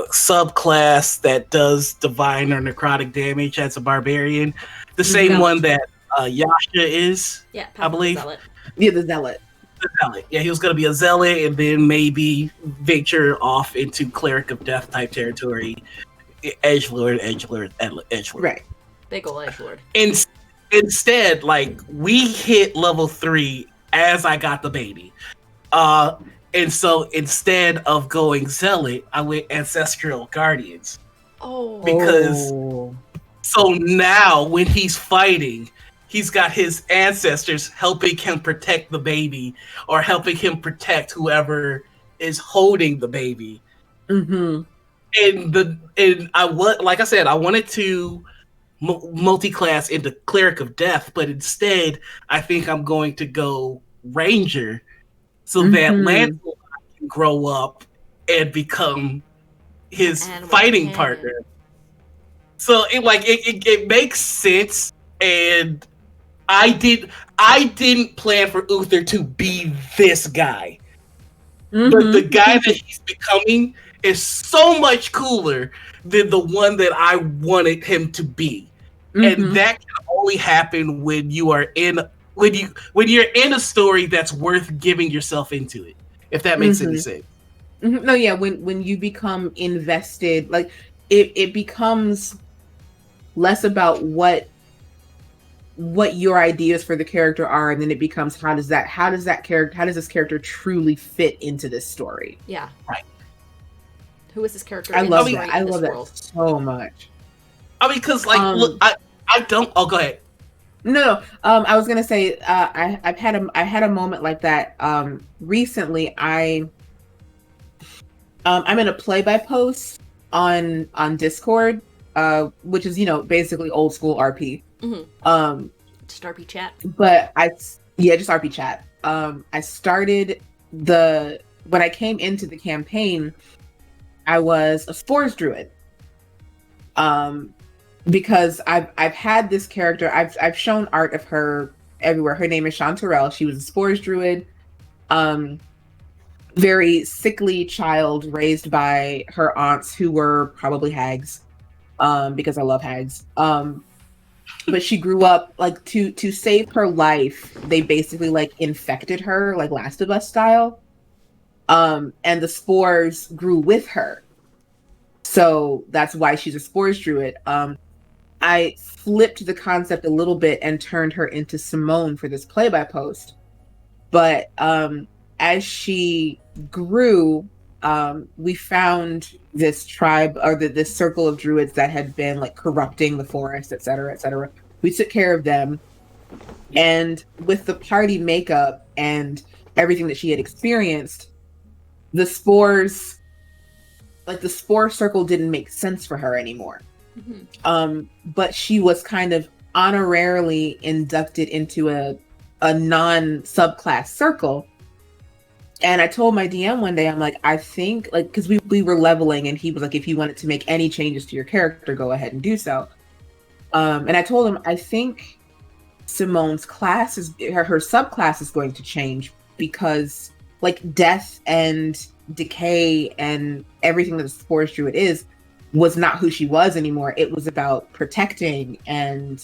subclass that does divine or necrotic damage as a barbarian, the same one that Yasha is. Yeah, I believe. The zealot. Yeah, he was going to be a zealot, and then maybe venture off into cleric of death type territory. Edgelord. Right. Big ol' edgelord. Instead, like, we hit level 3 as I got the baby. And so instead of going zealot, I went ancestral guardians. Oh. Because so now when he's fighting, he's got his ancestors helping him protect the baby, or helping him protect whoever is holding the baby. Mm-hmm. And like I said, I wanted to multi-class into cleric of death, but instead I think I'm going to go ranger, so that Lancelot can grow up and become his fighting partner. So it makes sense, and I didn't plan for Uther to be this guy, but the guy that he's becoming is so much cooler than the one that I wanted him to be. And that can only happen when you're in a story that's worth giving yourself into it, if that makes any sense. No, yeah, when you become invested, like it becomes less about what what your ideas for the character are, and then it becomes how does this character truly fit into this story? Yeah. Right. Who is this character? I in love this that. story, I in this love that world? so much. I mean, because like, look, I don't. Oh, go ahead. No. I was gonna say, I had a moment like that. Recently, I'm in a play by post on Discord, which is basically old school RP. Mm-hmm. Just RP chat. But just RP chat. I started when I came into the campaign, I was a spores druid. Because I've had this character, I've shown art of her everywhere. Her name is Chanterelle. She was a spores druid. Very sickly child raised by her aunts who were probably hags. Because I love hags. But she grew up like to save her life. They basically like infected her like Last of Us style. And the spores grew with her. So that's why she's a spores druid. I flipped the concept a little bit and turned her into Simone for this play by post. But as she grew, we found this tribe or this circle of druids that had been like corrupting the forest, et cetera, et cetera. We took care of them. And with the party makeup and everything that she had experienced, the spores, like the spore circle didn't make sense for her anymore. Mm-hmm. But she was kind of honorarily inducted into a non-subclass circle. And I told my DM one day, I'm like, I think, like, because we were leveling, and he was like, if you wanted to make any changes to your character, go ahead and do so. And I told him, I think Simone's class her subclass is going to change because, like, death and decay and everything that the Spores Druid was not who she was anymore. It was about protecting and,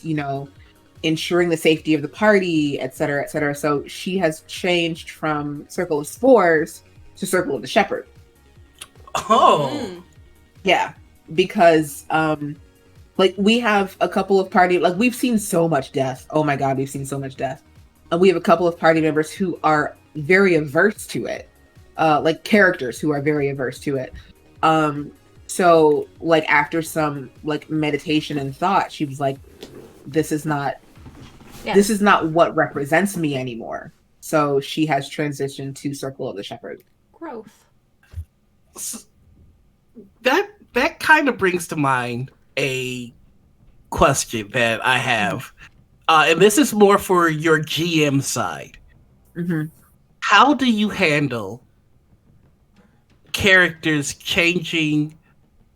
ensuring the safety of the party, et cetera, et cetera. So she has changed from Circle of Spores to Circle of the Shepherd. Oh. Yeah. Because, like, we have a couple of party, like, we've seen so much death. Oh my God, we've seen so much death. And we have a couple of party members who are very averse to it. Like, characters who are very averse to it. So, like, after some, like, meditation and thought, she was like, this is not what represents me anymore. So she has transitioned to Circle of the Shepherd. Growth. So that kind of brings to mind a question that I have. And this is more for your GM side. Mm-hmm. How do you handle characters changing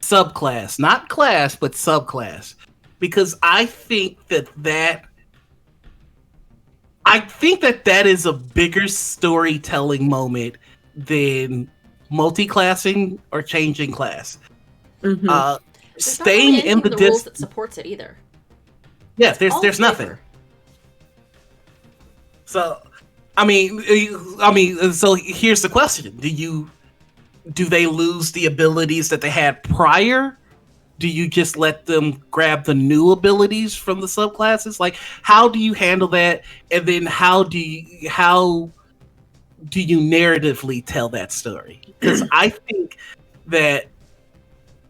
subclass? Not class, but subclass. Because I think that is a bigger storytelling moment than multi-classing or changing class. Mm-hmm. Staying really in the rules that supports it either. Yeah, there's nothing. So, I mean, so here's the question: do they lose the abilities that they had prior? Do you just let them grab the new abilities from the subclasses? Like, how do you handle that? And then how do you narratively tell that story? Because I think that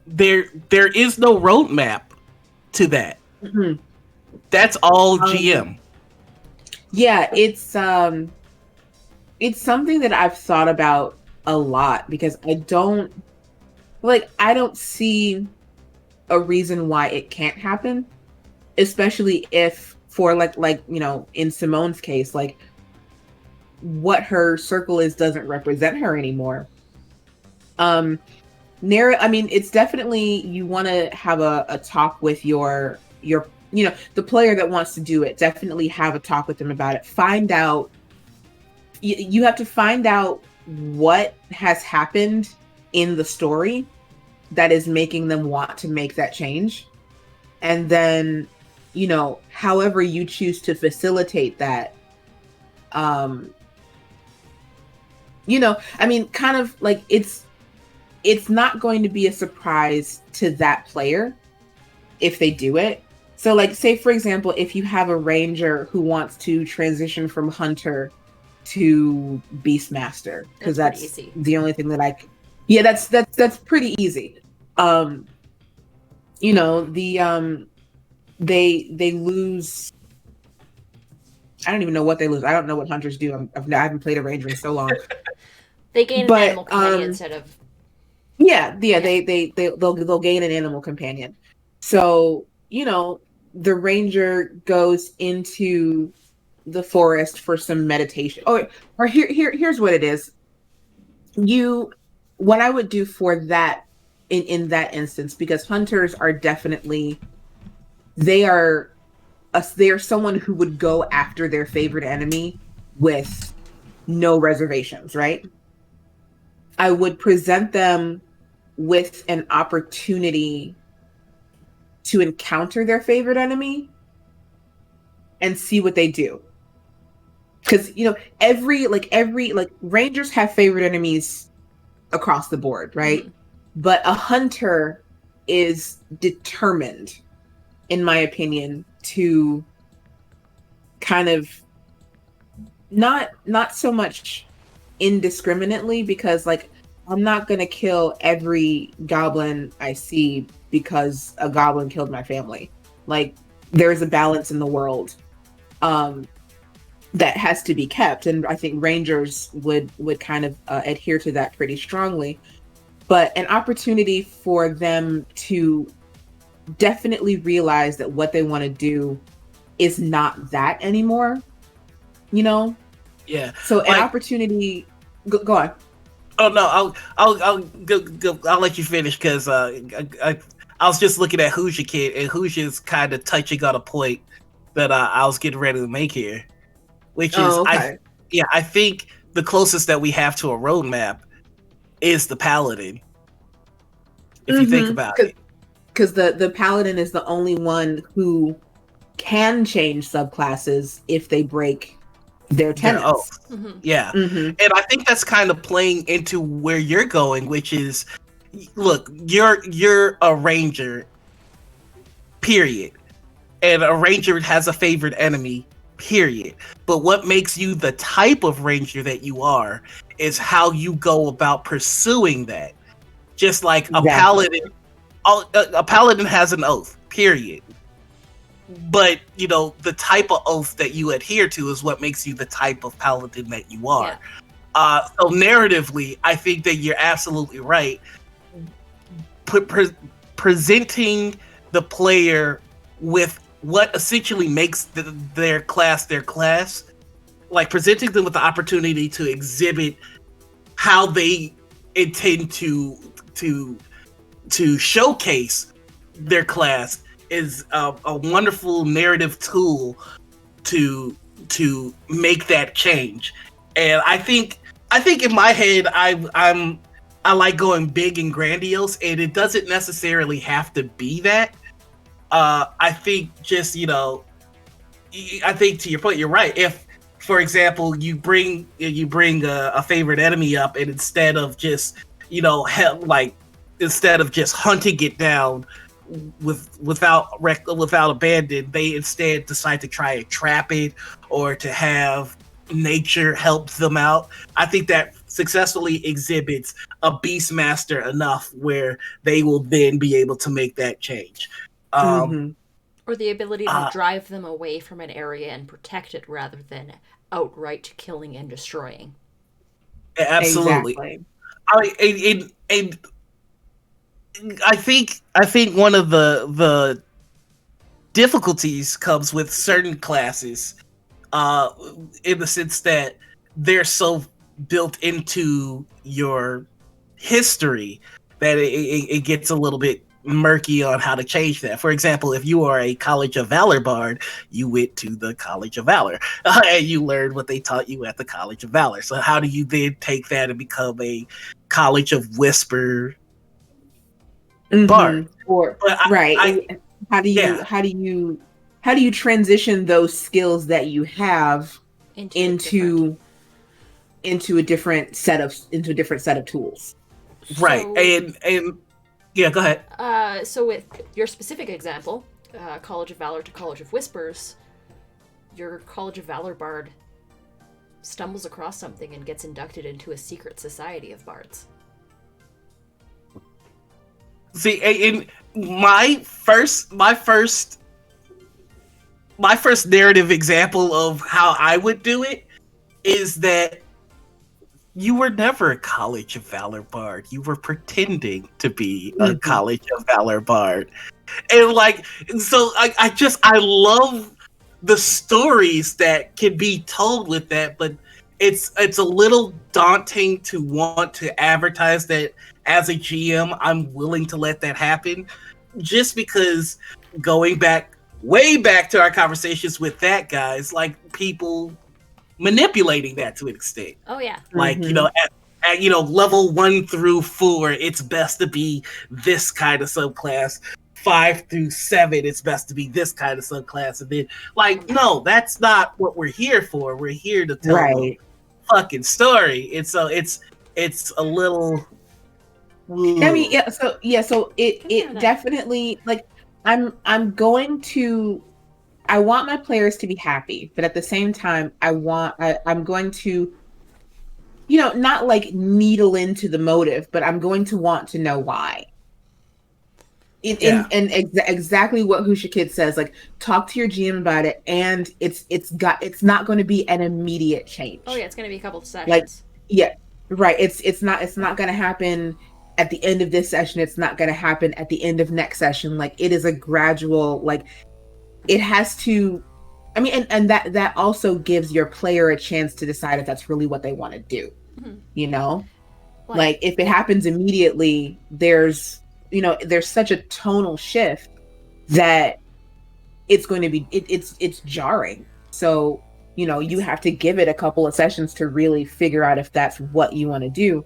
there is no roadmap to that. Mm-hmm. That's all GM. Yeah, it's something that I've thought about a lot because I don't see a reason why it can't happen, especially if for like in Simone's case, like what her circle doesn't represent her anymore. It's definitely, you want to have a talk with your the player that wants to do it. Definitely have a talk with them about it. Find out, you have to find out what has happened in the story that is making them want to make that change. And then, however you choose to facilitate that, kind of like it's not going to be a surprise to that player if they do it. So, like, say for example, if you have a ranger who wants to transition from hunter to beastmaster, because That's pretty that's easy. the only thing that yeah, that's pretty easy. Um, you know, they lose. I don't even know what they lose. I don't know what hunters do. I haven't played a ranger in so long. They gain an But animal companion instead of. yeah, they'll gain an animal companion. So, you know, the ranger goes into the forest for some meditation. Or here's what it is. You What I would do for that in that instance, because hunters are definitely they are they are someone who would go after their favorite enemy with no reservations, right? I would present them with an opportunity to encounter their favorite enemy and see what they do. Because, you know, every rangers have favorite enemies across the board, right? Mhm. But a hunter is determined, in my opinion, to kind of not so much indiscriminately, because like I'm not gonna kill every goblin I see because a goblin killed my family. Like, there's a balance in the world um that has to be kept, and I think rangers would kind of adhere to that pretty strongly. But an opportunity for them to definitely realize that what they want to do is not that anymore, you know? Yeah, So an like opportunity. Go on. oh no, I'll let you finish because I was just looking at Hoosier Kid, and Hoosier's kind of touching on a point that I was getting ready to make here, which is Oh, okay. I think the closest that we have to a roadmap is the Paladin. If you think Mm-hmm. about it, Because the paladin is the only one who can change subclasses if they break their they're tenets. Mhm. yeah, Mm-hmm. and I think that's kind of playing into where you're going, which is, look, you're a ranger, period, and a ranger has a favorite enemy, period. But what makes you the type of ranger that you are is how you go about pursuing that. Just like a Exactly. paladin, a paladin has an oath, period. But you know, the type of oath that you adhere to is what makes you the type of paladin that you Yeah. are. So narratively, I think that you're absolutely right. Presenting the player with what essentially makes their class, like presenting them with the opportunity to exhibit how they intend to showcase their class is a wonderful narrative tool to make that change. And I think in my head I like going big and grandiose, and it doesn't necessarily have to be that. I think just, you know, I think to your point, you're right. If, for example, you bring a favorite enemy up, and instead of just, you know, instead of just hunting it down without abandon, they instead decide to try and trap it, or to have nature help them out. I think that successfully exhibits a beastmaster enough where they will then be able to make that change. Um, Mm-hmm. Or the ability to uh, drive them away from an area and protect it rather than outright killing and destroying. Absolutely. Exactly. And I think one of the difficulties comes with certain classes, uh, in the sense that they're so built into your history that it gets a little bit murky on how to change that. For example, if you are a College of Valor bard, you went to the College of Valor, and you learned what they taught you at the College of Valor. So how do you then take that and become a College of Whisper bard? Mm-hmm. Or But right. I How do you yeah, how do you how do you transition those skills that you have Into a different. into into a different set of tools? right. So, And yeah, go ahead. so with your specific example, College of Valor to College of Whispers, your College of Valor bard stumbles across something and gets inducted into a secret society of bards. See, in my first narrative example of how I would do it is that you were never a College of Valor bard. You were pretending to be a College of Valor bard. And like, so I love the stories that can be told with that, but it's a little daunting to want to advertise that as a GM, I'm willing to let that happen, just because going way back to our conversations with that, guys, like people manipulating that to an extent. Oh yeah. Like, at level 1 through 4, it's best to be this kind of subclass. 5 through 7, it's best to be this kind of subclass. And then, like, no, that's not what we're here for. We're here to tell a fucking story. And so it's a little. I mean, so it definitely, like, I'm going to. I want my players to be happy, but at the same time, I'm going to, not like needle into the motive, but I'm going to want to know why. Exactly what Husha Kid says, like, talk to your GM about it, and it's not going to be an immediate change. Oh yeah, it's going to be a couple of sessions. Like, yeah, right. It's not going to happen at the end of this session. It's not going to happen at the end of next session. Like, it is a gradual, like, it has to, I mean, and that also gives your player a chance to decide if that's really what they want to do. Like, if it happens immediately, there's such a tonal shift that it's going to be, it's jarring. So, you have to give it a couple of sessions to really figure out if that's what you want to do.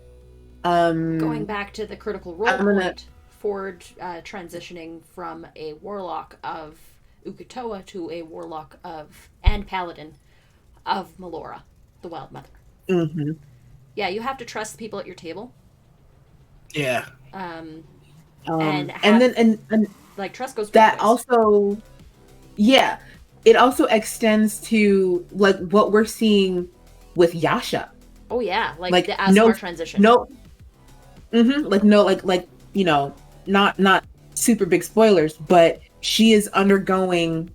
Going back to the critical role point, Ford transitioning from a warlock of Uk'otoa to a warlock and paladin of Melora, the Wild Mother. Mm-hmm. Yeah, you have to trust the people at your table. Yeah. And like, trust goes that ways. Also, yeah, it also extends to like what we're seeing with Yasha. Oh yeah, like the Asmar transition. Not super big spoilers, but she is undergoing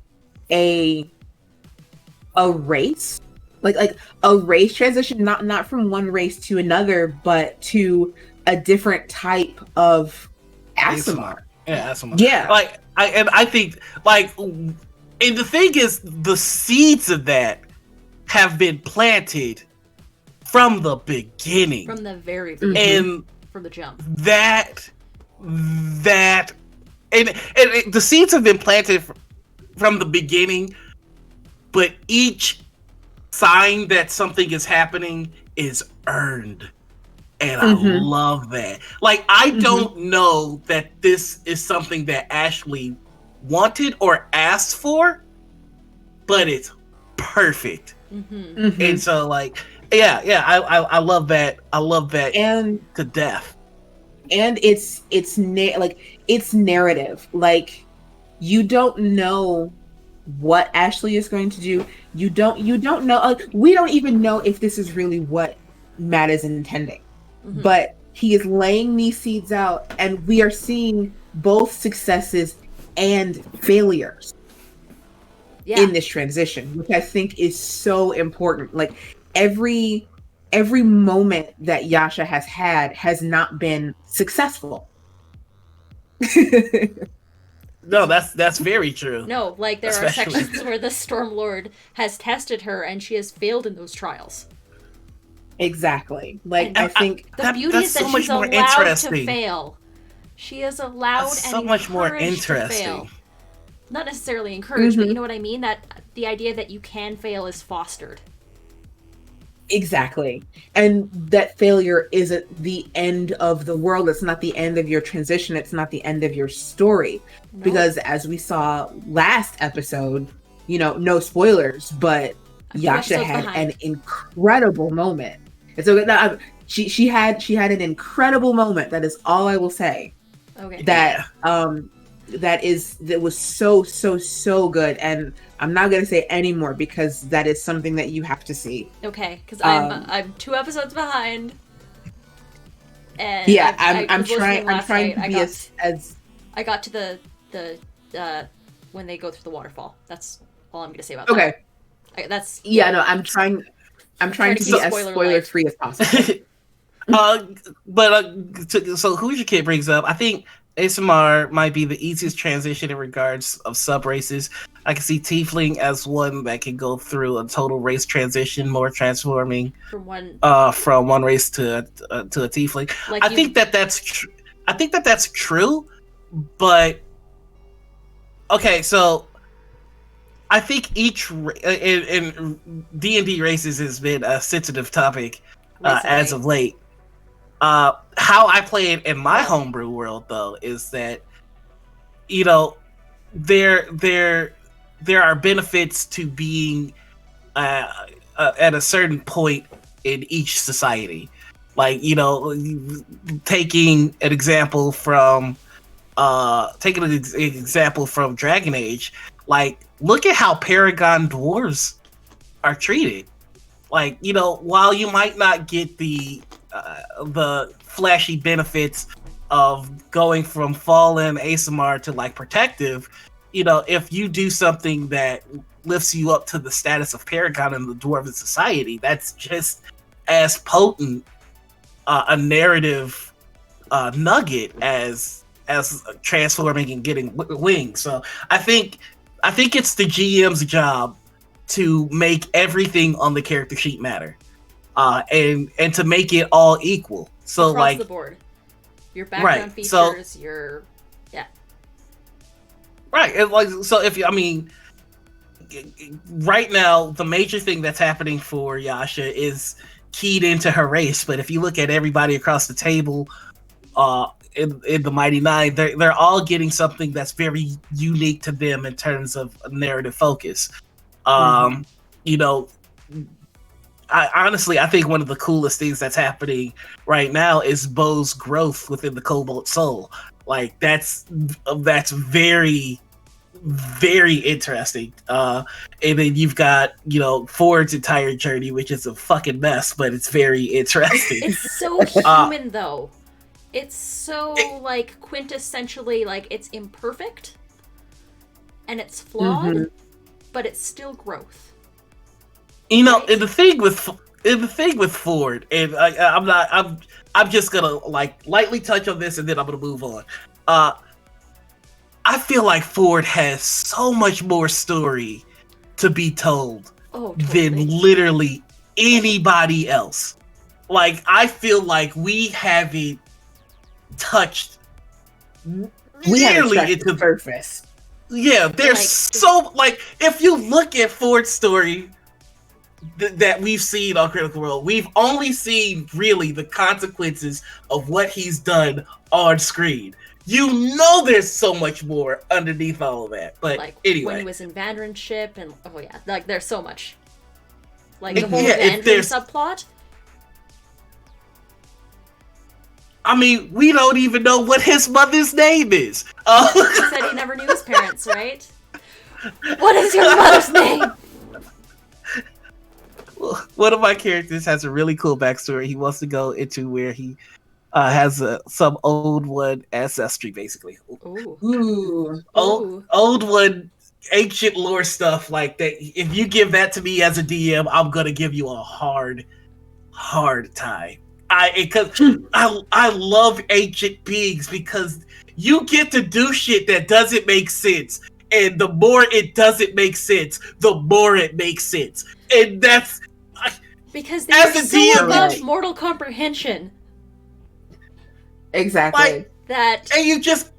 a race, like a race transition, not from one race to another, but to a different type of Asmar. Yeah, Asmar. Yeah. Like, I think, like, and the thing is, the seeds of that have been planted from the beginning. From the very beginning. And from the jump. And the seeds have been planted from the beginning, but each sign that something is happening is earned. And I love that. Like, I don't know that this is something that Ashley wanted or asked for, but it's perfect. And so, like, I love that. I love that to death. And it's narrative. Like, you don't know what Ashley is going to do. You don't know. Like, we don't even know if this is really what Matt is intending. But he is laying these seeds out, and we are seeing both successes and failures in this transition, which I think is so important. Like, every moment that Yasha has had has not been successful. No, that's very true. No, like, there are sections where the Stormlord has tested her and she has failed in those trials. Exactly. Like, and I think the beauty is that so she's allowed to fail. She is allowed so much more interesting. To fail. Not necessarily encouraged, but you know what I mean? That the idea that you can fail is fostered. Exactly. And that failure isn't the end of the world. It's not the end of your transition. It's not the end of your story. No. Because as we saw last episode, no spoilers, but Yasha had an incredible moment. And so she had an incredible moment. That is all I will say. Okay. That that was so good, and I'm not gonna say any more because that is something that you have to see. Okay, because I'm 2 episodes behind. And yeah, I I'm was listening trying last to night. be as I got to the when they go through the waterfall. That's all I'm gonna say about okay. that. That's No, I'm trying to be as spoiler free as possible. So Who's Your Kid brings up, I think ASMR might be the easiest transition in regards of sub races. I can see Tiefling as one that can go through a total race transition, more transforming from one race to a Tiefling. Like I think that's true, but okay, so I think each in D&D races has been a sensitive topic as of late. How I play it in my homebrew world, though, is that there are benefits to being at a certain point in each society. Like taking an example from Dragon Age. Like, look at how Paragon dwarves are treated. Like, while you might not get the flashy benefits of going from fallen ASMR to like protective, if you do something that lifts you up to the status of Paragon in the Dwarven society, that's just as potent a narrative nugget as transforming and getting wings. So I think it's the GM's job to make everything on the character sheet matter, and to make it all equal. So across the board, your background features, your right. And like, so right now the major thing that's happening for Yasha is keyed into her race. But if you look at everybody across the table, in the Mighty Nine, they're all getting something that's very unique to them in terms of narrative focus. I think one of the coolest things that's happening right now is Bo's growth within the Cobalt Soul. Like, that's very, very interesting. And then you've got, Ford's entire journey, which is a fucking mess, but it's very interesting. It's so human, though. It's so, like, quintessentially, like, it's imperfect, and it's flawed, but it's still growth. Right? And the thing with Ford, and I'm just gonna, like, lightly touch on this, and then I'm gonna move on. I feel like Ford has so much more story to be told than literally anybody else. Like, I feel like we haven't touched nearly into the surface. Yeah, there's if you look at Ford's story that we've seen on Critical Role, we've only seen really the consequences of what he's done on screen. There's so much more underneath all of that. But like, anyway, when he was in Vandren's ship, and there's so much. Like, the whole Vandren subplot. I mean, we don't even know what his mother's name is. He said he never knew his parents, right? What is your mother's name? Well, one of my characters has a really cool backstory. He wants to go into where he has some old one ancestry, basically. Ooh. Old one ancient lore stuff like that. If you give that to me as a DM, I'm gonna give you a hard time. I love ancient beings because you get to do shit that doesn't make sense, and the more it doesn't make sense, the more it makes sense, and that's because they are so above mortal comprehension. Exactly. And you just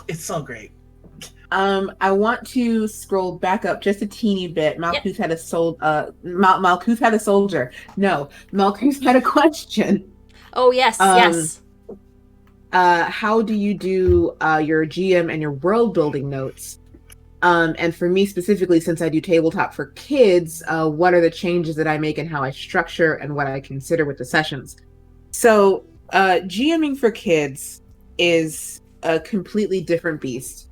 it's so great. I want to scroll back up just a teeny bit. Malkuth had a Malkuth had a soldier. No, Malkuth had a question. Oh yes, yes. How do you do your GM and your world building notes? And for me specifically, since I do tabletop for kids, what are the changes that I make in how I structure and what I consider with the sessions? So, GMing for kids is a completely different beast.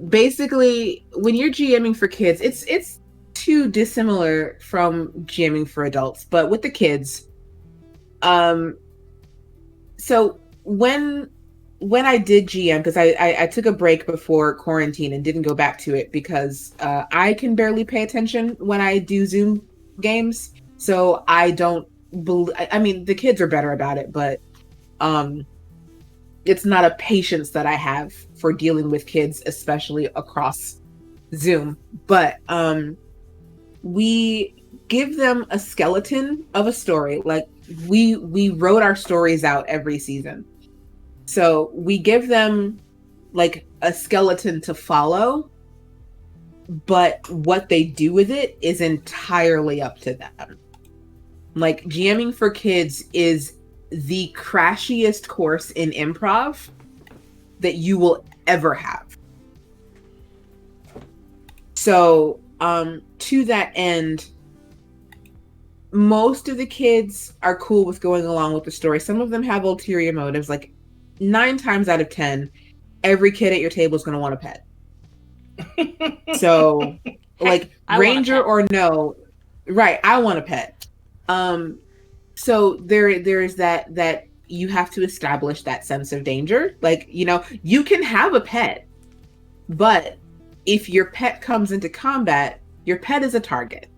Basically, when you're GMing for kids, it's too dissimilar from GMing for adults. But with the kids, so when I did GM, because I took a break before quarantine and didn't go back to it because I can barely pay attention when I do Zoom games. So I don't I mean, the kids are better about it, but it's not a patience that I have for dealing with kids, especially across Zoom. But we give them a skeleton of a story. Like we wrote our stories out every season. So we give them like a skeleton to follow, but what they do with it is entirely up to them. Like GMing for kids is the crashiest course in improv that you will ever have. So, to that end, most of the kids are cool with going along with the story. Some of them have ulterior motives. Like 9 times out of 10, every kid at your table is going to want a pet. So, like, ranger or no, right? I want a pet. So there's that you have to establish that sense of danger. Like, you know, you can have a pet, but if your pet comes into combat, your pet is a target.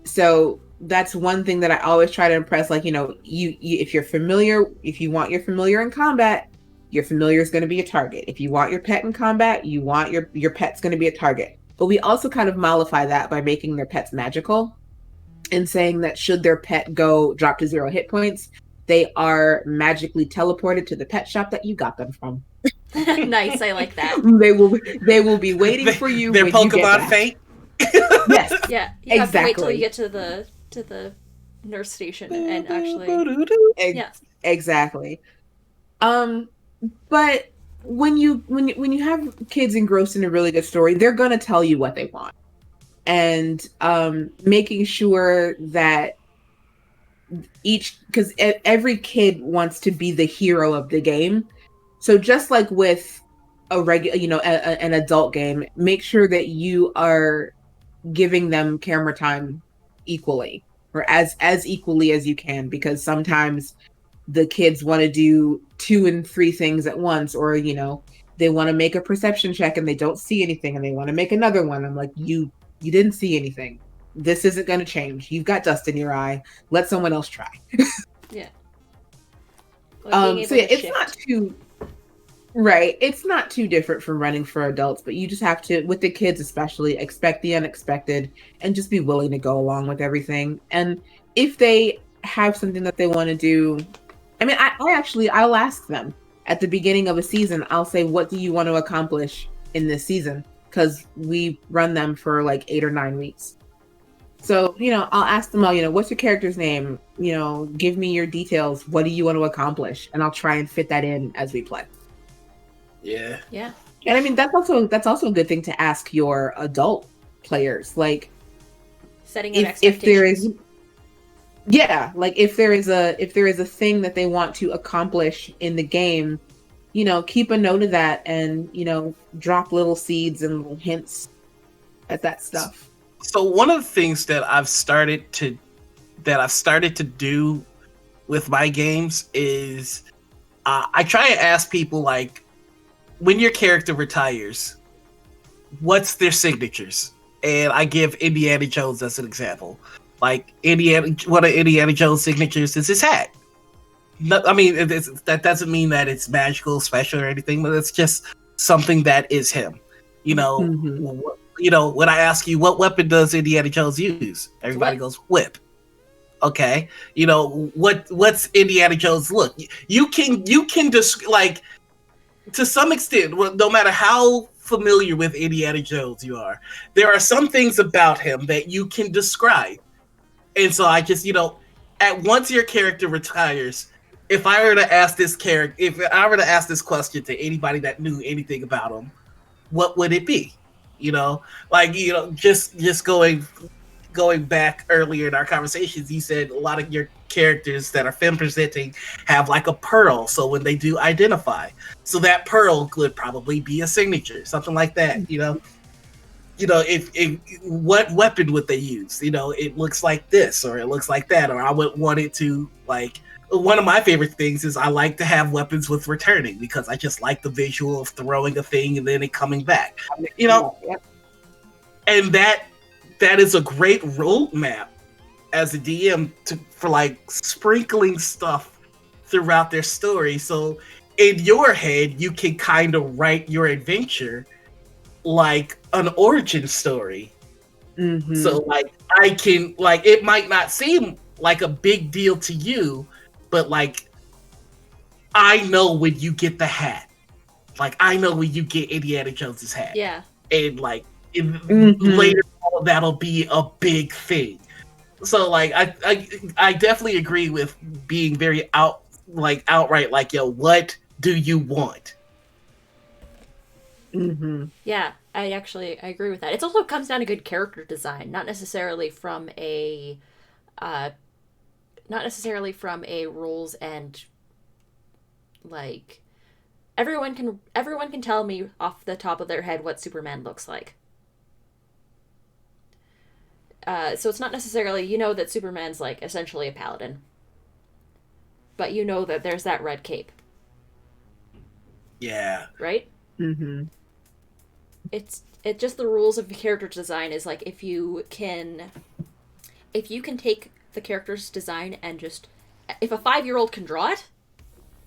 So that's one thing that I always try to impress. Like, you know, you if you're familiar, if you want your familiar in combat, your familiar is going to be a target. If you want your pet in combat, you want your pet's going to be a target. But we also kind of mollify that by making their pets magical and saying that should their pet go drop to 0 hit points, they are magically teleported to the pet shop that you got them from. Nice, I like that. They will be waiting for you. Their when Pokemon you get back. fate. Yes. Yeah, you have to wait till Exactly. you get to the nurse station and actually. Yeah. Exactly. But when you have kids engrossed in a really good story, they're gonna tell you what they want, and making sure that because every kid wants to be the hero of the game. So just like with a regular, you know, an adult game, make sure that you are giving them camera time equally, or as equally as you can, because sometimes the kids want to do 2 and 3 things at once, or, you know, they want to make a perception check and they don't see anything and they want to make another one. I'm like, you didn't see anything. This isn't going to change. You've got dust in your eye. Let someone else try. Yeah. So yeah, it's not too right. It's not too different from running for adults, but you just have to, with the kids especially, expect the unexpected and just be willing to go along with everything. And if they have something that they want to do, I mean, I'll ask them at the beginning of a season. I'll say, what do you want to accomplish in this season? Because we run them for like 8 or 9 weeks. So, you know, I'll ask them all, you know, what's your character's name? You know, give me your details. What do you want to accomplish? And I'll try and fit that in as we play. Yeah. Yeah. And I mean, that's also a good thing to ask your adult players. Like, setting an if there is, yeah, like if there is a thing that they want to accomplish in the game, you know, keep a note of that and, you know, drop little seeds and little hints at that stuff. So one of the things that I've started to do with my games is I try and ask people, like, when your character retires, what's their signatures? And I give Indiana Jones as an example. Like, one of Indiana Jones' signatures is his hat. I mean, that doesn't mean that it's magical, special, or anything, but it's just something that is him. You know, you know, when I ask you, what weapon does Indiana Jones use? Everybody goes, whip. Okay. You know, what's Indiana Jones' look? You can just, like, to some extent, no matter how familiar with Indiana Jones you are, there are some things about him that you can describe. And so I just, you know, once your character retires, if I were to ask this question to anybody that knew anything about him, what would it be? You know, like, you know, just going back earlier in our conversations, you said a lot of your characters that are femme presenting have like a pearl. So when they do identify, so that pearl could probably be a signature, something like that. If what weapon would they use? It looks like this, or it looks like that, or I would want it to like. One of my favorite things is I like to have weapons with returning because I just like the visual of throwing a thing and then it coming back. And that is a great roadmap as a DM for like sprinkling stuff throughout their story. So in your head, you can kind of write your adventure like an origin story. Mm-hmm. So like I can like it might not seem like a big deal to you, but like I know when you get the hat. Like I know when you get Indiana Jones's hat. Yeah. And like later on, that'll be a big thing. So like I definitely agree with being very outright like, yo, what do you want? Yeah, I agree with that. It also comes down to good character design, not necessarily from a rules and like everyone can tell me off the top of their head what Superman looks like. So it's not necessarily that Superman's like essentially a paladin, but that there's that red cape. Yeah. Right? It's just the rules of character design is like if you can take the character's design and just if a 5-year-old can draw it,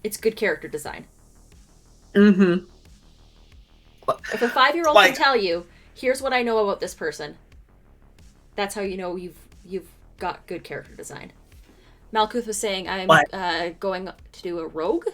it's good character design. If a 5-year-old can tell you, here's what I know about this person, that's how you know you've got good character design. Malkuth was saying, I'm going to do a rogue.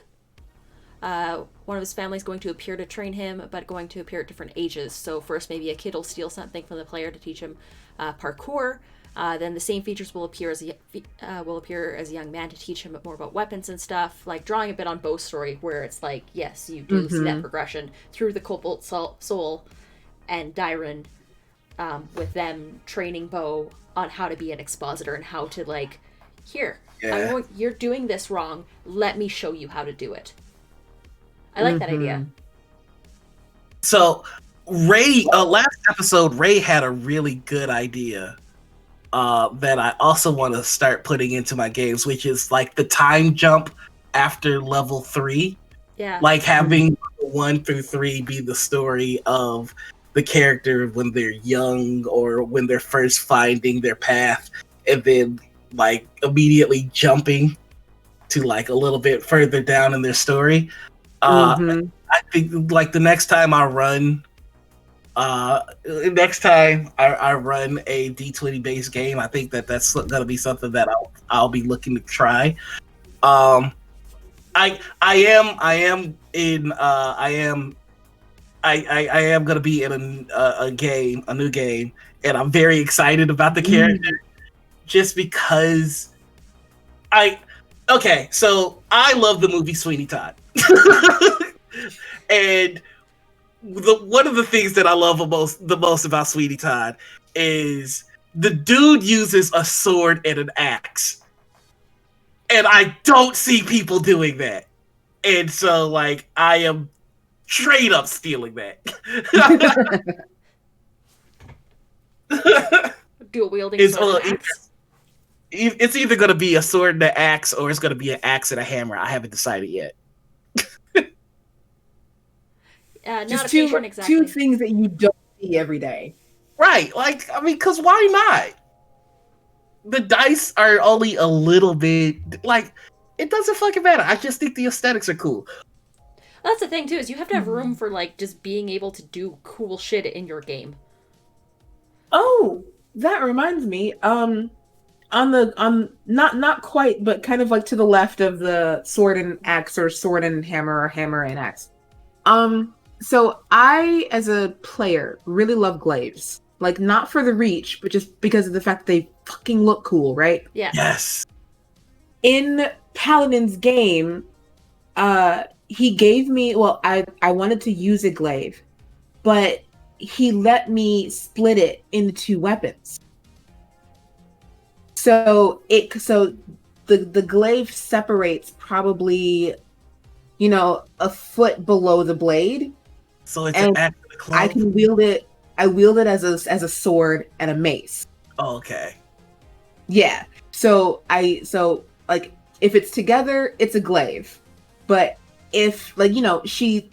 One of his family's going to appear to train him, but going to appear at different ages. So first, maybe a kid will steal something from the player to teach him parkour. Then the same features will appear as a young man to teach him more about weapons and stuff. Like drawing a bit on Bo's story, where it's like, yes, you do see that progression through the Cobalt Soul and Dyron, with them training Bo on how to be an expositor and how to like, here, you're doing this wrong. Let me show you how to do it. I like that idea. So Ray, last episode, Ray had a really good idea that I also want to start putting into my games, which is like the time jump after level 3. Yeah. Like having 1 through 3 be the story of the character when they're young or when they're first finding their path, and then like immediately jumping to like a little bit further down in their story. I think like the next time I run a D20 based game, I think that's gonna be something that I'll be looking to try. I am gonna be in a new game, and I'm very excited about the character, just because so I love the movie Sweeney Todd. And one of the things that I love the most about Sweeney Todd is the dude uses a sword and an axe, and I don't see people doing that, and so like I am straight up stealing that. Dual wielding sword and axe. It's either going to be a sword and an axe, or it's going to be an axe and a hammer. I haven't decided yet. Just two things that you don't see every day. Right. Like, I mean, because why not? The dice are only a little bit, like, it doesn't fucking matter. I just think the aesthetics are cool. That's the thing, too, is you have to have room for, like, just being able to do cool shit in your game. Oh, that reminds me. Not quite, but kind of like to the left of the sword and axe, or sword and hammer, or hammer and axe. So I, as a player, really love glaives. Like, not for the reach, but just because of the fact that they fucking look cool, right? Yeah. Yes. In Paladin's game, he gave me, I wanted to use a glaive, but he let me split it into 2 weapons. So the glaive separates probably, you know, a foot below the blade. So it's and an act of the club. I can wield it. I wield it as a sword and a mace. Oh, okay. Yeah. So like if it's together, it's a glaive. But if like, you know, she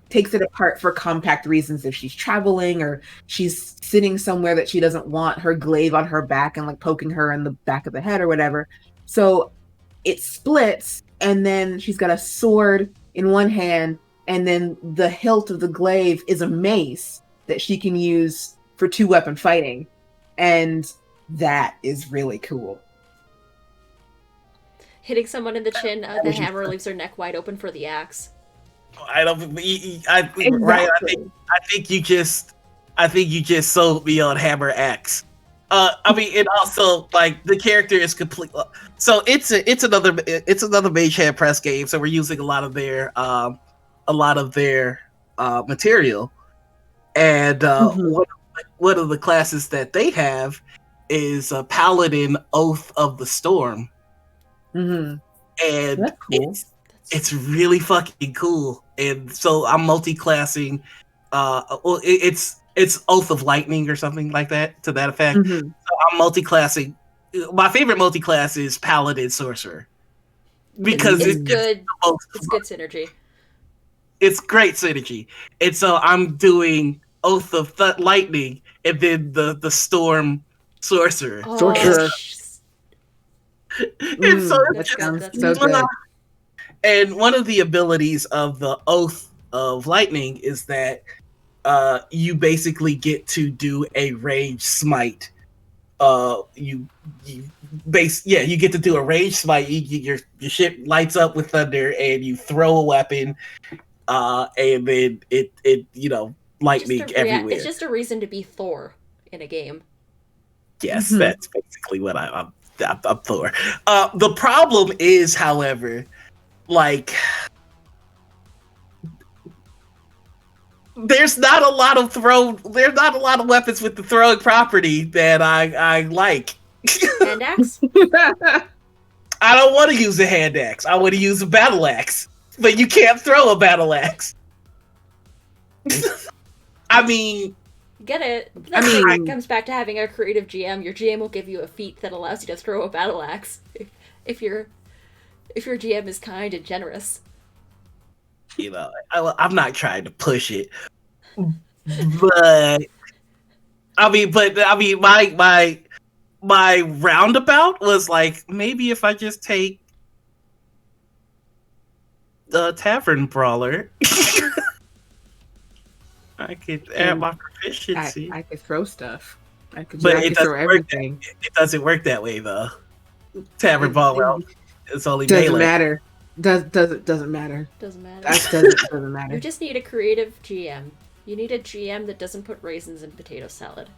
takes it apart for compact reasons, if she's traveling or she's sitting somewhere that she doesn't want her glaive on her back and like poking her in the back of the head or whatever. So it splits, and then she's got a sword in one hand, and then the hilt of the glaive is a mace that she can use for 2-weapon fighting. And that is really cool. Hitting someone in the chin, the hammer leaves their neck wide open for the axe. I don't. Exactly. Right. I think you just sold me on Hammer X. I mean, and also like the character is complete. So it's another Mage Hand Press game. So we're using a lot of their material, and one of the classes that they have is a Paladin Oath of the Storm. Mm-hmm. And that's cool. It's really fucking cool. And so I'm multi-classing. Well, it's Oath of Lightning or something like that, to that effect. Mm-hmm. So I'm multi-classing. My favorite multi-class is Paladin Sorcerer, because it's good. It's good synergy. It's great synergy. And so I'm doing Oath of Lightning and then the Storm Sorcerer. Sorcerer. And so that sounds so good. And one of the abilities of the Oath of Lightning is that you basically get to do a rage smite. You get to do a rage smite. Your ship lights up with thunder, and you throw a weapon, and then it lightning everywhere. It's just a reason to be Thor in a game. Yes, that's basically what I'm Thor. The problem is, however, like there's not a lot of weapons with the throwing property that I like. Hand axe? I don't want to use a hand axe. I want to use a battle axe. But you can't throw a battle axe. I mean, get it? It comes back to having a creative GM. Your GM will give you a feat that allows you to throw a battle axe if your GM is kind and generous. You know, I'm not trying to push it, but I mean, my roundabout was like, maybe if I just take the Tavern Brawler, I could add my proficiency. I could throw stuff. I could throw everything. It doesn't work that way though. Tavern Brawler, it's only doesn't melee. Matter. Doesn't matter. Doesn't matter. Doesn't matter. You just need a creative GM. You need a GM that doesn't put raisins in potato salad.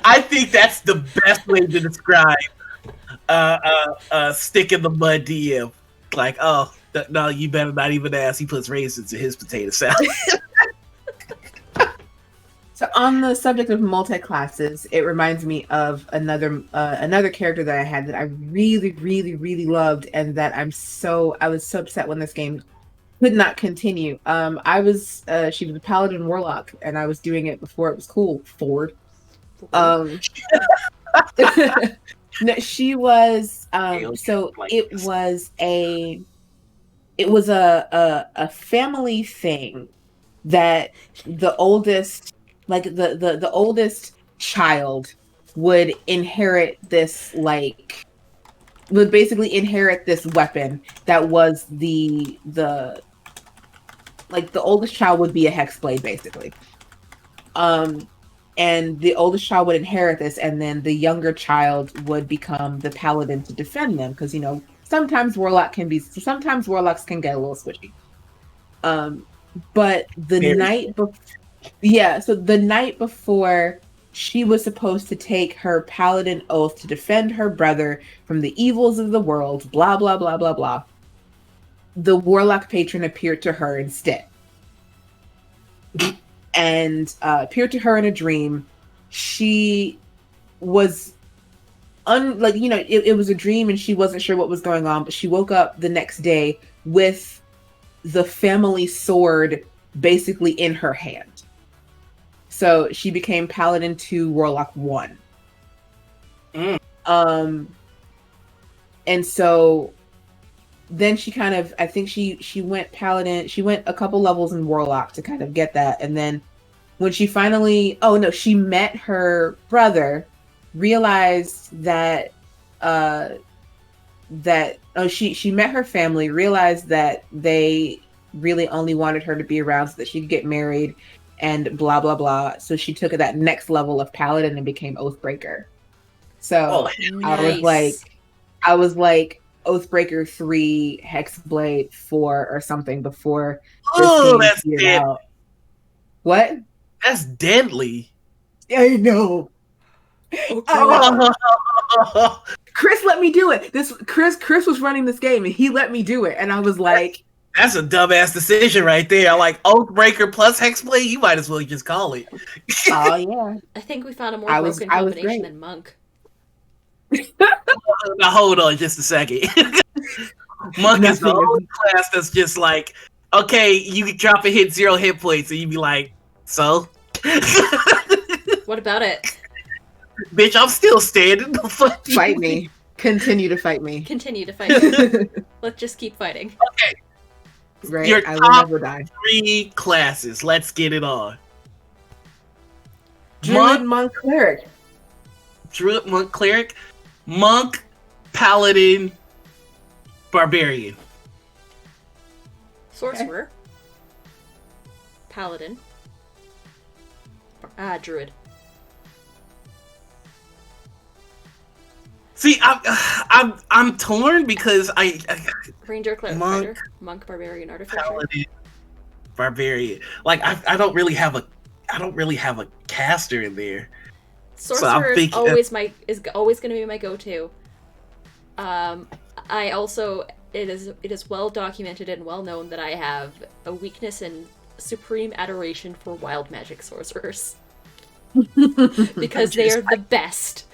I think that's the best way to describe stick in the mud DM. Like, oh no, you better not even ask. He puts raisins in his potato salad. So on the subject of multi-classes, it reminds me of another character that I had that I really, really, really loved, and that I was so upset when this game could not continue. She was a Paladin Warlock, and I was doing it before it was cool. Ford. No, she was. So it was a family thing that the oldest. Like the oldest child would basically inherit this weapon that was the oldest child would be a hexblade basically. And the oldest child would inherit this, and then the younger child would become the paladin to defend them, because sometimes warlocks can get a little switchy. But the night before she was supposed to take her paladin oath to defend her brother from the evils of the world, blah, blah, blah, blah, blah, the warlock patron appeared to her instead. And appeared to her in a dream. She was like, you know, it was a dream and she wasn't sure what was going on, but she woke up the next day with the family sword basically in her hand. So she became Paladin 2, Warlock 1. And so then she kind of, I think she went Paladin, she went a couple levels in Warlock to kind of get that. And then when she finally, she met her brother, realized that, she met her family, realized that they really only wanted her to be around so that she could get married and blah, blah, blah. So she took that next level of Paladin and became Oathbreaker. So nice. I was like Oathbreaker 3, Hexblade 4 or something before this game that's came deadly. out. What? That's deadly. I know. Chris let me do it. Chris was running this game and he let me do it. And I was like, that's a dumbass decision right there. Like Oathbreaker plus Hexblade, you might as well just call it. Oh yeah. I think we found a more broken combination than Monk. Now hold on just a second. Monk is the only class that's just like, okay, you drop a hit 0 hit points, and you be like, so? What about it? Bitch, I'm still standing. Fight me. Continue to fight me. Continue to fight me. Let's just keep fighting. Okay. Right? Your I will top never die. 3 classes. Let's get it on. Druid, Monk, Cleric. Druid, Monk, Cleric. Monk, Paladin, Barbarian. Sorcerer. Paladin. Druid. See, I'm torn because I Ranger, Cleric, Fighter, Monk, Barbarian, Artificer. Paladin, Barbarian. Like I don't really have a caster in there. Sorcerer is always going to be my go-to. I also it is well documented and well known that I have a weakness and supreme adoration for wild magic sorcerers because they are the best.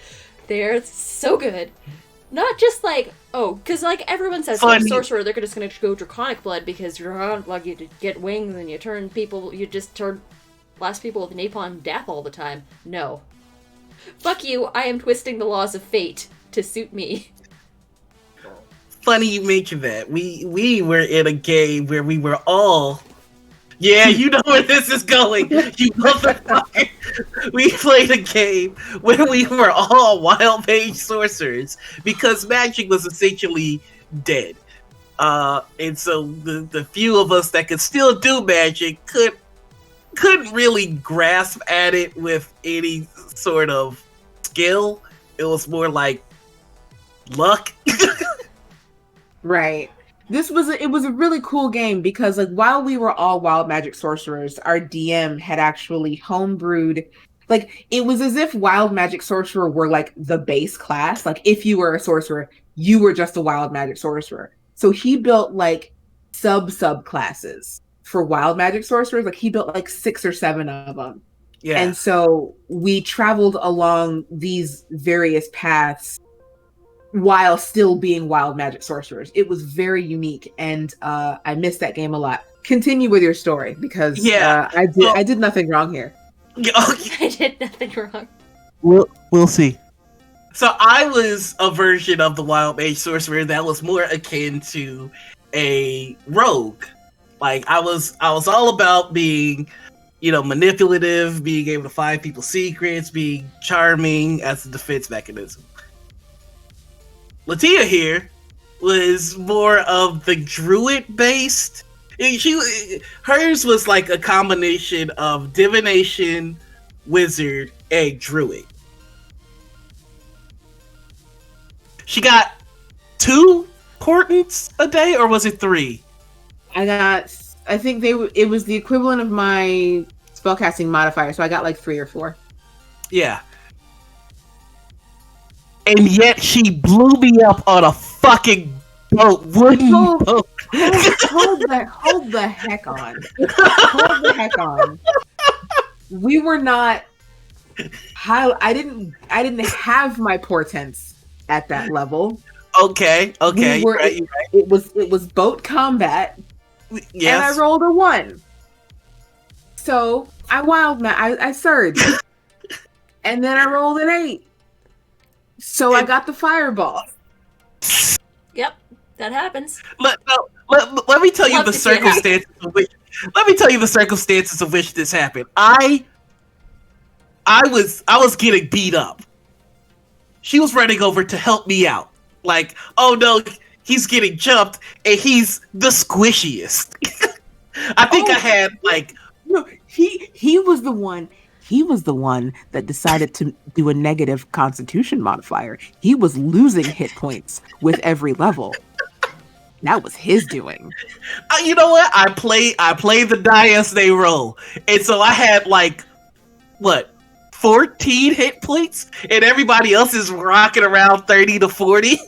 They're so good. Not just like, because like everyone says, sorcerer, they're just going to go draconic blood because draconic blood, you get wings and you just turn blast people with napalm death all the time. No. Fuck you, I am twisting the laws of fate to suit me. Funny you mention that. We were in a game where we were all... Yeah, you know where this is going. You motherfucker. We played a game where we were all wild mage sorcerers because magic was essentially dead. And so the few of us that could still do magic couldn't really grasp at it with any sort of skill. It was more like luck. Right. It was a really cool game because like while we were all wild magic sorcerers, our DM had actually homebrewed, like it was as if wild magic sorcerer were like the base class. Like if you were a sorcerer, you were just a wild magic sorcerer. So he built like sub classes for wild magic sorcerers. Like he built like 6 or 7 of them. Yeah. And so we traveled along these various paths while still being wild magic sorcerers. It was very unique, and I missed that game a lot. Continue with your story, because I did nothing wrong here. I did nothing wrong. We'll see. So I was a version of the wild mage sorcerer that was more akin to a rogue. Like I was all about being, manipulative, being able to find people's secrets, being charming as a defense mechanism. LaTia here was more of the druid based. Hers was like a combination of divination, wizard, and druid. She got 2 portents a day, or was it 3? I think it was the equivalent of my spellcasting modifier, so I got like 3 or 4. Yeah. And yet she blew me up on a fucking boat, wooden boat. Hold the heck on. Hold the heck on. We were not I didn't have my portents at that level. Okay, We were. you're right. It was boat combat, and I Yes. rolled a 1. So I I surged, and then I rolled an 8. So I got the fireball. Yep, that happens. Let me tell you Love the to see it happen. circumstances of which. Let me tell you the circumstances of which this happened. I was getting beat up. She was running over to help me out. Like, oh no, he's getting jumped, and he's the squishiest. I think I had like No, he was the one. He was the one that decided to do a negative constitution modifier. He was losing hit points with every level. That was his doing. you know what? I play the die as they roll, and so I had like what 14 hit points, and everybody else is rocking around 30 to 40.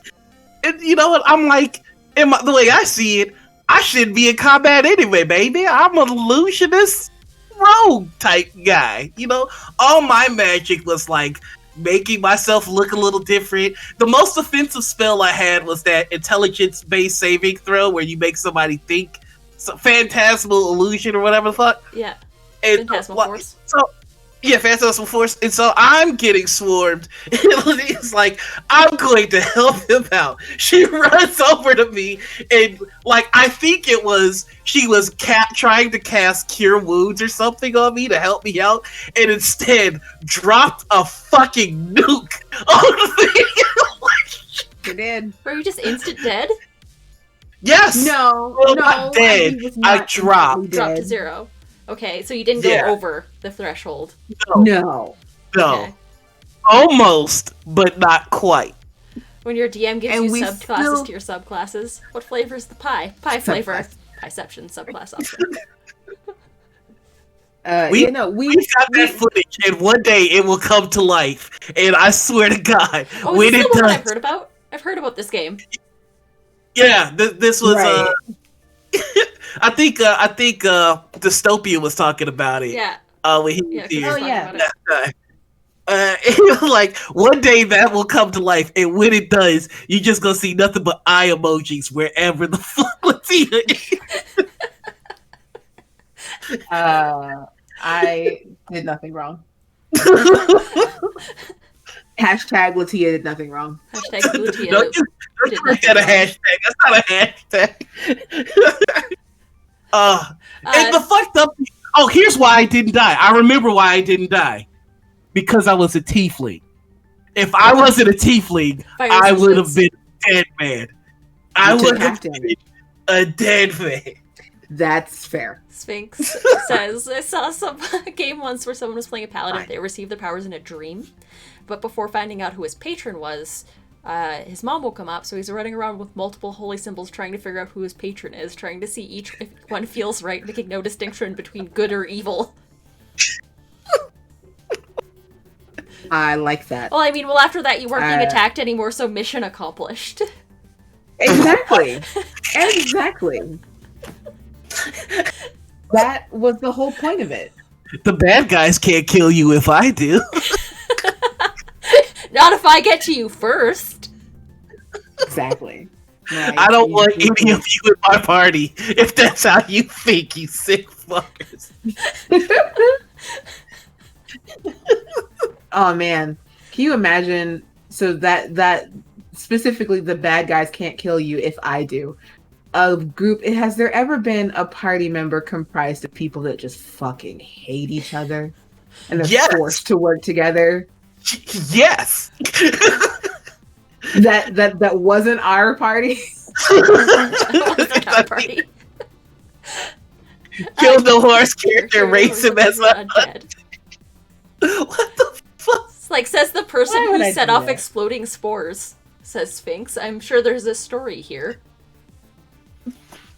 And you know what? I'm like, the way I see it, I shouldn't be in combat anyway, baby. I'm an illusionist rogue type guy. You know, all my magic was like making myself look a little different. The most offensive spell I had was that intelligence-based saving throw where you make somebody think. So, phantasmal illusion or whatever the fuck. Yeah. And, Phantasmal Force. So, yeah, Phantasmal Force. And so I'm getting swarmed. It's like, I'm going to help him out. She runs over to me and, like, I think it was, she was trying to cast Cure Wounds or something on me to help me out, and instead dropped a fucking nuke on me. She did. Were you just instant dead? Yes! No, Well, no, not dead. he was I not dropped. instantly Dropped to dead. 0. Okay, so you didn't go Yeah. over the threshold. No. No. Okay. Almost, but not quite. When your DM gives And you we subclasses still- to your subclasses, what flavor is the pie? Pie flavor. Pieception subclass option. We- we We've got that footage, and one day it will come to life. And I swear to God, Oh, when is this it the one I've does, heard about? I've heard about this game. yeah, this was. Right. I think Dystopia was talking about it. Yeah. When he Yeah. was Chris here. was talking yeah. about it. It was like one day that will come to life, and when it does, you just gonna see nothing but eye emojis wherever the fuck LaTia is. I did nothing wrong. Hashtag LaTia did nothing wrong. Hashtag LaTia. Don't did you make that a nothing hashtag? That's not a hashtag. And the Uh, fucked up. Oh, here's why I didn't die. I remember why I didn't die. Because I was a tiefling. If I wasn't a tiefling, Fire I would have resistance. been a dead man. I You took would have half been damage. a dead man. That's fair. Sphinx says, I saw some game once where someone was playing a paladin. They received their powers in a dream. But before finding out who his patron was, his mom woke him up, so he's running around with multiple holy symbols trying to figure out who his patron is, trying to see if one feels right, making no distinction between good or evil. I like that. Well, I mean, after that you weren't being Uh, attacked anymore, so mission accomplished. Exactly. Exactly. That was the whole point of it. The bad guys can't kill you if I do. Not if I get to you first. Exactly. Right. I don't want any of you in my party if that's how you think, you sick fuckers. Oh man, can you imagine? So that specifically, the bad guys can't kill you if I do. A group. Has there ever been a party member comprised of people that just fucking hate each other and they're Yes. forced to work together? Yes. That wasn't our party. Wasn't our party. Kill the horse character, race him as a undead. What the fuck? It's like, says the person Why would who I set do off that? exploding spores. Says Sphinx. I'm sure there's a story here.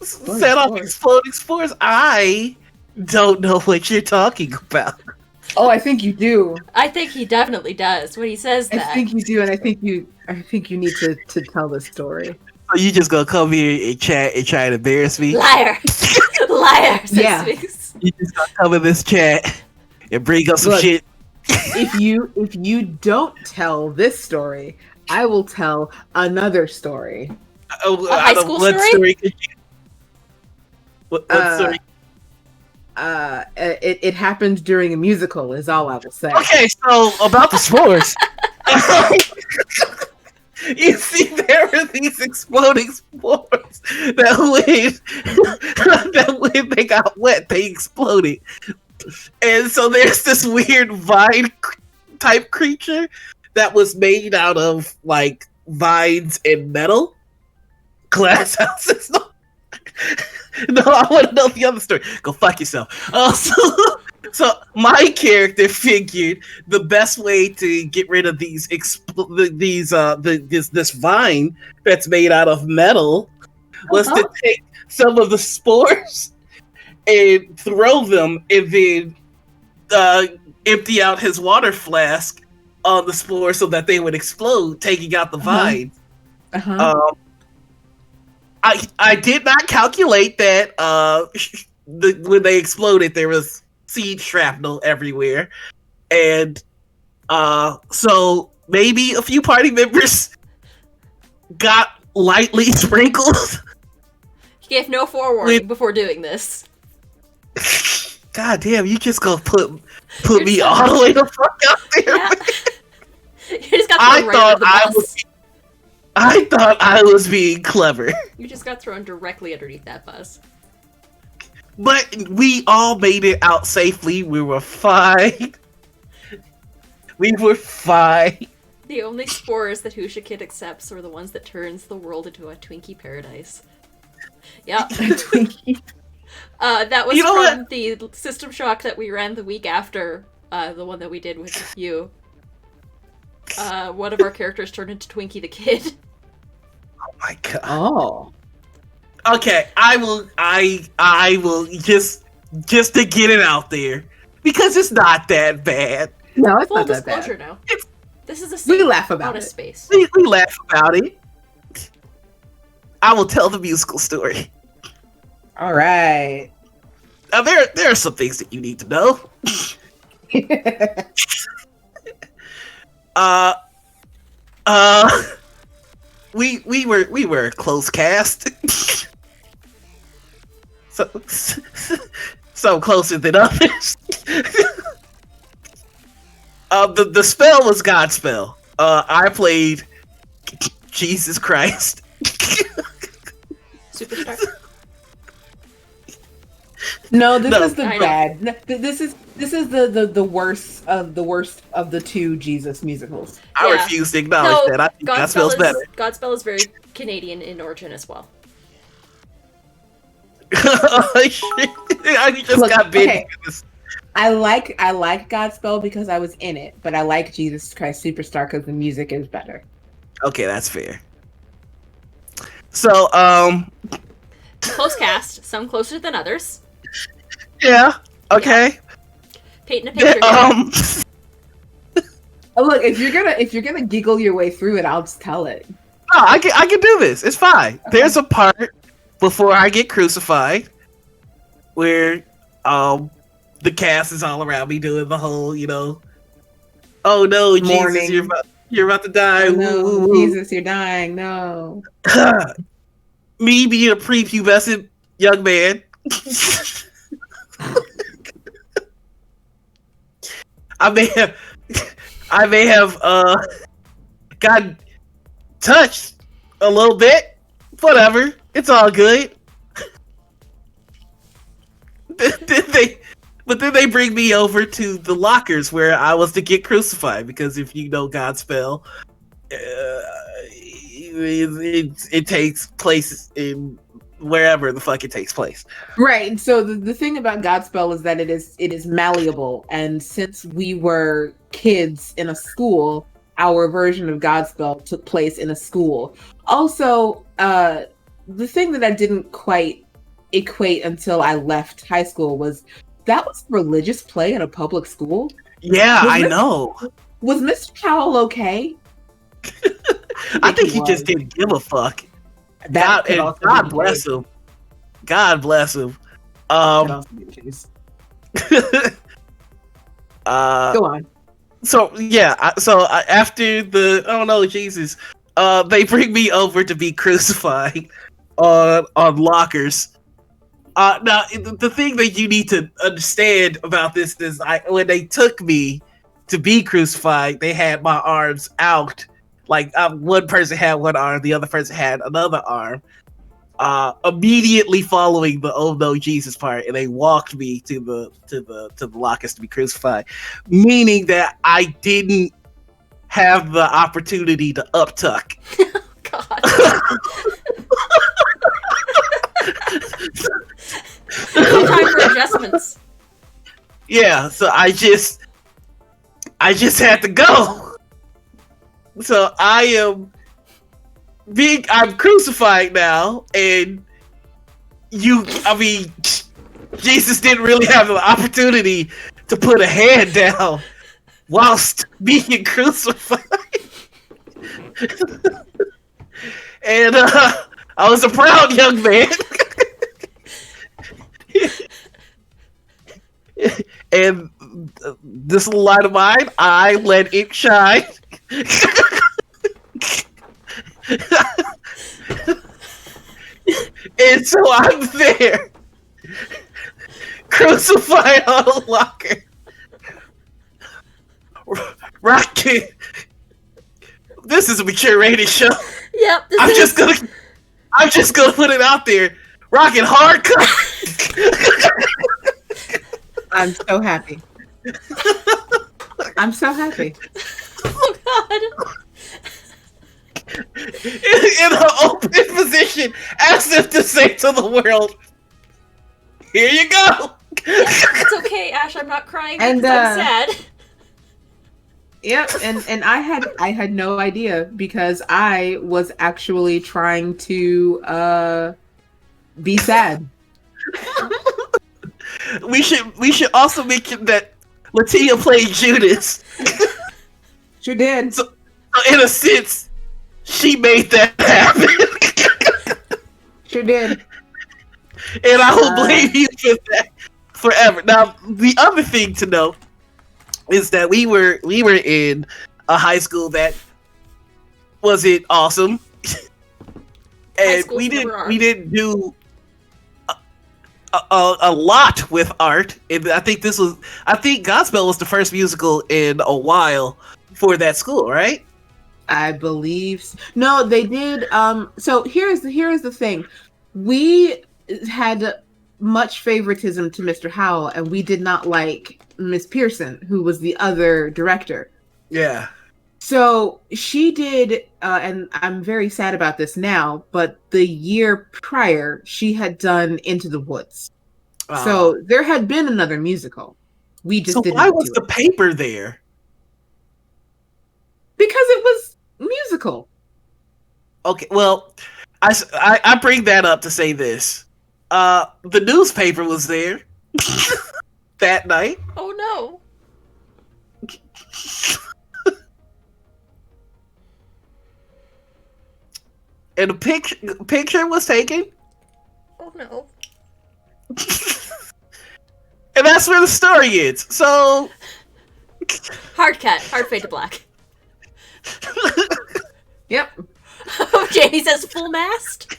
Set off exploding spores. I don't know what you're talking about. Oh, I think you do. I think he definitely does when he says I that. think you do, and I think you need to tell the story. So you just gonna come here and chat and try to embarrass me? Liar! Liar! Says Yeah. Sphinx. You just gonna come in this chat and bring up some Look. shit? If you don't tell this story, I will tell another story. A high school story? What story? It happened during a musical, is all I will say. Okay, so about the spores. You see, there were these exploding spores that when they got wet, they exploded. And so there's this weird vine type creature that was made out of like vines and metal. Glass houses. No, I want to know the other story. Go fuck yourself. So my character figured the best way to get rid of this vine that's made out of metal was to take some of the spores and throw them, and then empty out his water flask on the spores so that they would explode, taking out the vine. I did not calculate that when they exploded, there was seed shrapnel everywhere. And so maybe a few party members got lightly sprinkled. He gave no forewarning before doing this. God damn, you just gonna put me all the way the fuck out there. Yeah. You just got thrown right under the bus. I thought I was being clever. You just got thrown directly underneath that bus. But we all made it out safely. We were fine. We were fine. The only spores that Husha Kid accepts are the ones that turns the world into a Twinkie paradise. Yeah. Twinkie. That was from the System Shock that we ran the week after the one that we did with you. One of our characters turned into Twinkie the Kid. Oh my god. Oh. Okay, I will just to get it out there, because it's not that bad. No, it's Full not that disclosure bad. now. This is a We laugh about it. space. We laugh about it. I will tell the musical story. All right. Now, there are some things that you need to know. We were a close cast. So closer than others. The spell was Godspell. I played Jesus Christ. Superstar. No, this is the bad. This is the worst of the two Jesus musicals. I refuse to acknowledge that. I think Godspell's better. Godspell is very Canadian in origin as well. I just got big. Okay. I like Godspell because I was in it, but I like Jesus Christ Superstar because the music is better. Okay, that's fair. So, close cast, some closer than others. Yeah. Okay. Yeah. Painting a picture. Oh, look, if you're gonna giggle your way through it, I'll just tell it. No, I can do this. It's fine. Okay. There's a part before I get crucified where the cast is all around me doing the whole, oh no, morning. Jesus, you're about to die. Oh, no, Jesus, you're dying. No. Me being a prepubescent young man. I may have got touched a little bit. Whatever. It's all good. But then they bring me over to the lockers where I was to get crucified, because if you know Godspell, it takes place in wherever the fuck it takes place. Right. So the thing about Godspell is that it is malleable, and since we were kids in a school, our version of Godspell took place in a school. Also, the thing that I didn't quite equate until I left high school was that was a religious play at a public school. Yeah, I know. Was Mr. Cowell okay? I think he just didn't give a fuck. God bless him. God bless him. Go on. So yeah, after the oh no Jesus, they bring me over to be crucified on lockers. Now the thing that you need to understand about this is, when they took me to be crucified, they had my arms out. Like, one person had one arm, the other person had another arm. Immediately following the "Oh no, Jesus" part, and they walked me to the lockers to be crucified, meaning that I didn't have the opportunity to uptuck. God. No time for adjustments. Yeah, so I just had to go. So I'm crucified now, and Jesus didn't really have the opportunity to put a hand down whilst being crucified. And I was a proud young man. And this little light of mine, I let it shine. And so I'm there, crucified on a locker, rocking. This is a mature rated show. Yep. I'm just gonna put it out there, rocking hardcore. I'm so happy. I'm so happy. Oh God. In an open position, as if to say to the world, "Here you go." Yeah, it's okay, Ash. I'm not crying And, because I'm sad. Yep, and I had no idea, because I was actually trying to be sad. We should also mention that LaTia played Judas. Sure did. So in a sense, she made that happen. Sure did. And I will blame you for that forever. Now, the other thing to know is that we were in a high school that wasn't awesome, and we didn't do a lot with art. And I think Godspell was the first musical in a while for that school, right? I believe no, they did. So here's the thing: we had much favoritism to Mr. Howell, and we did not like Miss Pearson, who was the other director. Yeah. So she did, and I'm very sad about this now, but the year prior, she had done Into the Woods. So there had been another musical. We just didn't. Why was the paper there? Because it was musical. Okay, well, I bring that up to say this. The newspaper was there that night. Oh no. And a picture was taken. Oh no. And that's where the story ends. So Hard cut. Hard fade to black. Yep. Jamie says full mast.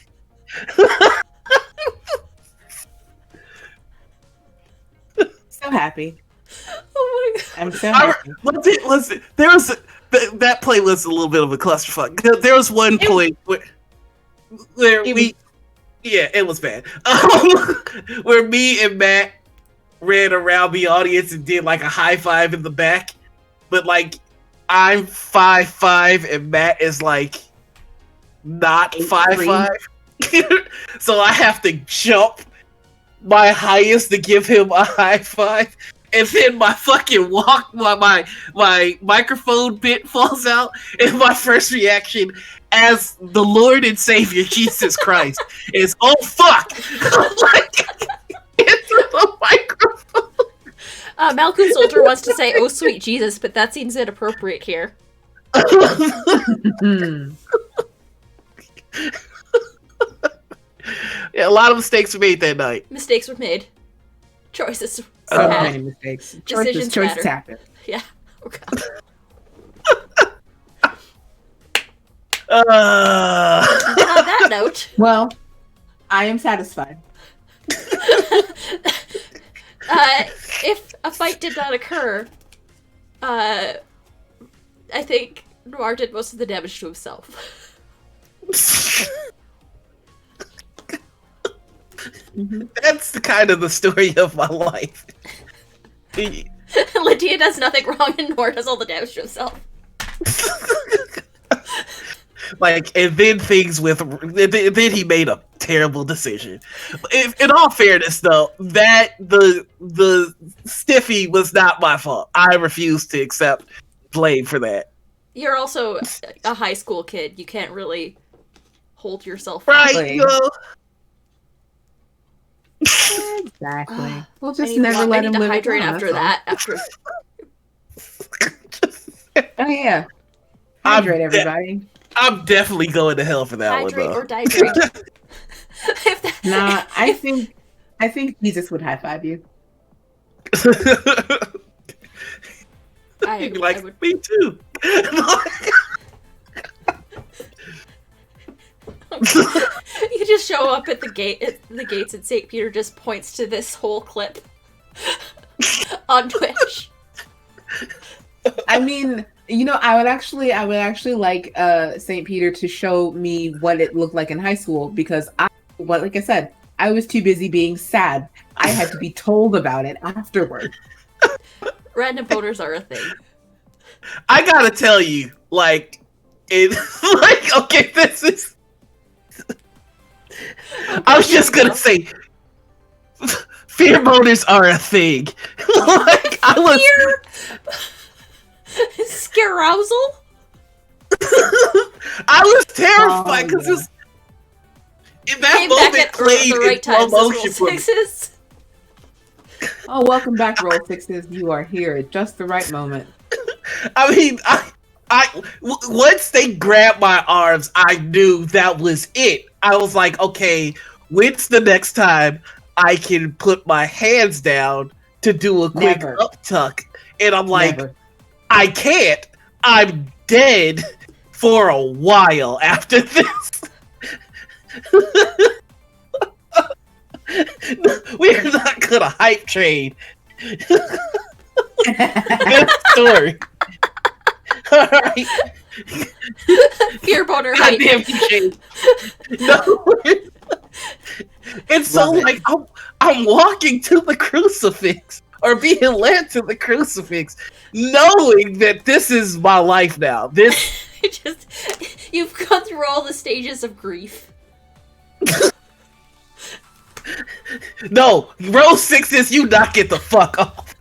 So happy. Oh my God. I'm so happy. That play was a little bit of a clusterfuck. There was one point where it was bad. Where me and Matt ran around the audience and did like a high five in the back, but like I'm 5'5" and Matt is like not 5'5", so I have to jump my highest to give him a high five, and then my fucking my microphone bit falls out, and my first reaction as the Lord and Savior Jesus Christ is, "Oh fuck!" Like, into the microphone. Malcolm Soldier wants to say, "Oh sweet Jesus," but that seems inappropriate here. Yeah, a lot of mistakes were made that night. Mistakes were made. Choices. So many mistakes. Choices Decisions happen. Yeah. God. Uh, And on that note, Well, I am satisfied. if a fight did not occur, I think Noir did most of the damage to himself. That's kind of the story of my life. LaTia does nothing wrong and Noir does all the damage to himself. Like, and then then he made a terrible decision. In all fairness, though, that the stiffy was not my fault. I refuse to accept blame for that. You're also a high school kid. You can't really hold yourself Right, Blame. you know? Exactly. We'll just I need never let I him need to live it hydrate down, after that's that. all. Oh yeah. I'm Hydrate, de- everybody. I'm definitely going to hell for that Hydrate one, or dihydrate. If that- Nah, I think Jesus would high five you. though. I Like, would. me too. You just show up at the gates, and St. Peter just points to this whole clip on Twitch. I mean, you know, I would actually like St. Peter to show me what it looked like in high school because like I said, I was too busy being sad. I had to be told about it afterward. Random boners are a thing. I gotta tell you, like, okay, this is. I was just gonna say, fear boners are a thing. Like, I was. Scarousal? I was terrified because yeah. in that Came back moment at played the right in slow time. motion for me. Sixes. Oh, welcome back, Roll Sixes. You are here at just the right moment. I mean, once they grabbed my arms, I knew that was it. I was like, okay, when's the next time I can put my hands down to do a quick Never. up tuck? And I'm like, Never. I can't. I'm dead for a while after this. We're not gonna hype train. Good story. Alright. Fear boner height. Goddamn train. No. And so, Love it. like, I'm walking to the crucifix, or being led to the crucifix, knowing that this is my life now. This. You've gone through all the stages of grief. No, row sixes, you knock it the fuck off.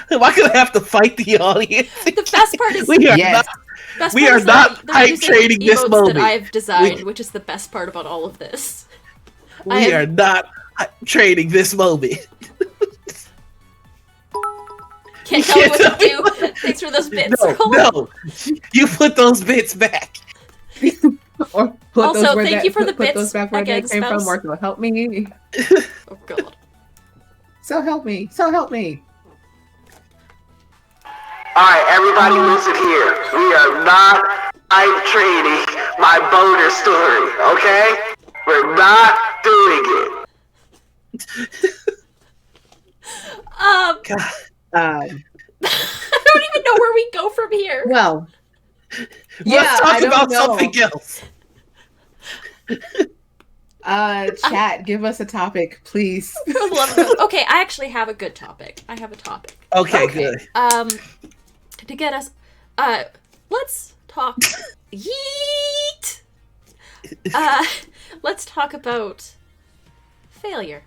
Am I gonna have to fight the audience? The best part is We are Yes. best we part are is not that they're hype using trading this emotes moment. that I've designed, We- which is the best part about all of this. We are not trading this moment. Can't tell me what to do. Thanks for those bits. No, you put those bits back. Or put Also, those where thank you for the put bits those back where again, they came spouse. from. Or so help me. Oh god. So help me. So help me. Alright, everybody listen here. We are not hype trading my boner story, okay? We're not doing it. Um, I don't even know where we go from here. well, Let's talk I don't about know. something else. Chat, give us a topic, please. For the love of God. Okay, I actually have a good topic. I have a topic. Okay, Okay. good. To get us, let's talk. Yeet. Let's talk about failure.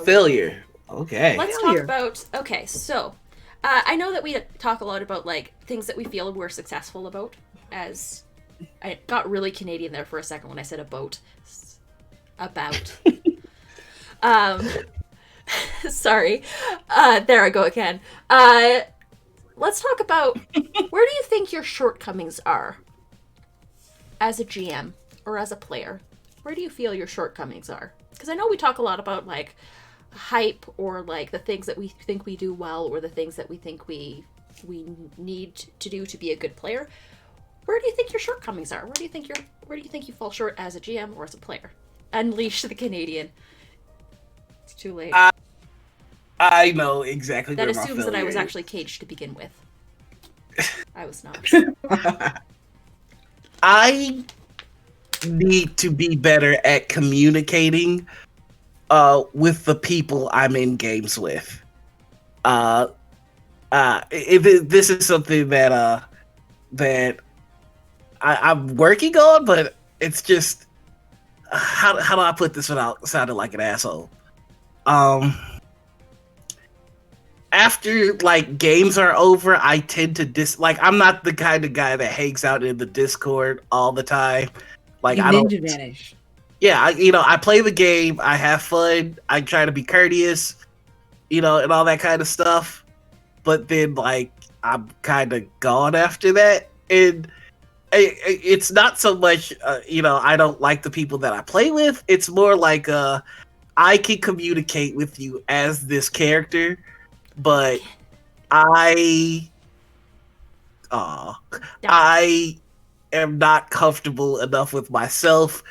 Failure. Okay. Let's Failure. talk about. Okay, so I know that we talk a lot about like things that we feel we're successful about. As I got really Canadian there for a second when I said about. Sorry. There I go again. Let's talk about where do you think your shortcomings are as a GM or as a player? Where do you feel your shortcomings are? Because I know we talk a lot about like, hype or like the things that we think we do well or the things that we think we need to do to be a good player, where do you think your shortcomings are? Where do you think you fall short as a GM or as a player? Unleash the Canadian. It's too late. I know exactly That where my assumes that I was failure actually caged to begin with. I was not. I need to be better at communicating with the people I'm in games with. This is something that I'm working on, but it's just how do I put this without sounding like an asshole? After like games are over, I tend to I'm not the kind of guy that hangs out in the Discord all the time. Like You I don't. ninja vanish. Yeah, I play the game, I have fun, I try to be courteous, and all that kind of stuff. But then, like, I'm kind of gone after that, and it's not so much, I don't like the people that I play with. It's more like, I can communicate with you as this character, but I am not comfortable enough with myself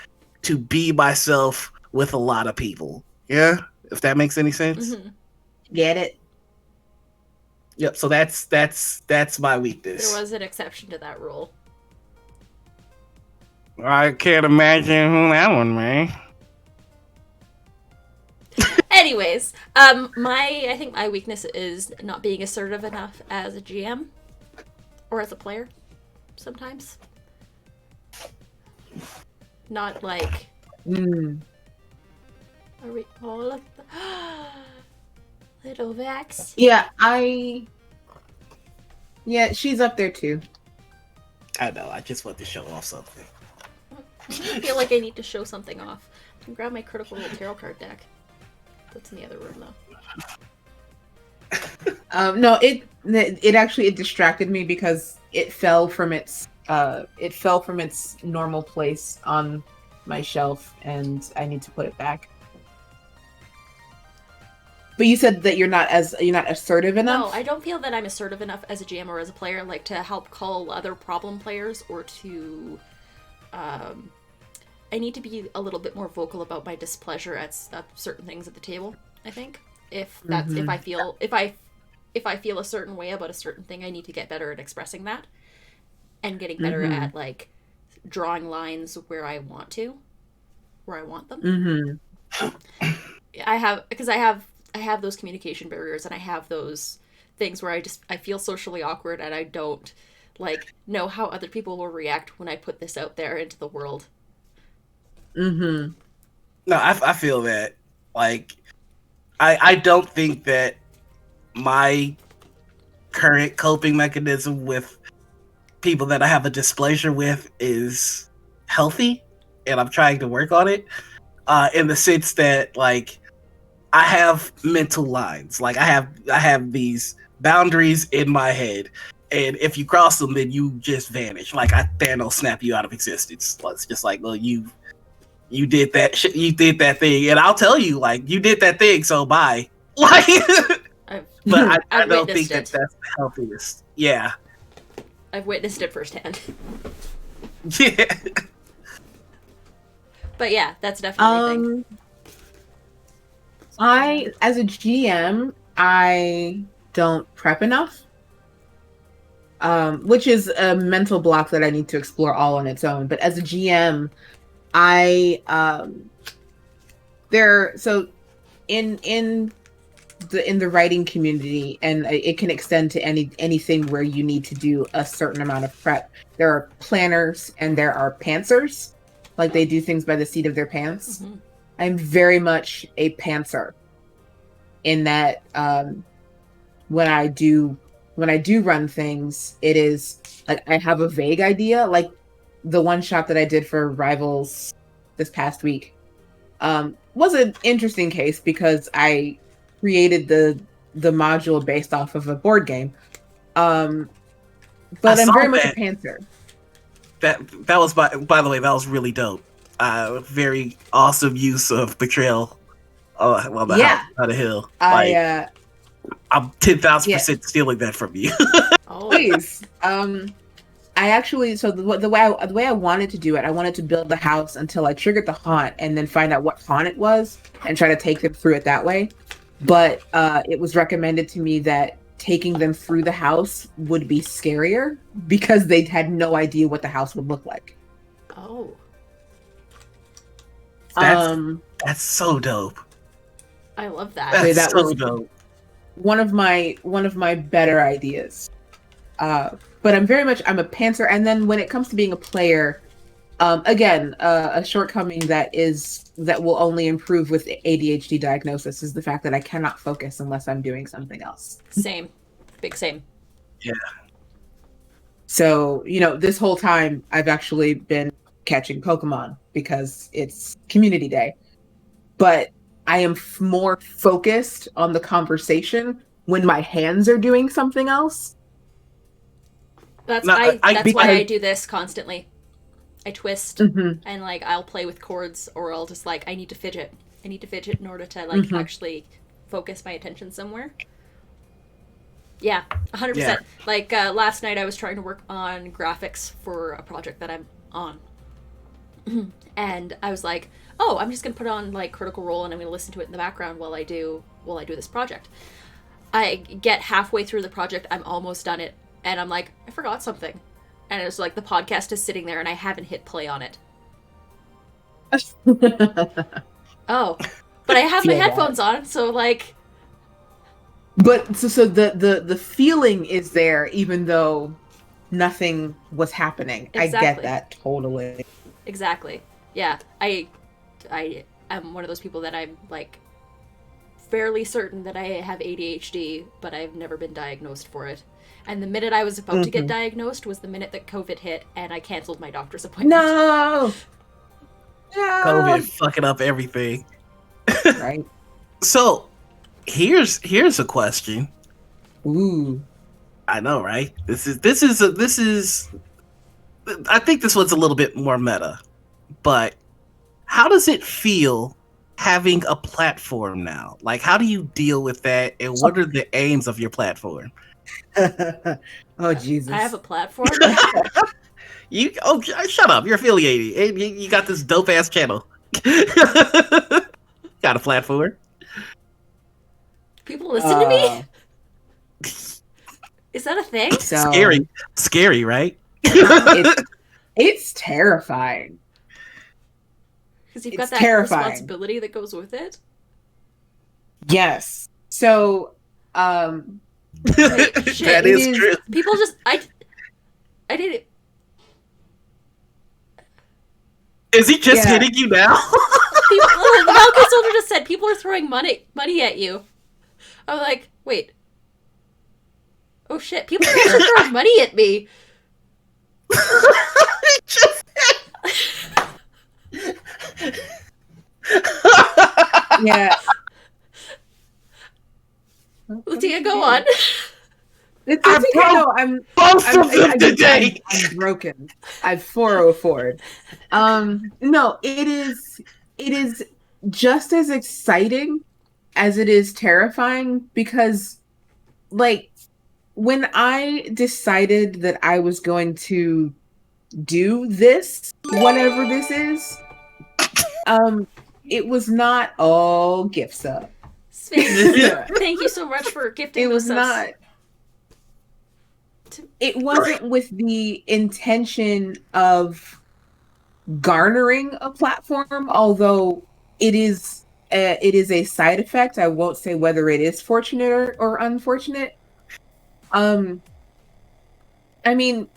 to be myself with a lot of people. Yeah, if that makes any sense. Mm-hmm. Get it? Yep. So that's my weakness. There was an exception to that rule. I can't imagine who that one may. Anyways, I think my weakness is not being assertive enough as a GM or as a player. Sometimes, not like. Are we all look? Little Vax. Yeah, Yeah, she's up there too. I know. I just want to show off something. I feel like I need to show something off. I can grab my Critical Role tarot card deck. That's in the other room, though. No, it actually distracted me because it fell from its normal place on my shelf, and I need to put it back. But you said that you're not assertive enough. No, I don't feel that I'm assertive enough as a GM or as a player, like to help call other problem players or to. I need to be a little bit more vocal about my displeasure at certain things at the table. I think if I feel a certain way about a certain thing, I need to get better at expressing that and getting better at like drawing lines where I want them. I have those communication barriers, and I have those things where I feel socially awkward, and I don't like know how other people will react when I put this out there into the world. No, I feel that. Like, I don't think that my current coping mechanism with people that I have a displeasure with is healthy, and I'm trying to work on it. In the sense that, like, I have mental lines. Like, I have these boundaries in my head, and if you cross them, then you just vanish. Like, I Thanos snap you out of existence. It's just like, well, you did that. You did that thing, and I'll tell you, like, you did that thing. So bye. Like, but I don't think that's the healthiest. Yeah, I've witnessed it firsthand. Yeah. But yeah, that's definitely a thing. As a GM, I don't prep enough, which is a mental block that I need to explore all on its own. But as a GM, in the writing community, and it can extend to anything where you need to do a certain amount of prep. There are planners and there are pantsers, like they do things by the seat of their pants. Mm-hmm. I'm very much a pantser in that when I do run things, it is like I have a vague idea. Like the one shot that I did for Rivals this past week was an interesting case because I created the module based off of a board game. But I'm very much a pantser. That was by the way, that was really dope. Very awesome use of betrayal Oh, well, the Yeah. house, not a hill. I Like, I'm 10,000% stealing that from you. Oh, please. I actually, so the way I wanted to do it, I wanted to build the house until I triggered the haunt and then find out what haunt it was and try to take them through it that way. But it was recommended to me that taking them through the house would be scarier because they had no idea what the house would look like. oh, That's so dope. I love that. Okay, That's that so was dope. one of my better ideas. But I'm a pantser, and then when it comes to being a player, again, a shortcoming that will only improve with ADHD diagnosis is the fact that I cannot focus unless I'm doing something else. Same, big same. Yeah. So, this whole time I've actually been catching Pokemon because it's community day. But I am more focused on the conversation when my hands are doing something else. That's No, why because- I do this constantly. I twist Mhm. and like I'll play with chords, or I'll just like I need to fidget. I need to fidget in order to like Mhm. actually focus my attention somewhere. Yeah, 100%. Like last night, I was trying to work on graphics for a project that I'm on, and I was like, "Oh, I'm just gonna put on like Critical Role, and I'm gonna listen to it in the background while I do this project." I get halfway through the project, I'm almost done it, and I'm like, I forgot something, and it's like the podcast is sitting there, and I haven't hit play on it. Oh, but I have my Feel that. headphones on, so like. But so the feeling is there even though nothing was happening. I Exactly. get that totally. Exactly. Yeah. I am one of those people that I'm like fairly certain that I have ADHD, but I've never been diagnosed for it. And the minute I was about to get diagnosed was the minute that COVID hit, and I canceled my doctor's appointment. No. COVID fucking up everything. Right. So, here's a question. Ooh. I know, right? This is. I think this one's a little bit more meta, but how does it feel having a platform now? Like, how do you deal with that, and what are the aims of your platform? Oh Jesus. I have a platform. Shut up! You're affiliated, and you got this dope ass channel. Got a platform. People listen to me? Is that a thing? So Scary, right? it's terrifying. Because you've It's got that terrifying. responsibility that goes with it. Yes. So Wait, shit, That is true. People just I didn't. Is he just Yeah. hitting you now? People, the Valkyrie soldier just said people are throwing money at you. I'm like, wait. Oh shit! People are actually throwing money at me. yeah. LaTia, go on. It's I okay. broke No, I'm Both of them today. I'm broken. I've 404'd. No, it is just as exciting as it is terrifying because, like, when I decided that I was going to do this, whatever this is, it was not all gifts up. Sphinx, thank you so much for gifting It was this us. not. It wasn't with the intention of garnering a platform, although it is a side effect. I won't say whether it is fortunate or unfortunate. I mean,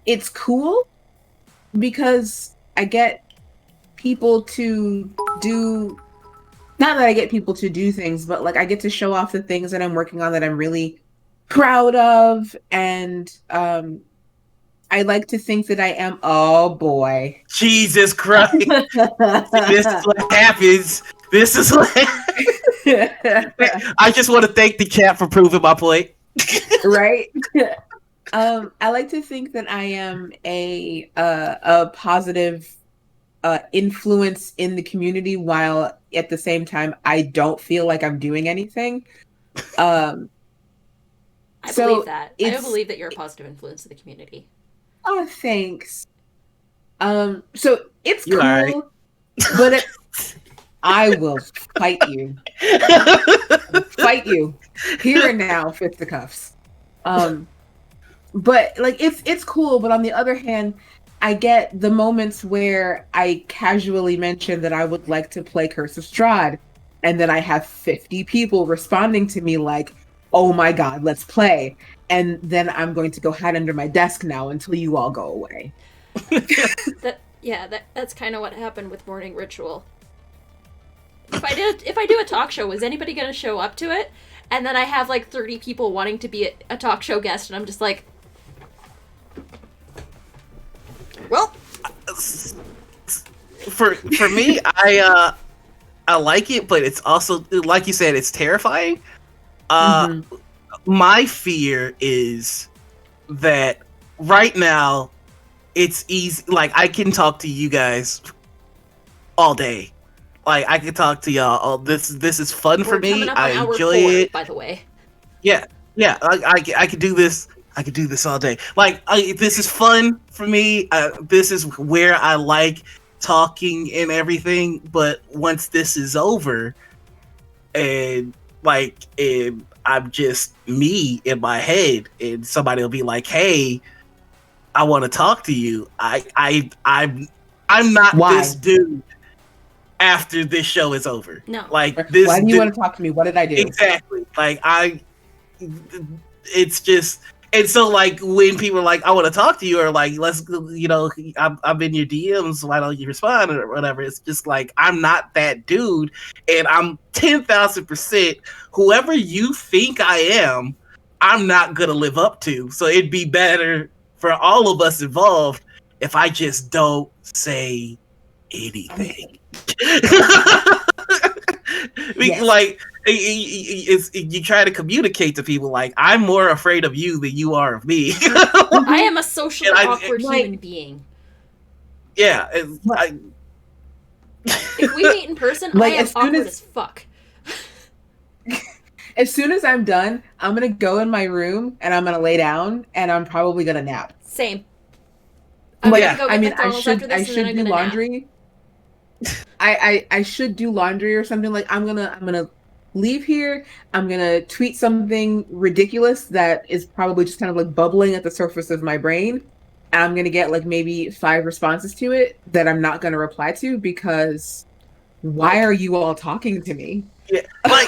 it's cool because I get people to do. Not that I get people to do things, but like I get to show off the things that I'm working on that I'm really proud of, and I like to think that I am. Oh boy, Jesus Christ! This is what happens. This is what. I just want to thank the chat for proving my point. Right? I like to think that I am a positive influence in the community while at the same time I don't feel like I'm doing anything. Um, I so believe that. I it's believe that you're a positive influence in the community. oh thanks. So it's You cool, alright. but I will fight you. Fight you here and now, fisticuffs. But like it's cool, but on the other hand, I get the moments where I casually mention that I would like to play Curse of Strahd, and then I have 50 people responding to me like, "Oh my god, let's play." And then I'm going to go hide under my desk now until you all go away. That's kind of what happened with Morning Ritual. If I do a talk show, is anybody going to show up to it? And then I have like 30 people wanting to be a talk show guest, and I'm just like, well, for me, I like it, but it's also, like you said, it's terrifying. My fear is that right now it's easy. Like, I can talk to you guys all day. Like, I can talk to y'all. Oh, this is fun for me. I enjoy it. By the way. Yeah. I could do this. I could do this all day. Like, this is fun for me. This is where I like talking and everything. But once this is over, and like, I'm just me in my head, and somebody will be like, "Hey, I want to talk to you." I'm not Why? this dude after this show is over. No. Like, this. Why do you want to talk to me? What did I do? Exactly. Like, it's just, and so like when people are like, "I want to talk to you," or like, "Let's," I'm in your DMs. Why don't you respond or whatever? It's just like, I'm not that dude, and I'm 10,000% whoever you think I am. I'm not gonna live up to. So it'd be better for all of us involved if I just don't say anything. Yes. Like, you try to communicate to people like, I'm more afraid of you than you are of me. I am a socially And awkward like- human being. Yeah. If we meet in person, Like, I am as soon awkward as- as fuck. As soon as I'm done, I'm gonna go in my room and I'm gonna lay down and I'm probably gonna nap. Same. I'm Like, gonna go get I McDonald's after this, and then I'm do gonna nap. laundry. I should do laundry or something. Like, I'm gonna leave here. I'm gonna tweet something ridiculous that is probably just kind of like bubbling at the surface of my brain. And I'm gonna get like maybe 5 responses to it that I'm not gonna reply to, because why are you all talking to me? Yeah. Like,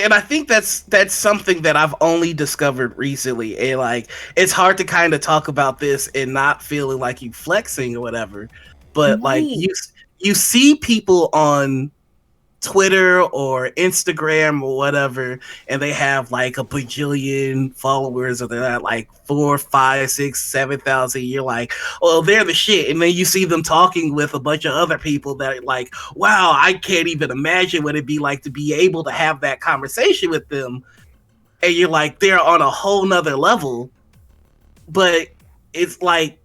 and I think that's something that I've only discovered recently. And like, it's hard to kind of talk about this and not feeling like you flexing or whatever. But like, Right. you see people on Twitter or Instagram or whatever, and they have like a bajillion followers, or they're at like 4, 5, 6, 7,000. You're like, well, they're the shit. And then you see them talking with a bunch of other people that are like, wow, I can't even imagine what it'd be like to be able to have that conversation with them. And you're like, they're on a whole nother level. But it's like,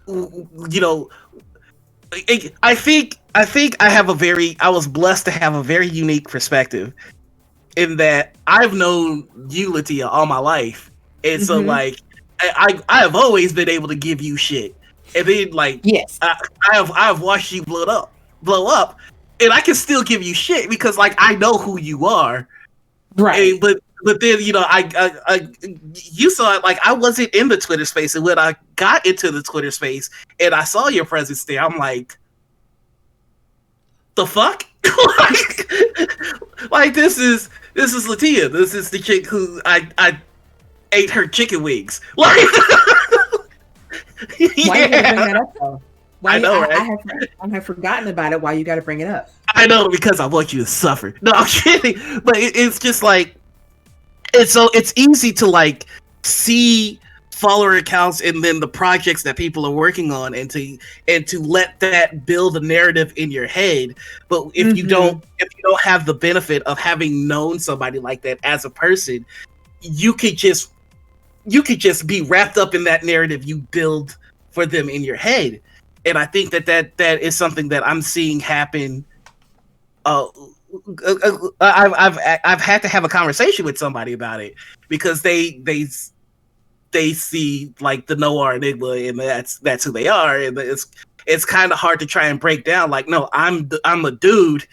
you know, I think I was blessed to have a very unique perspective in that I've known you, LaTia, all my life. And so like, I have always been able to give you shit. And then like, Yes. I have watched you blow up, and I can still give you shit because like, I know who you are. Right. And, but then, you know, I you saw it, like, I wasn't in the Twitter space, and when I got into the Twitter space and I saw your presence there, I'm like, the fuck? like this is LaTia. This is the chick who I ate her chicken wings. Like, Why you gotta bring that up though? I know, right? I have forgotten about it. Why you gotta bring it up? I know, because I want you to suffer. No, I'm kidding. But it's just like, it's easy to like see follower accounts and then the projects that people are working on, and to let that build a narrative in your head. But if you don't have the benefit of having known somebody like that as a person, you could just be wrapped up in that narrative you build for them in your head. and I think that is something that I'm seeing happen. I've had to have a conversation with somebody about it because they see like the Noir Enigma, and that's who they are, and it's kind of hard to try and break down. Like, no, I'm a dude,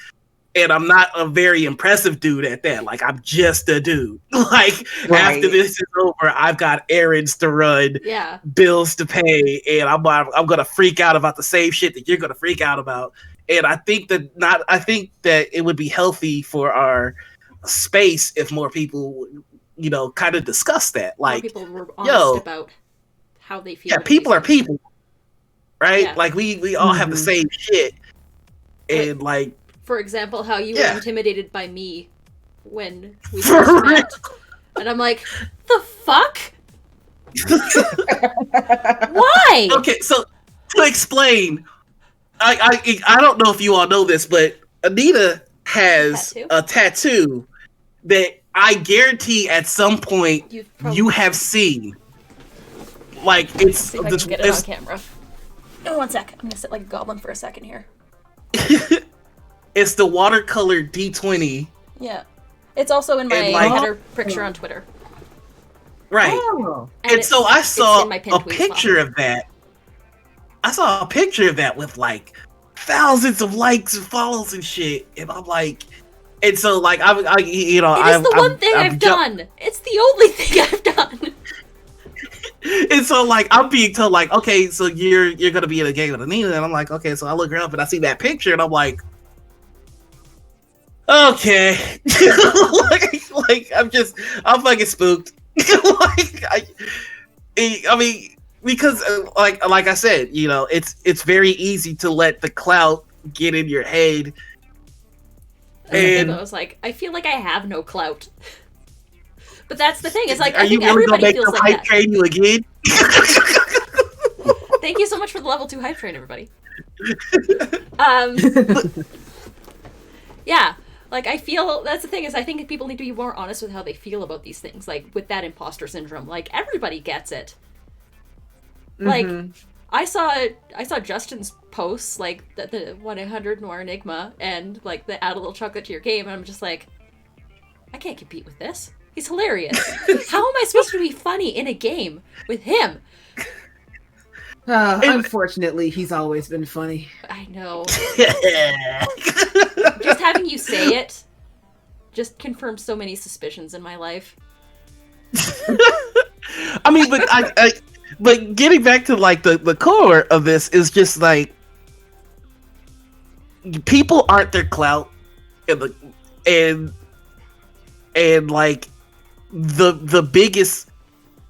and I'm not a very impressive dude at that. Like, I'm just a dude. Like, after this is over, I've got errands to run, bills to pay, and I'm gonna freak out about the same shit that you're gonna freak out about. And I think that it would be healthy for our space if more people, kind of discuss that. Like, more people were honest about how they feel. Yeah, people are people, right? Yeah. Like, we all have the same shit, and like. For example, how you were intimidated by me when we first met. And I'm like, the fuck? Why? Okay, so to explain, I don't know if you all know this, but Anita has a tattoo that I guarantee at some point you have seen. Like, it's... See if I can get it on camera. Oh, 1 sec. I'm gonna sit like a goblin for a second here. It's the watercolor D20. Yeah. It's also in my header picture on Twitter. Right. Oh. And so I saw a picture of that. I saw a picture of that with like thousands of likes and follows and shit. And I'm like, and so like, it is the one thing I've done. It's the only thing I've done. And so like, I'm being told like, okay, so you're going to be in a game with Anita. And I'm like, okay, so I look her up and I see that picture and I'm like, okay. like I'm fucking spooked. Like, I mean, because like I said, it's very easy to let the clout get in your head. And I was like, I feel like I have no clout. But that's the thing. It's like, I think everybody feels like that. Train you again? Thank you so much for the level 2 hype train, everybody. Yeah. Like, I feel, that's the thing, is I think people need to be more honest with how they feel about these things. Like, with that imposter syndrome. Like, everybody gets it. Like, I saw Justin's posts, like, the 1-800 Noir Enigma, and, like, the add a little chocolate to your game, and I'm just like, I can't compete with this. He's hilarious. How am I supposed to be funny in a game with him? Unfortunately, he's always been funny. I know. Just having you say it just confirms so many suspicions in my life. I mean, but getting back to like the core of this is just like, people aren't their clout, and like the biggest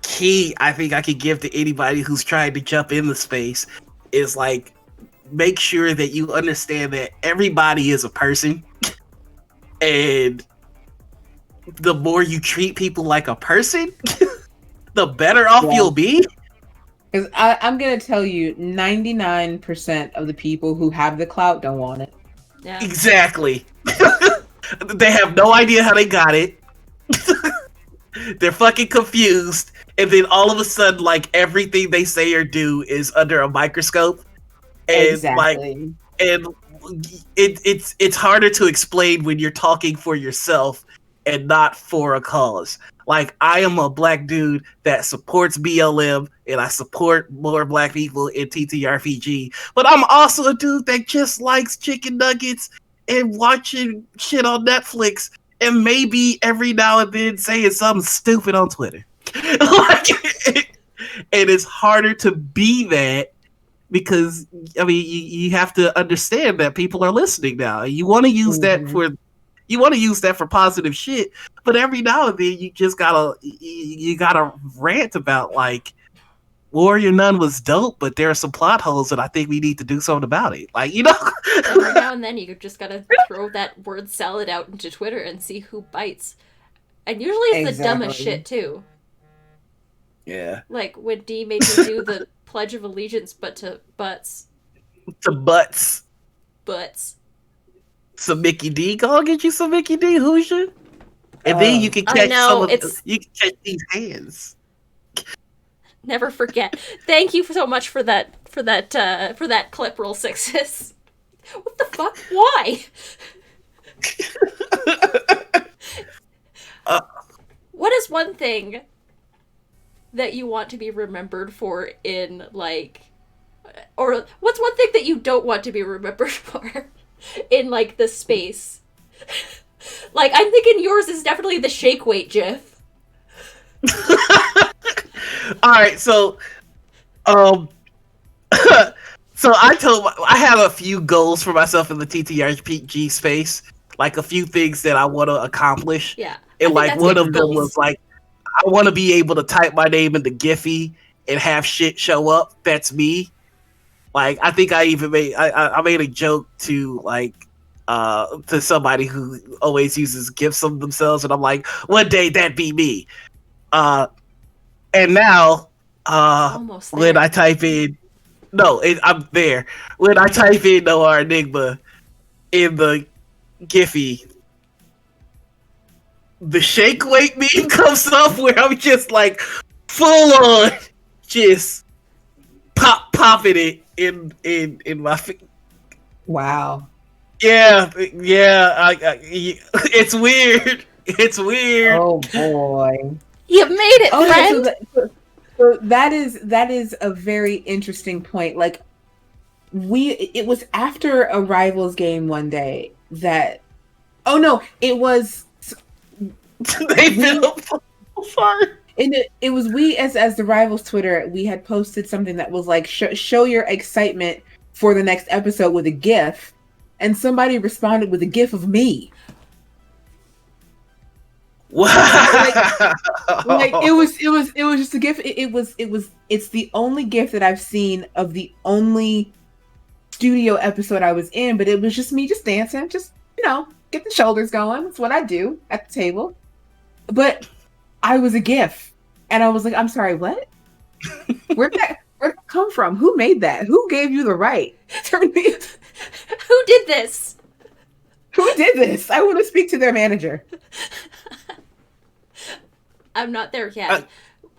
key I think I could give to anybody who's trying to jump in the space is like, make sure that you understand that everybody is a person, and the more you treat people like a person, the better off you'll be. Because I'm gonna tell you, 99% of the people who have the clout don't want it. Yeah. Exactly. They have no idea how they got it. They're fucking confused, and then all of a sudden, like, everything they say or do is under a microscope, and exactly. and it's harder to explain when you're talking for yourself and not for a cause. Like, I am a black dude that supports BLM, and I support more black people in TTRPG, but I'm also a dude that just likes chicken nuggets and watching shit on Netflix, and maybe every now and then saying something stupid on Twitter. Like, and it's harder to be that because, I mean, you have to understand that people are listening now. You want to use that for positive shit, but every now and then you just gotta rant about like, Warrior Nun was dope, but there are some plot holes that I think we need to do something about it. Like, Every now and then you just gotta throw that word salad out into Twitter and see who bites. And usually it's the dumbest shit too. Yeah. Like when D made me do the Pledge of Allegiance, but to butts. To butts. Butts. Some Mickey D. Go get you some Mickey D. Hoosier. And then you can catch you can catch these hands. Never forget. Thank you so much for that clip, roll sixes. What the fuck? Why? What is one thing that you want to be remembered for in, like, or what's one thing that you don't want to be remembered for in, like, the space? Like, I'm thinking yours is definitely the shake weight gif. Alright, so so I have a few goals for myself in the TTRPG space, like a few things that I want to accomplish. Yeah. And like one of them was like, I want to be able to type my name into Giphy and have shit show up. That's me. Like, I think I even made I made a joke to like to somebody who always uses GIFs of themselves, and I'm like, one day that'd be me. And now when I type in I'm there. When I type in Noir Enigma in the Giphy, the shake weight meme comes up where I'm just like full on just popping it in my Wow. Yeah, it's weird. It's weird. Oh boy. You made it, friend. So that is a very interesting point. Like, it was after a Rivals game one day that. Oh no! It was. They feel sorry. It was we as the Rivals Twitter. We had posted something that was like, show your excitement for the next episode with a GIF, and somebody responded with a GIF of me. Wow. Like it was just a GIF. It's the only GIF that I've seen of the only studio episode I was in, but it was just me just dancing, just, get the shoulders going. That's what I do at the table. But I was a GIF, and I was like, I'm sorry, what? Where'd that come from? Who made that? Who gave you the right? Who did this? Who did this? I want to speak to their manager. I'm not there yet.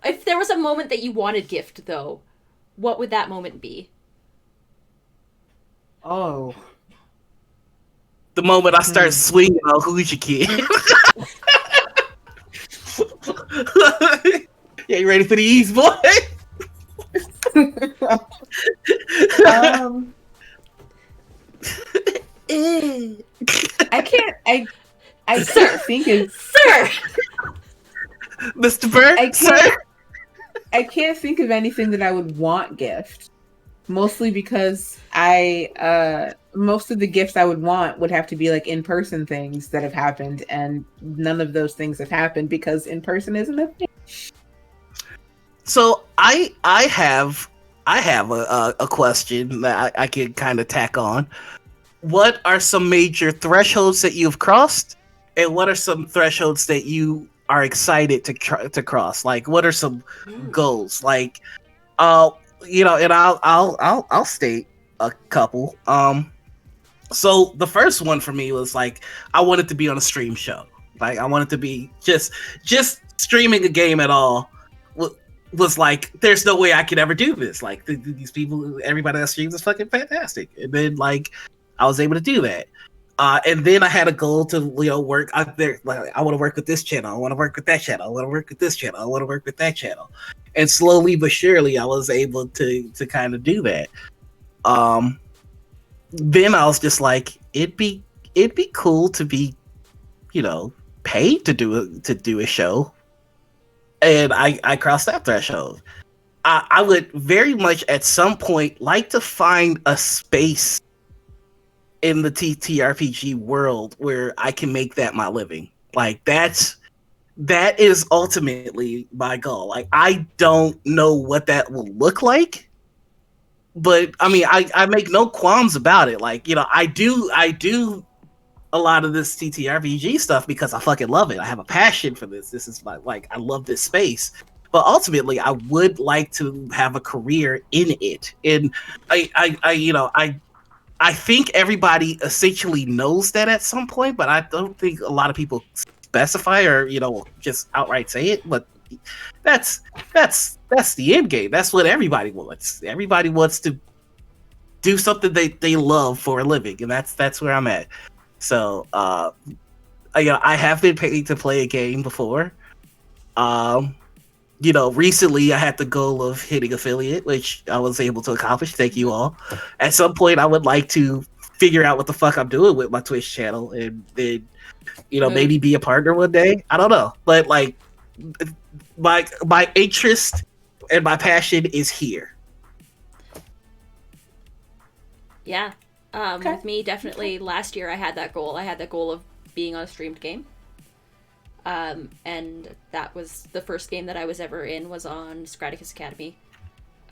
If there was a moment that you wanted gift, though, what would that moment be? Oh. The moment I start swinging on Who's Your Kid. Yeah, you ready for the East, boy? I can't think of Sir! Mr. Bird, I can't think of anything that I would want gift. Mostly because most of the gifts I would want would have to be like in-person things that have happened, and none of those things have happened because in-person isn't a thing. So I have a question that I can kind of tack on. What are some major thresholds that you've crossed, and what are some thresholds that you are excited to cross? Like, what are some goals? Like, and I'll state a couple. So the first one for me was like, I wanted to be on a stream show. Like, I wanted to be just streaming a game at all. Was like, there's no way I could ever do this. Like, these people, everybody that streams is fucking fantastic. And then, like, I was able to do that. And then I had a goal to, work out there. Like, I want to work with this channel. I want to work with that channel. I want to work with this channel. I want to work with that channel. And slowly but surely, I was able to kind of do that. Then I was just like, it'd be cool to be, paid to do a show. And I crossed that threshold. I would very much at some point like to find a space in the TTRPG world where I can make that my living. Like, that is ultimately my goal. Like, I don't know what that will look like, but I mean, I make no qualms about it. Like, I do a lot of this TTRPG stuff because I fucking love it. I have a passion for this. This is I love this space. But ultimately, I would like to have a career in it. And I think everybody essentially knows that at some point, but I don't think a lot of people specify or just outright say it. But that's that's the end game. That's what everybody wants. Everybody wants to do something they love for a living, and that's where I'm at. So, I have been paid to play a game before. Recently I had the goal of hitting affiliate, which I was able to accomplish. Thank you all. At some point, I would like to figure out what the fuck I'm doing with my Twitch channel, and then, maybe be a partner one day. I don't know, but like, my interest and my passion is here. Yeah. With me, definitely last year I had that goal. I had that goal of being on a streamed game. And that was the first game that I was ever in, was on Jacquise Academy.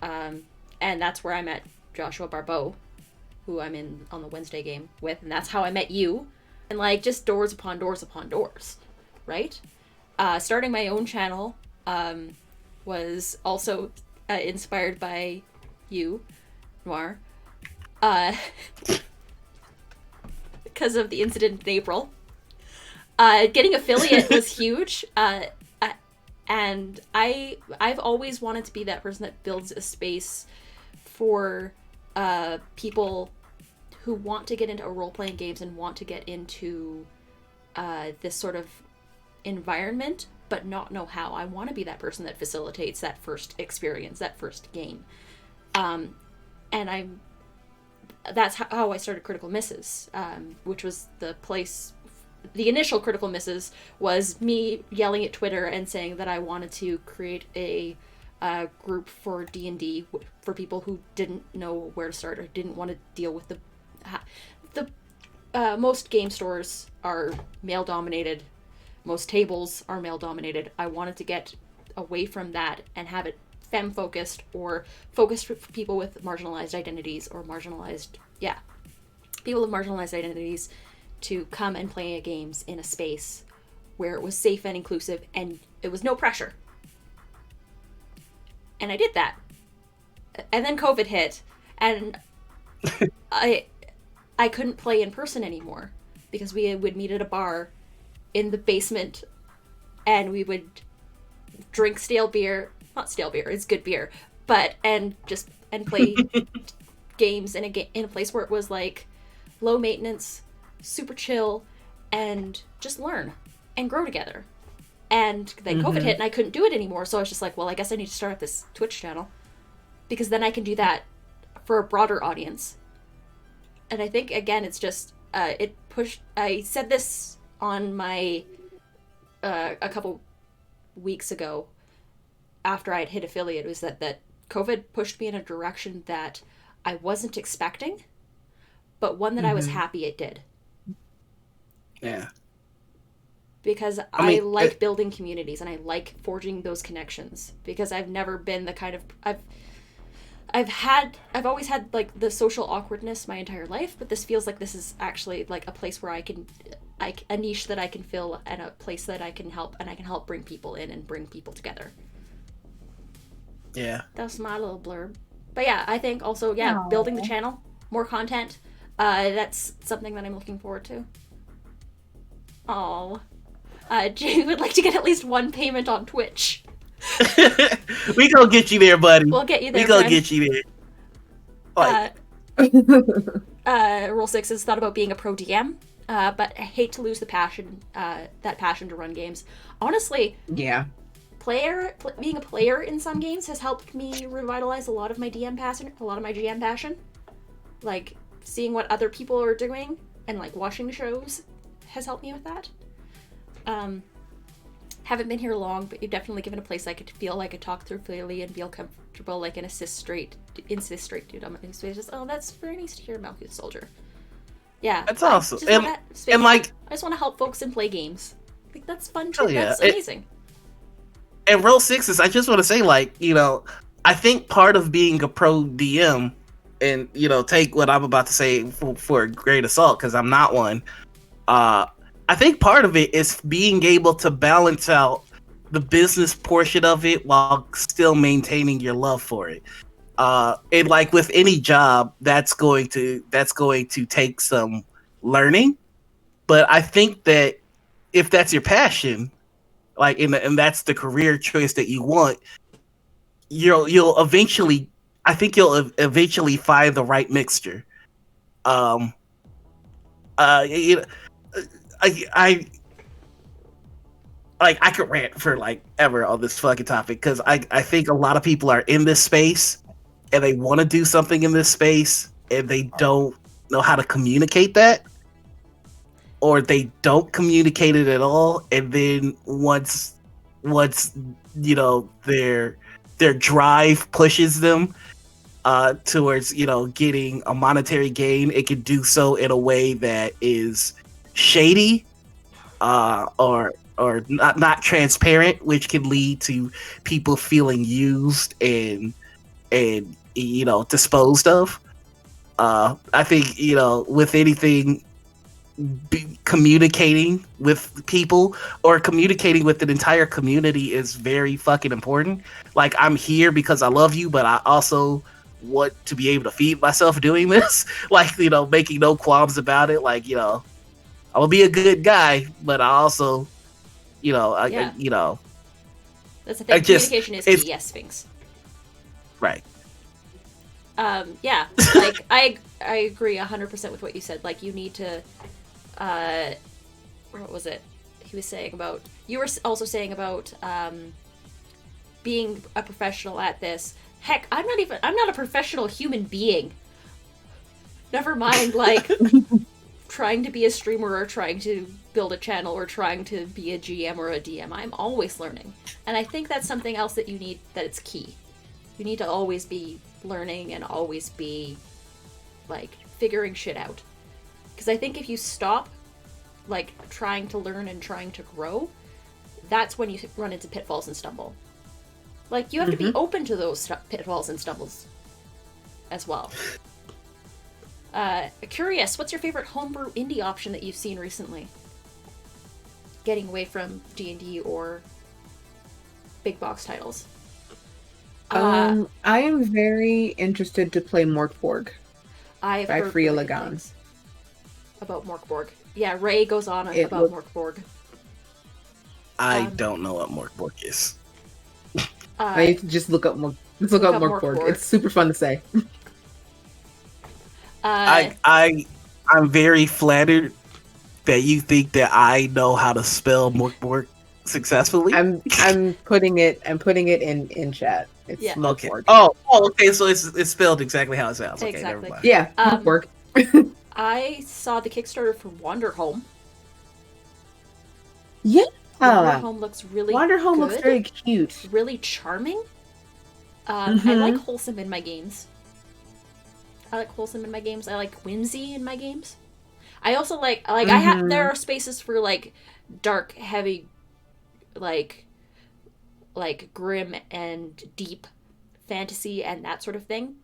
And that's where I met Joshua Barbeau, who I'm in on the Wednesday game with, and that's how I met you. And like, just doors upon doors upon doors, right? Starting my own channel was also inspired by you, Noir. Because of the incident in April. Getting affiliate was huge, and I've always wanted to be that person that builds a space for people who want to get into role-playing games and want to get into this sort of environment, but not know how. I want to be that person that facilitates that first experience, that first game. And that's how I started Critical Misses, which was the initial Critical Misses was me yelling at Twitter and saying that I wanted to create a group for D&D for people who didn't know where to start or didn't want to deal with the most game stores are male dominated, most tables are male dominated. I wanted to get away from that and have it femme focused, or focused for people with marginalized identities, or people with marginalized identities, to come and play games in a space where it was safe and inclusive and it was no pressure. And I did that. And then COVID hit, and I couldn't play in person anymore because we would meet at a bar in the basement and we would drink not stale beer, it's good beer, and play games in a place where it was like low maintenance, super chill, and just learn and grow together. And then COVID hit and I couldn't do it anymore, so I was just like, well, I guess I need to start up this Twitch channel, because then I can do that for a broader audience. And I think, again, it's just I said this on my a couple weeks ago after I had hit affiliate, was that COVID pushed me in a direction that I wasn't expecting, but one that I was happy it did. Yeah. Because I like building communities and I like forging those connections, because I've never been the kind of I've always had like the social awkwardness my entire life, but this feels like this is actually like a place where a niche that I can fill, and a place that I can help bring people in and bring people together. Yeah. That's my little blurb. But yeah, I think also, building the channel, more content, that's something that I'm looking forward to. Oh, Jamie would like to get at least one payment on Twitch. We gonna get you there, buddy. We'll get you there. We gonna get you there. Rule 6 has thought about being a pro DM, but I hate to lose the passion, that passion to run games. Honestly, yeah. Being a player in some games has helped me revitalize a lot of my GM passion. Like, seeing what other people are doing and like watching shows has helped me with that. Haven't been here long, but you've definitely given a place I could feel like I talk through clearly and feel comfortable, like an insist straight dude. I'm just, that's very nice to hear, Malkuth Soldier. Yeah, that's awesome. I just want to help folks and play games. Like, that's fun too. Yeah. That's amazing. And Roll 6s, I just want to say, like, I think part of being a pro DM, and, take what I'm about to say for a great assault, because I'm not one, I think part of it is being able to balance out the business portion of it while still maintaining your love for it. And like with any job, that's going to take some learning. But I think that if that's your passion, like and that's the career choice that you want, you'll eventually, I think you'll eventually find the right mixture. Um, you know, I like I could rant for like ever on this fucking topic because I think a lot of people are in this space and they want to do something in this space and they don't know how to communicate that, or they don't communicate it at all, and then once you know their drive pushes them towards getting a monetary gain, it can do so in a way that is shady or not transparent, which can lead to people feeling used and disposed of. I think with anything, communicating with people or communicating with an entire community is very fucking important. Like, I'm here because I love you, but I also want to be able to feed myself doing this. Like, making no qualms about it. Like, I will be a good guy, but I also, Yeah. That's the thing. I just- Communication is it's- key. Yes, Sphinx. right. Yeah, like I agree 100% with what you said. Like, you need to, what was it? He was saying about, you were also saying about being a professional at this. Heck, I'm not a professional human being. Never mind, like, trying to be a streamer or trying to build a channel or trying to be a GM or a DM. I'm always learning. And I think that's something else that you need, that it's key. You need to always be learning and always be, like, figuring shit out. Because I think if you stop, like, trying to learn and trying to grow, that's when you run into pitfalls and stumble. Like, you have to be open to those pitfalls and stumbles as well. Curious, what's your favorite homebrew indie option that you've seen recently? Getting away from D&D or big box titles. I am very interested to play Morkborg. I've by heard Freya really good Lagan. things about Morkborg. Yeah, Ray goes on It about look- Morkborg. I don't know what Morkborg is. I just look up look up up Morkborg. Morkborg. It's super fun to say. I'm very flattered that you think that I know how to spell Morkborg successfully. I'm putting it in chat. It's Yeah. Okay. Morkborg. Oh, okay. So it's spelled exactly how it sounds. Okay, Exactly. never mind. Yeah, Um, Morkborg. I saw the Kickstarter for Wanderhome. Yeah. Wanderhome looks really Wanderhome good, looks very cute. really charming. I like wholesome in my games. I like whimsy in my games. I also like I have, there are spaces for like dark, heavy, like grim and deep fantasy and that sort of thing.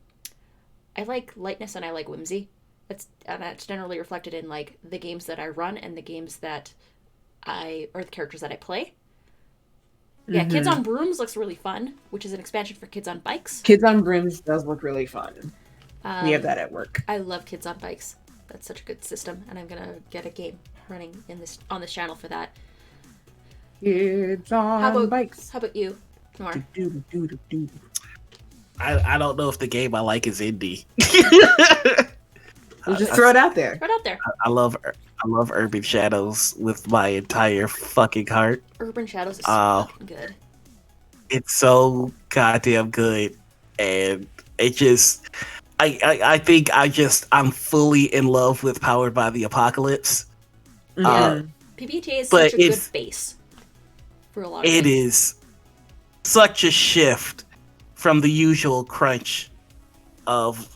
I like lightness and I like whimsy. That's generally reflected in like the games that I run and the games that or the characters that I play. Yeah, Kids on Brooms looks really fun, which is an expansion for Kids on Bikes. Kids on Brooms does look really fun. We have that at work. I love Kids on Bikes. That's such a good system, and I'm gonna get a game running on this channel for that. Kids on bikes. How about you, Nor? Do-do-do-do-do. I don't know if the game I like is indie. We'll just throw it out there. Right out there. I love Urban Shadows with my entire fucking heart. Urban Shadows is fucking good. It's so goddamn good, and it just I think I'm fully in love with Powered by the Apocalypse. Yeah. PBTA is but such a good it's- base for a lot of It things. is such a shift from the usual crunch of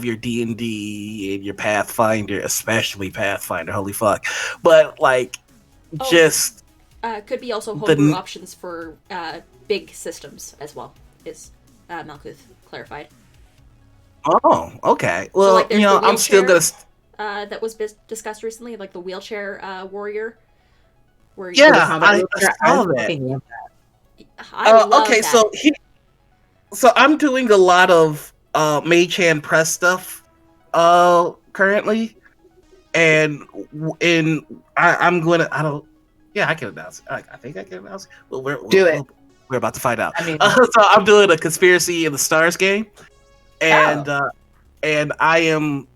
your D&D and your Pathfinder, especially Pathfinder. Holy fuck! But like, Oh. just Could be also The homebrew n- options for big systems as well, is Malkuth clarified. oh, okay. Well, like, there's the I'm still wheelchair. gonna. That was discussed recently, like the wheelchair warrior. Where Yeah, The combat I wheelchair, saw that. fucking love I love Okay, that. so I'm doing a lot of Mage Hand Press stuff currently, and I'm gonna I can announce it. I think I can announce it. Well, Do it. We're about to find out. I mean- So I'm doing a Conspiracy in the Stars game, and I am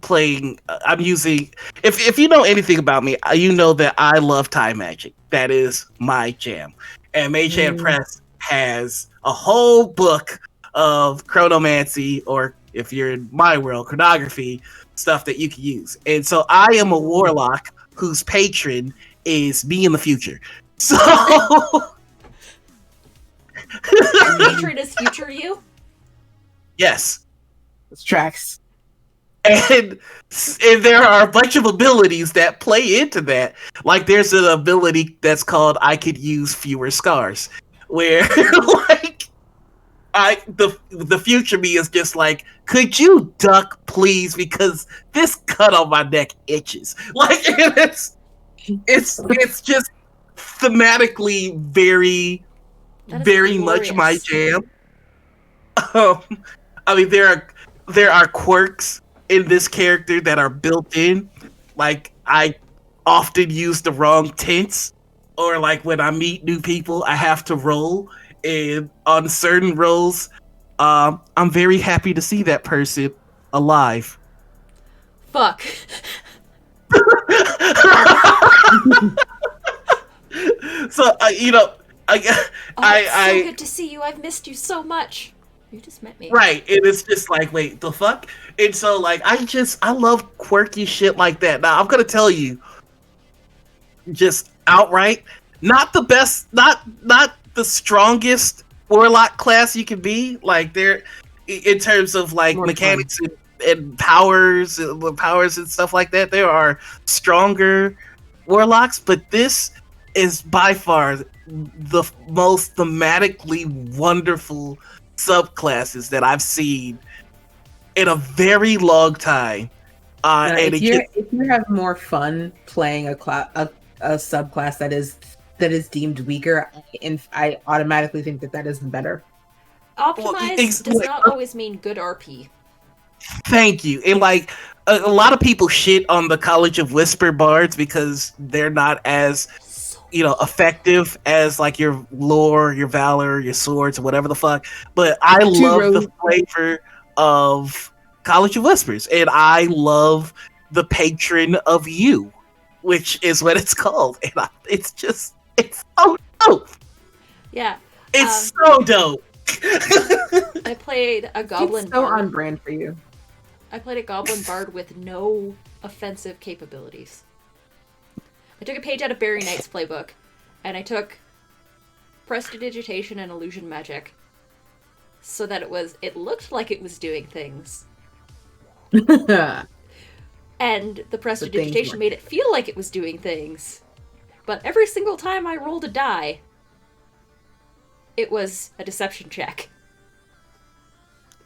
playing. I'm using. If you know anything about me, you know that I love time magic. That is my jam. And Mage Hand Press has a whole book of chronomancy, or if you're in my world, chronography stuff that you can use. And so I am a warlock whose patron is me in the future. So Your patron is future you? yes. This tracks. And there are a bunch of abilities that play into that. Like there's an ability that's called I could use fewer scars, where like the future me is just like, could you duck please, because this cut on my neck itches. Like it's just thematically very much my jam. I mean there are quirks in this character that are built in. Like I often use the wrong tense, or like when I meet new people I have to roll, and on certain rolls I'm very happy to see that person alive. Fuck. So Oh, it's so good to see you. I've missed you so much. You just met me. Right, and it's just like, wait, the fuck? And so, like, I love quirky shit like that. Now, I'm gonna tell you, just outright, not the best, not the strongest warlock class you can be. Like, they're in terms of like More mechanics and powers and stuff like that. There are stronger warlocks, but this is by far the most thematically wonderful subclasses that I've seen in a very long time. And if you have more fun playing a subclass that is deemed weaker, I automatically think that is better. Optimized does not always mean good RP. Thank you. And like a lot of people shit on the College of Whisper bards because they're not as effective as like your lore, your valor, your swords, or whatever the fuck. But I love the flavor of College of Whispers, and I love the patron of you, which is what it's called. And it's so dope. Yeah. It's so dope. I played a goblin It's so bard. on brand for you. I played a goblin bard with no offensive capabilities. I took a page out of Barry Knight's playbook, and I took prestidigitation and illusion magic, so that it looked like it was doing things, and the prestidigitation made it feel like it was doing things. But every single time I rolled a die, it was a deception check.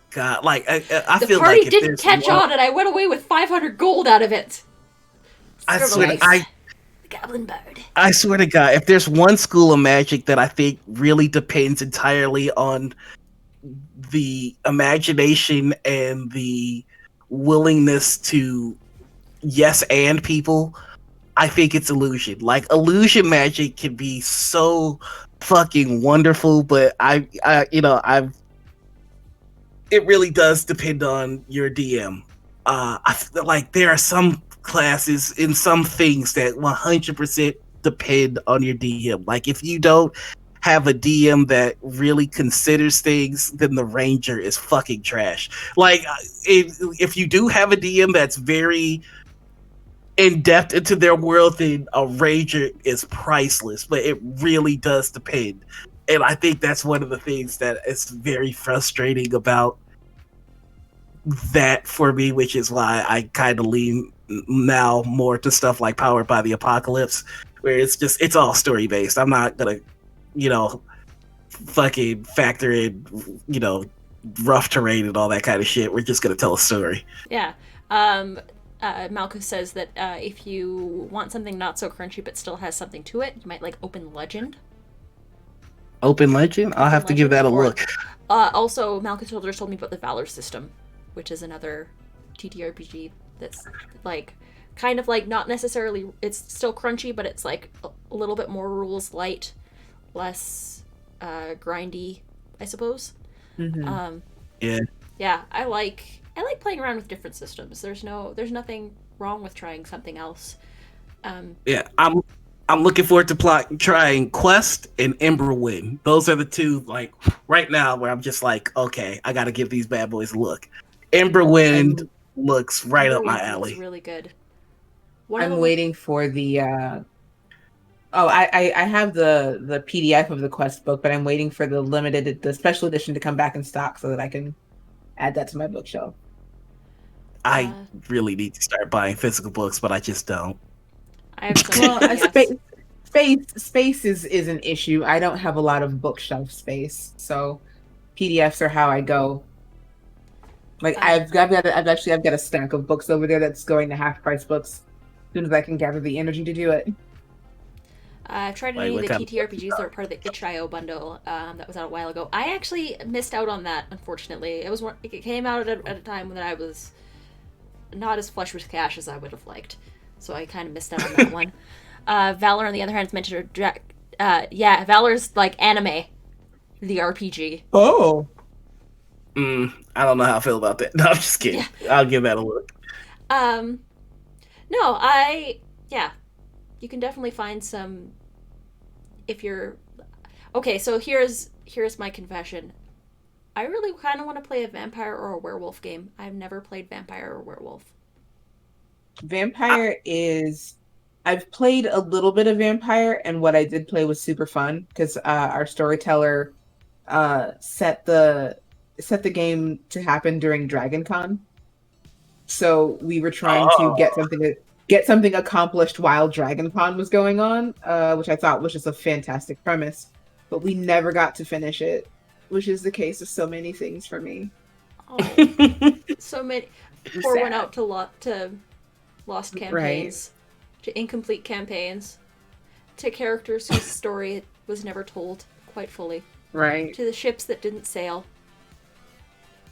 God, like I The feel party like didn't catch on, and I went away with 500 gold out of it. I Sort of swear, nice. Goblin Bard. I swear to God, if there's one school of magic that I think really depends entirely on the imagination and the willingness to yes and people, I think it's illusion. Like illusion magic can be so fucking wonderful, but it really does depend on your DM. I feel like there are some classes in some things that 100% depend on your DM. Like if you don't have a DM that really considers things, then the ranger is fucking trash. Like if you do have a DM that's very in depth into their world, then a ranger is priceless. But it really does depend, and I think that's one of the things that is very frustrating about that for me, which is why I kind of lean now more to stuff like Powered by the Apocalypse, where it's all story based. I'm not gonna fucking factor in rough terrain and all that kind of shit. We're just gonna tell a story. Yeah. Malchus says that if you want something not so crunchy but still has something to it, you might like Open Legend. Open Legend? I'll have to give that a look. Also, Malchus told me about the Valor system, which is another TTRPG that's like kind of like not necessarily, it's still crunchy, but it's like a little bit more rules light, less grindy, I suppose. Mm-hmm. Yeah. I like playing around with different systems. There's nothing wrong with trying something else. Yeah, I'm looking forward to trying Quest and Emberwind. Those are the two, like, right now where I'm just like, okay, I got to give these bad boys a look. Emberwind looks right up my alley. Looks really good. I'm waiting for the. I have the PDF of the Quest book, but I'm waiting for the special edition to come back in stock so that I can add that to my bookshelf. I really need to start buying physical books, but I just don't. I have some. Space is an issue. I don't have a lot of bookshelf space, so PDFs are how I go. Like I've got a stack of books over there that's going to half price books as soon as I can gather the energy to do it. I've tried any of the TTRPGs that were part of the itch.io bundle that was out a while ago. I actually missed out on that, unfortunately. It came out at a time when I was not as flush with cash as I would have liked, so I kind of missed out on that one. Valor, on the other hand, is meant to Valor's like anime, the RPG. Oh. I don't know how I feel about that. No, I'm just kidding. Yeah. I'll give that a look. You can definitely find some if you're okay. So here's my confession. I really kind of want to play a vampire or a werewolf game. I've never played vampire or werewolf. I've played a little bit of vampire, and what I did play was super fun because our storyteller set the game to happen during DragonCon. So we were trying to get something accomplished while DragonCon was going on, which I thought was just a fantastic premise. But we never got to finish it, which is the case of so many things for me. Oh, so many. Or went out to lost campaigns, to incomplete campaigns, to characters whose story was never told quite fully. Right. To the ships that didn't sail.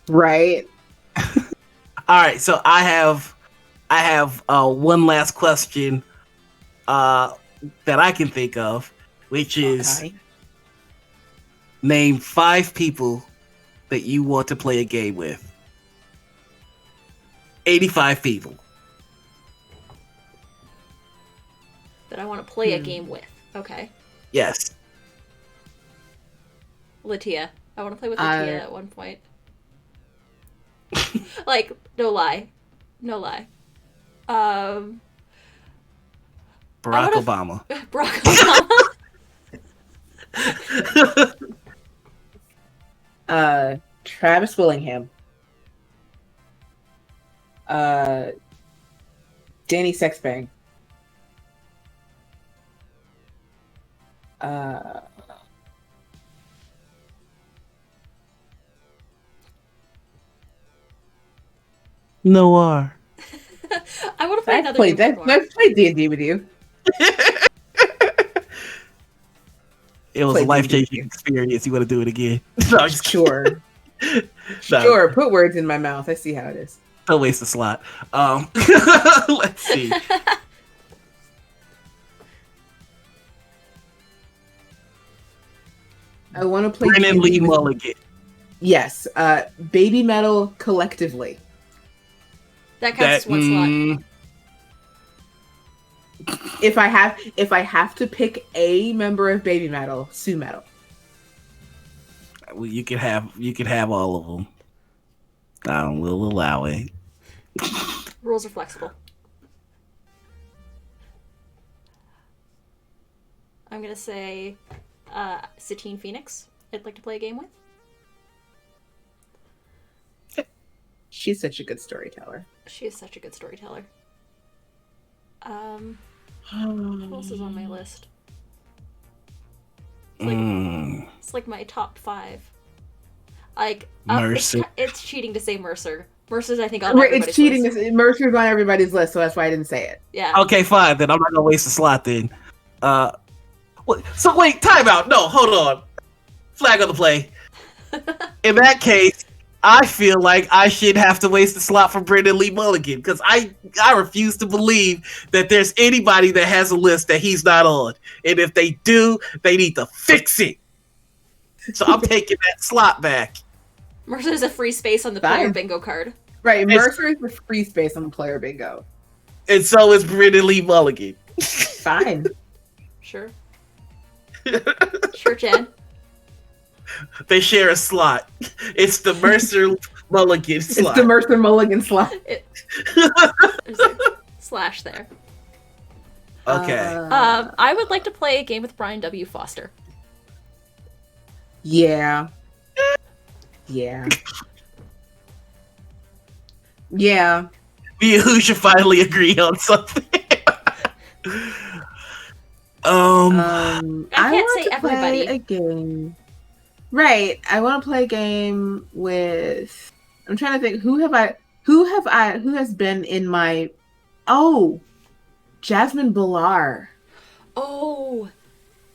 Right. All right, so I have one last question that I can think of, which is name 5 people that you want to play a game with. 85 people. That I want to play a game with. Okay. Yes. LaTia. I want to play with LaTia at one point. Like, no lie. Barack Obama. Barack Obama. Travis Willingham. Danny Sexbang. Noir. I want to play another game with Noir. I've played D&D with you. It was a life-changing experience. You want to do it again? No, sure. Sure, put words in my mouth. I see how it is. Don't waste the slot. Let's see. I want to play Brennan Lee Mulligan. Yes, Baby Metal collectively. That counts as one slot. If I have to pick a member of Baby Metal, Sue Metal. Well, you can have all of them. We'll allow it. Rules are flexible. I'm gonna say Satine Phoenix. I'd like to play a game with. She's such a good storyteller. She is such a good storyteller. Who else is on my list? It's like my top 5. Like Mercer. It's cheating to say Mercer. Mercer's, I think, on everybody's it's cheating. list. Mercer's on everybody's list, so that's why I didn't say it. Yeah. Okay, fine. Then I'm not gonna waste the slot. Then. So wait, time out. No, hold on. Flag on the play. In that case, I feel like I should have to waste the slot for Brendan Lee Mulligan because I refuse to believe that there's anybody that has a list that he's not on. And if they do, they need to fix it. So I'm taking that slot back. Mercer's a free space on the Fine. player bingo card. Right, Mercer is the free space on the player bingo. And so is Brendan Lee Mulligan. Fine. Sure. Sure, Jen. They share a slot. It's the Mercer Mulligan slot. It's the Mercer Mulligan slot. There's a slash there. Okay. I would like to play a game with Brian W. Foster. Yeah. Yeah. Yeah. Me and who should finally agree on something. I can't want say to play everybody. a game. Right. I want to play a game with. I'm trying to think. Who has been in my? Oh, Jasmine Billar. Oh,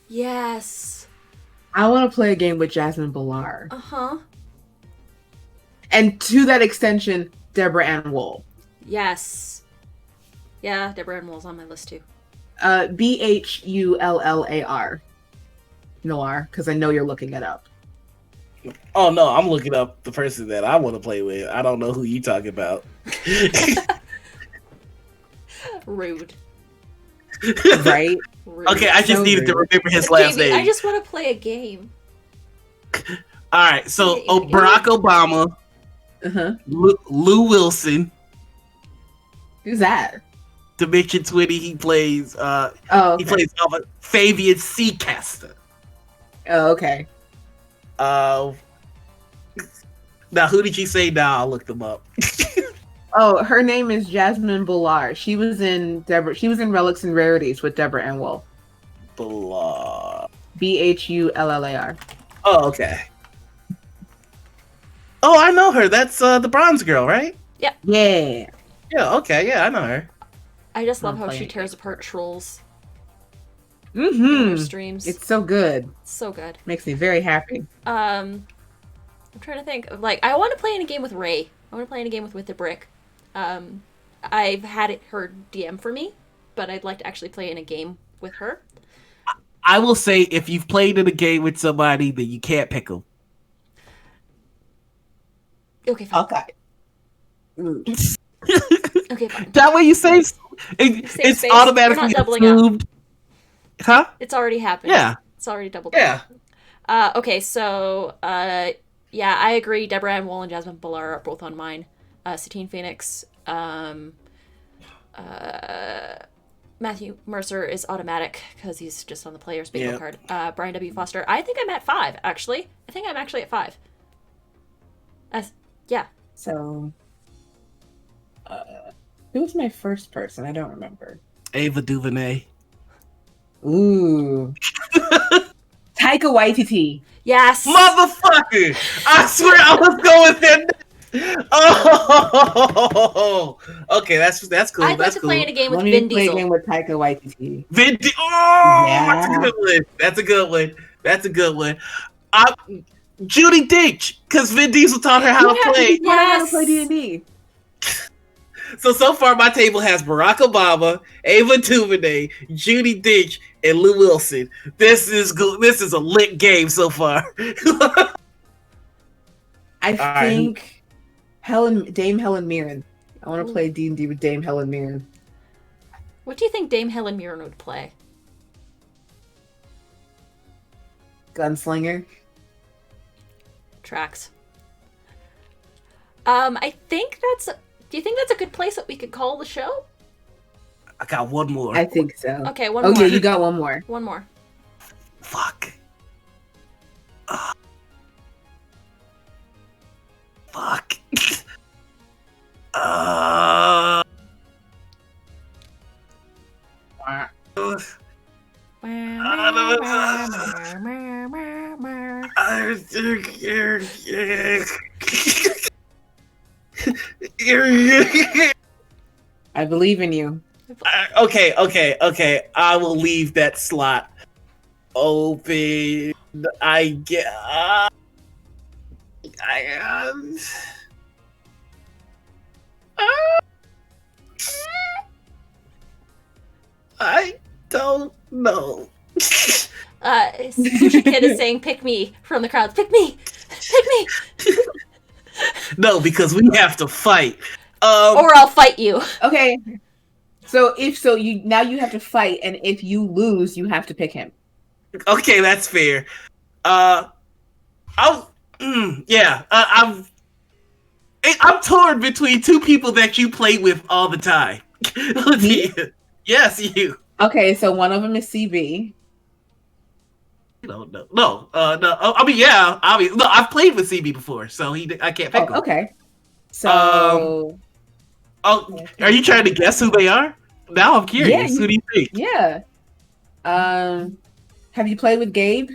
yes. I want to play a game with Jasmine Billar. Uh-huh. And to that extension, Deborah Ann Wool. Yes. Yeah, Deborah Ann Wool's on my list too. Bhullar. Noir, because I know you're looking it up. Oh no, I'm looking up the person that I want to play with. I don't know who you talking about. Rude. Right? Rude. Okay, I just So needed to rude. remember his last Jamie, name. I just want to play a game. All right, so Yeah, yeah, yeah. Barack Obama, Uh-huh. Lou Wilson, Who's that? Dimension 20. He plays. Oh, okay. He plays Fabian Seacaster. Oh, okay. Now, who did you say? Now I'll look them up. Oh, her name is Jasmine Billar. She was in Relics and Rarities with Deborah Ann Wool. Blah. Bhullar. Oh, okay. Oh, I know her. That's the bronze girl, right? Yeah. Yeah. Okay. Yeah, I know her. I just love I'm how she playing. tears apart trolls in her Mm-hmm. streams. It's so good. so good. Makes me very happy. I'm trying to think of, like, I want to play in a game with Ray. I want to play in a game with the Brick. I've had her DM for me, but I'd like to actually play in a game with her. I will say, if you've played in a game with somebody, then you can't pick them. Okay, fine. Okay. Okay, fine. That way you say it's space. automatically We're not doubling up. assumed. Huh? It's already happened. Yeah. It's already doubled. Yeah. Okay, so yeah, I agree. Deborah Ann Wool and Jasmine Billar are both on mine. Satine Phoenix, Matthew Mercer is automatic because he's just on the player's bingo Yeah. card. Brian W. Foster, I think I'm at 5, actually. I think I'm actually at 5. Yeah. So, who was my first person? I don't remember. Ava DuVernay. Ooh. Taika Waititi. Yes! Motherfucker! I swear I was going there. Oh, okay, that's cool. I'd like that's to cool. play in a game with Let me Vin play a Diesel. game with Taika Waititi. Oh, Yeah. that's a good one. That's a good one. That's a good one. Judy Dench, because Vin Diesel taught her how to play. Yeah, how to Yes! play D&D. So far, my table has Barack Obama, Ava DuVernay, Judy Dench, and Lou Wilson. This is good. This is a lit game so far. I right. think Dame Helen Mirren. I want to play D&D with Dame Helen Mirren. What do you think Dame Helen Mirren would play? Gunslinger. Tracks. I think that's... Do you think that's a good place that we could call the show? I got one more. I think so. Okay, one Oh more. yeah, you got one more. One more. Fuck. Fuck. I believe in you. Okay. I will leave that slot open. I, I don't know. Sushi Kid is saying, "Pick me" from the crowd. Pick me, pick me, No, because we have to fight. or I'll fight you. Okay. So you have to fight, and if you lose, you have to pick him. Okay, that's fair. I'm torn between two people that you play with all the time. Me? Yes, you. Okay, so one of them is CB. No. I mean, yeah. No, I've played with CB before, so I can't pick him. Okay. So. Are you trying to guess who they are? Now I'm curious. Who do you think? Yeah. Have you played with Gabe?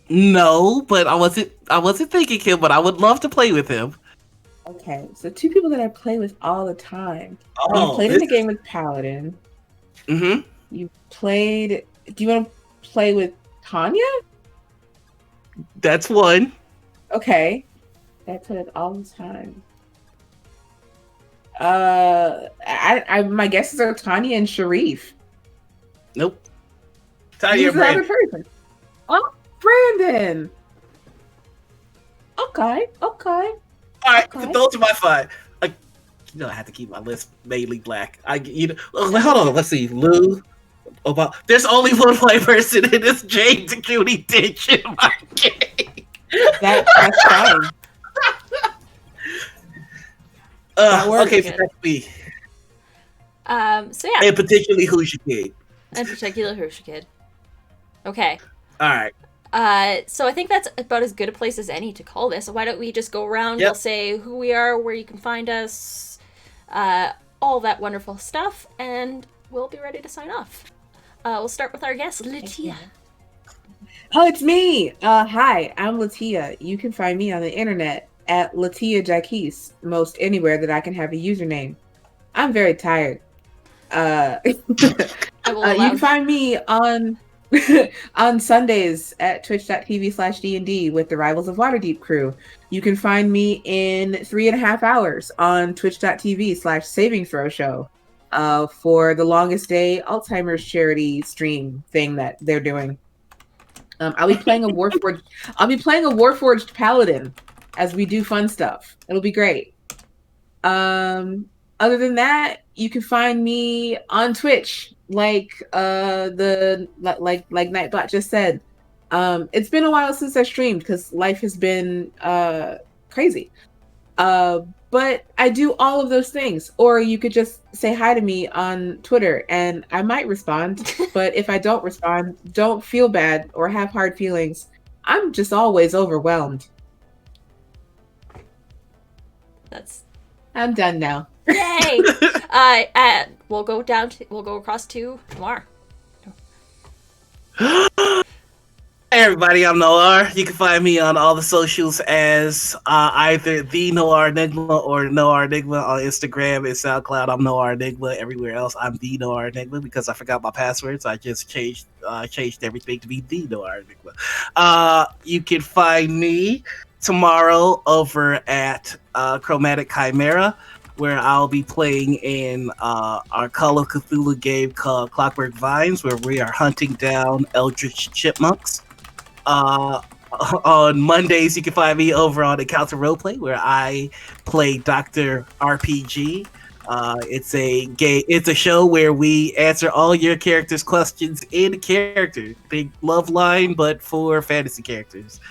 No, but I wasn't thinking him, but I would love to play with him. Okay, so two people that I play with all the time. Oh, you played in the game with Paladin. Mm-hmm. You played. Do you want to play with Tanya? That's one. Okay, I play with all the time. My guesses are Tanya and Sharif. Nope. Tanya Who's the other person? Oh, Brandon. Okay. All right, Okay. those are my five. I have to keep my list mainly black. Hold on. Let's see. Lou. There's only one white person in this James and Judy ditch in my game. That's fine. Okay, so that's me. So yeah, And particularly Hoosier Kid. in particular, Hoosier Kid. Okay. All right. So I think that's about as good a place as any to call this. So why don't we just go around? Yep. We'll say who we are, where you can find us, all that wonderful stuff, and we'll be ready to sign off. We'll start with our guest, LaTia. Oh, it's me. Hi, I'm LaTia. You can find me on the internet at LaTia Jacquise, most anywhere that I can have a username. I'm very tired. You can find me on on Sundays at twitch.tv/D&D with the Rivals of Waterdeep crew. You can find me in 3.5 hours on twitch.tv/Saving Throw Show for the Longest Day Alzheimer's charity stream thing that they're doing. I'll be playing a Warforged Paladin as we do fun stuff. It'll be great. Other than that, you can find me on Twitch, like Nightbot just said. It's been a while since I streamed because life has been crazy. But I do all of those things. Or you could just say hi to me on Twitter and I might respond. But if I don't respond, don't feel bad or have hard feelings. I'm just always overwhelmed. I'm done now. Yay! We'll go across to Noir. Hey everybody, I'm Noir. You can find me on all the socials as either the Noir Enigma or Noir Enigma on Instagram and SoundCloud. I'm Noir Enigma. Everywhere else, I'm the Noir Enigma because I forgot my password, so I just changed everything to be the Noir Enigma. You can find me tomorrow over at Chromatic Chimera, where I'll be playing in our Call of Cthulhu game called Clockwork Vines, where we are hunting down Eldritch Chipmunks. On Mondays, you can find me over on Encounter Roleplay, where I play Dr. RPG. It's a show where we answer all your characters' questions in character. Big love line, but for fantasy characters.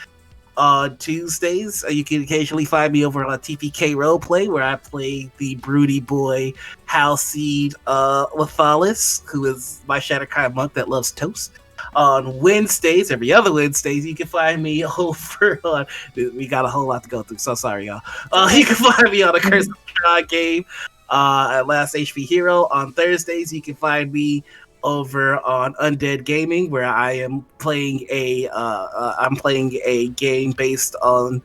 On Tuesdays, you can occasionally find me over on TPK Roleplay, where I play the broody boy Halseed Lethalis, who is my Shatterkind monk that loves toast. On Wednesdays, every other Wednesdays, you can find me over on. We got a whole lot to go through, so sorry, y'all. You can find me on a Curse of God game at Last HP Hero. On Thursdays, you can find me over on Undead Gaming, where I am playing I'm playing a game based on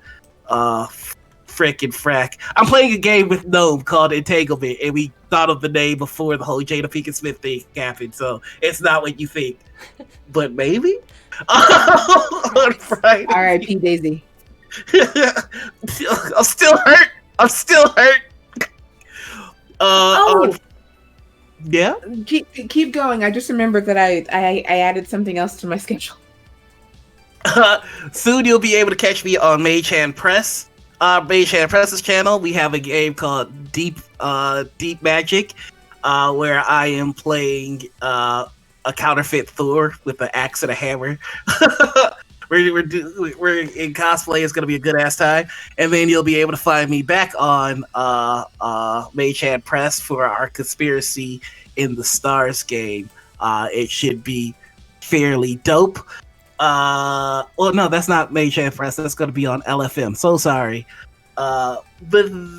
frickin' frack. I'm playing a game with Gnome called Entanglement, and we thought of the name before the whole Jada Pinkett Smith thing happened, so it's not what you think. But maybe? On Friday. R.I.P. Daisy. I'm still hurt. I'm still hurt. Yeah. Keep going. I just remembered that I added something else to my schedule. Soon you'll be able to catch me on Mage Hand Press. Mage Hand Press's channel. We have a game called Deep Magic, where I am playing a counterfeit Thor with an axe and a hammer. we're in cosplay. It's gonna be a good ass time, and then you'll be able to find me back on Mage Hand Press for our Conspiracy in the Stars game. It should be fairly dope. Well, no, that's not Mage Hand Press. That's gonna be on LFM. So sorry. But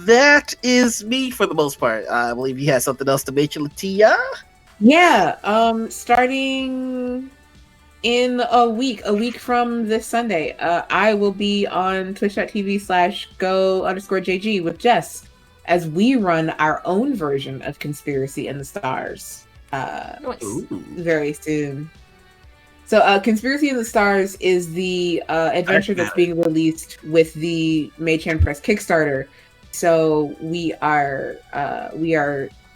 that is me for the most part. I believe you had something else to mention, LaTia. Yeah. Starting in a week from this Sunday, I will be on twitch.tv/go_JG with Jess as we run our own version of Conspiracy in the Stars. Nice. Very soon. So, Conspiracy in the Stars is the adventure that's being released with the Mage Hand Press Kickstarter. So we are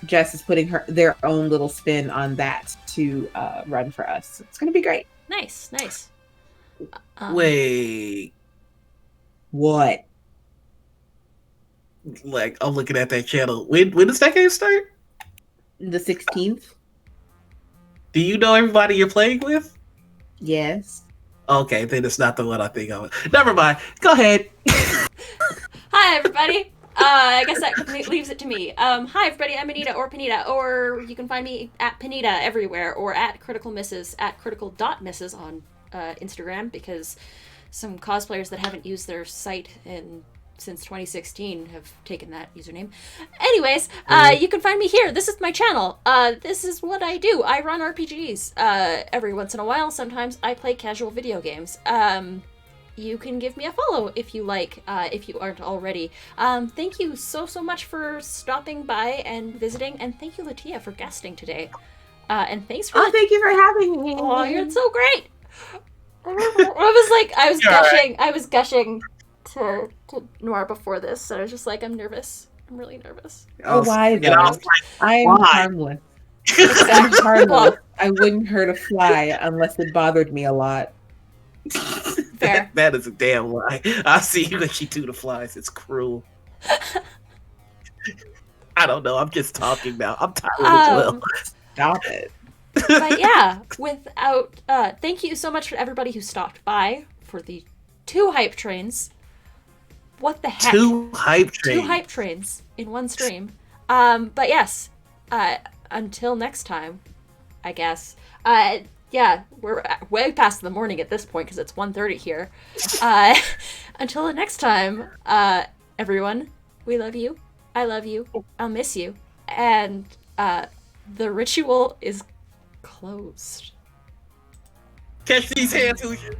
Jess is putting their own little spin on that to run for us. It's gonna be great. Nice. Wait. What? Like, I'm looking at that channel. When does that game start? The 16th? Do you know everybody you're playing with? Yes. Okay, then it's not the one I think of. Never mind. Go ahead. Hi, everybody. I guess that leaves it to me. Hi, everybody. I'm Anita or Panita, or you can find me at Panita everywhere, or at Critical Misses, at critical.misses on Instagram, because some cosplayers that haven't used their site since 2016 have taken that username. Anyways, you can find me here. This is my channel. This is what I do. I run RPGs every once in a while. Sometimes I play casual video games. You can give me a follow if you like, if you aren't already. Thank you so much for stopping by and visiting, and thank you, LaTia, for guesting today. And thanks for thank you for having me. Oh, you're so great. I was gushing to Noir before this, so I was just like, I'm nervous. I'm really nervous. Why though? I'm harmless. Exactly. I'm harmless. I wouldn't hurt a fly unless it bothered me a lot. Fair. That is a damn lie. I see you when she do the flies. It's cruel. I don't know. I'm just talking now. I'm tired as well. Stop it. But yeah, thank you so much for everybody who stopped by for the 2 hype trains. What the heck? 2 hype trains. 2 hype trains in one stream. But yes, until next time, I guess. Yeah, we're way past the morning at this point because it's 1:30 here. Until the next time, everyone, we love you. I love you. I'll miss you. And the ritual is closed. Catch these hands, Lucian.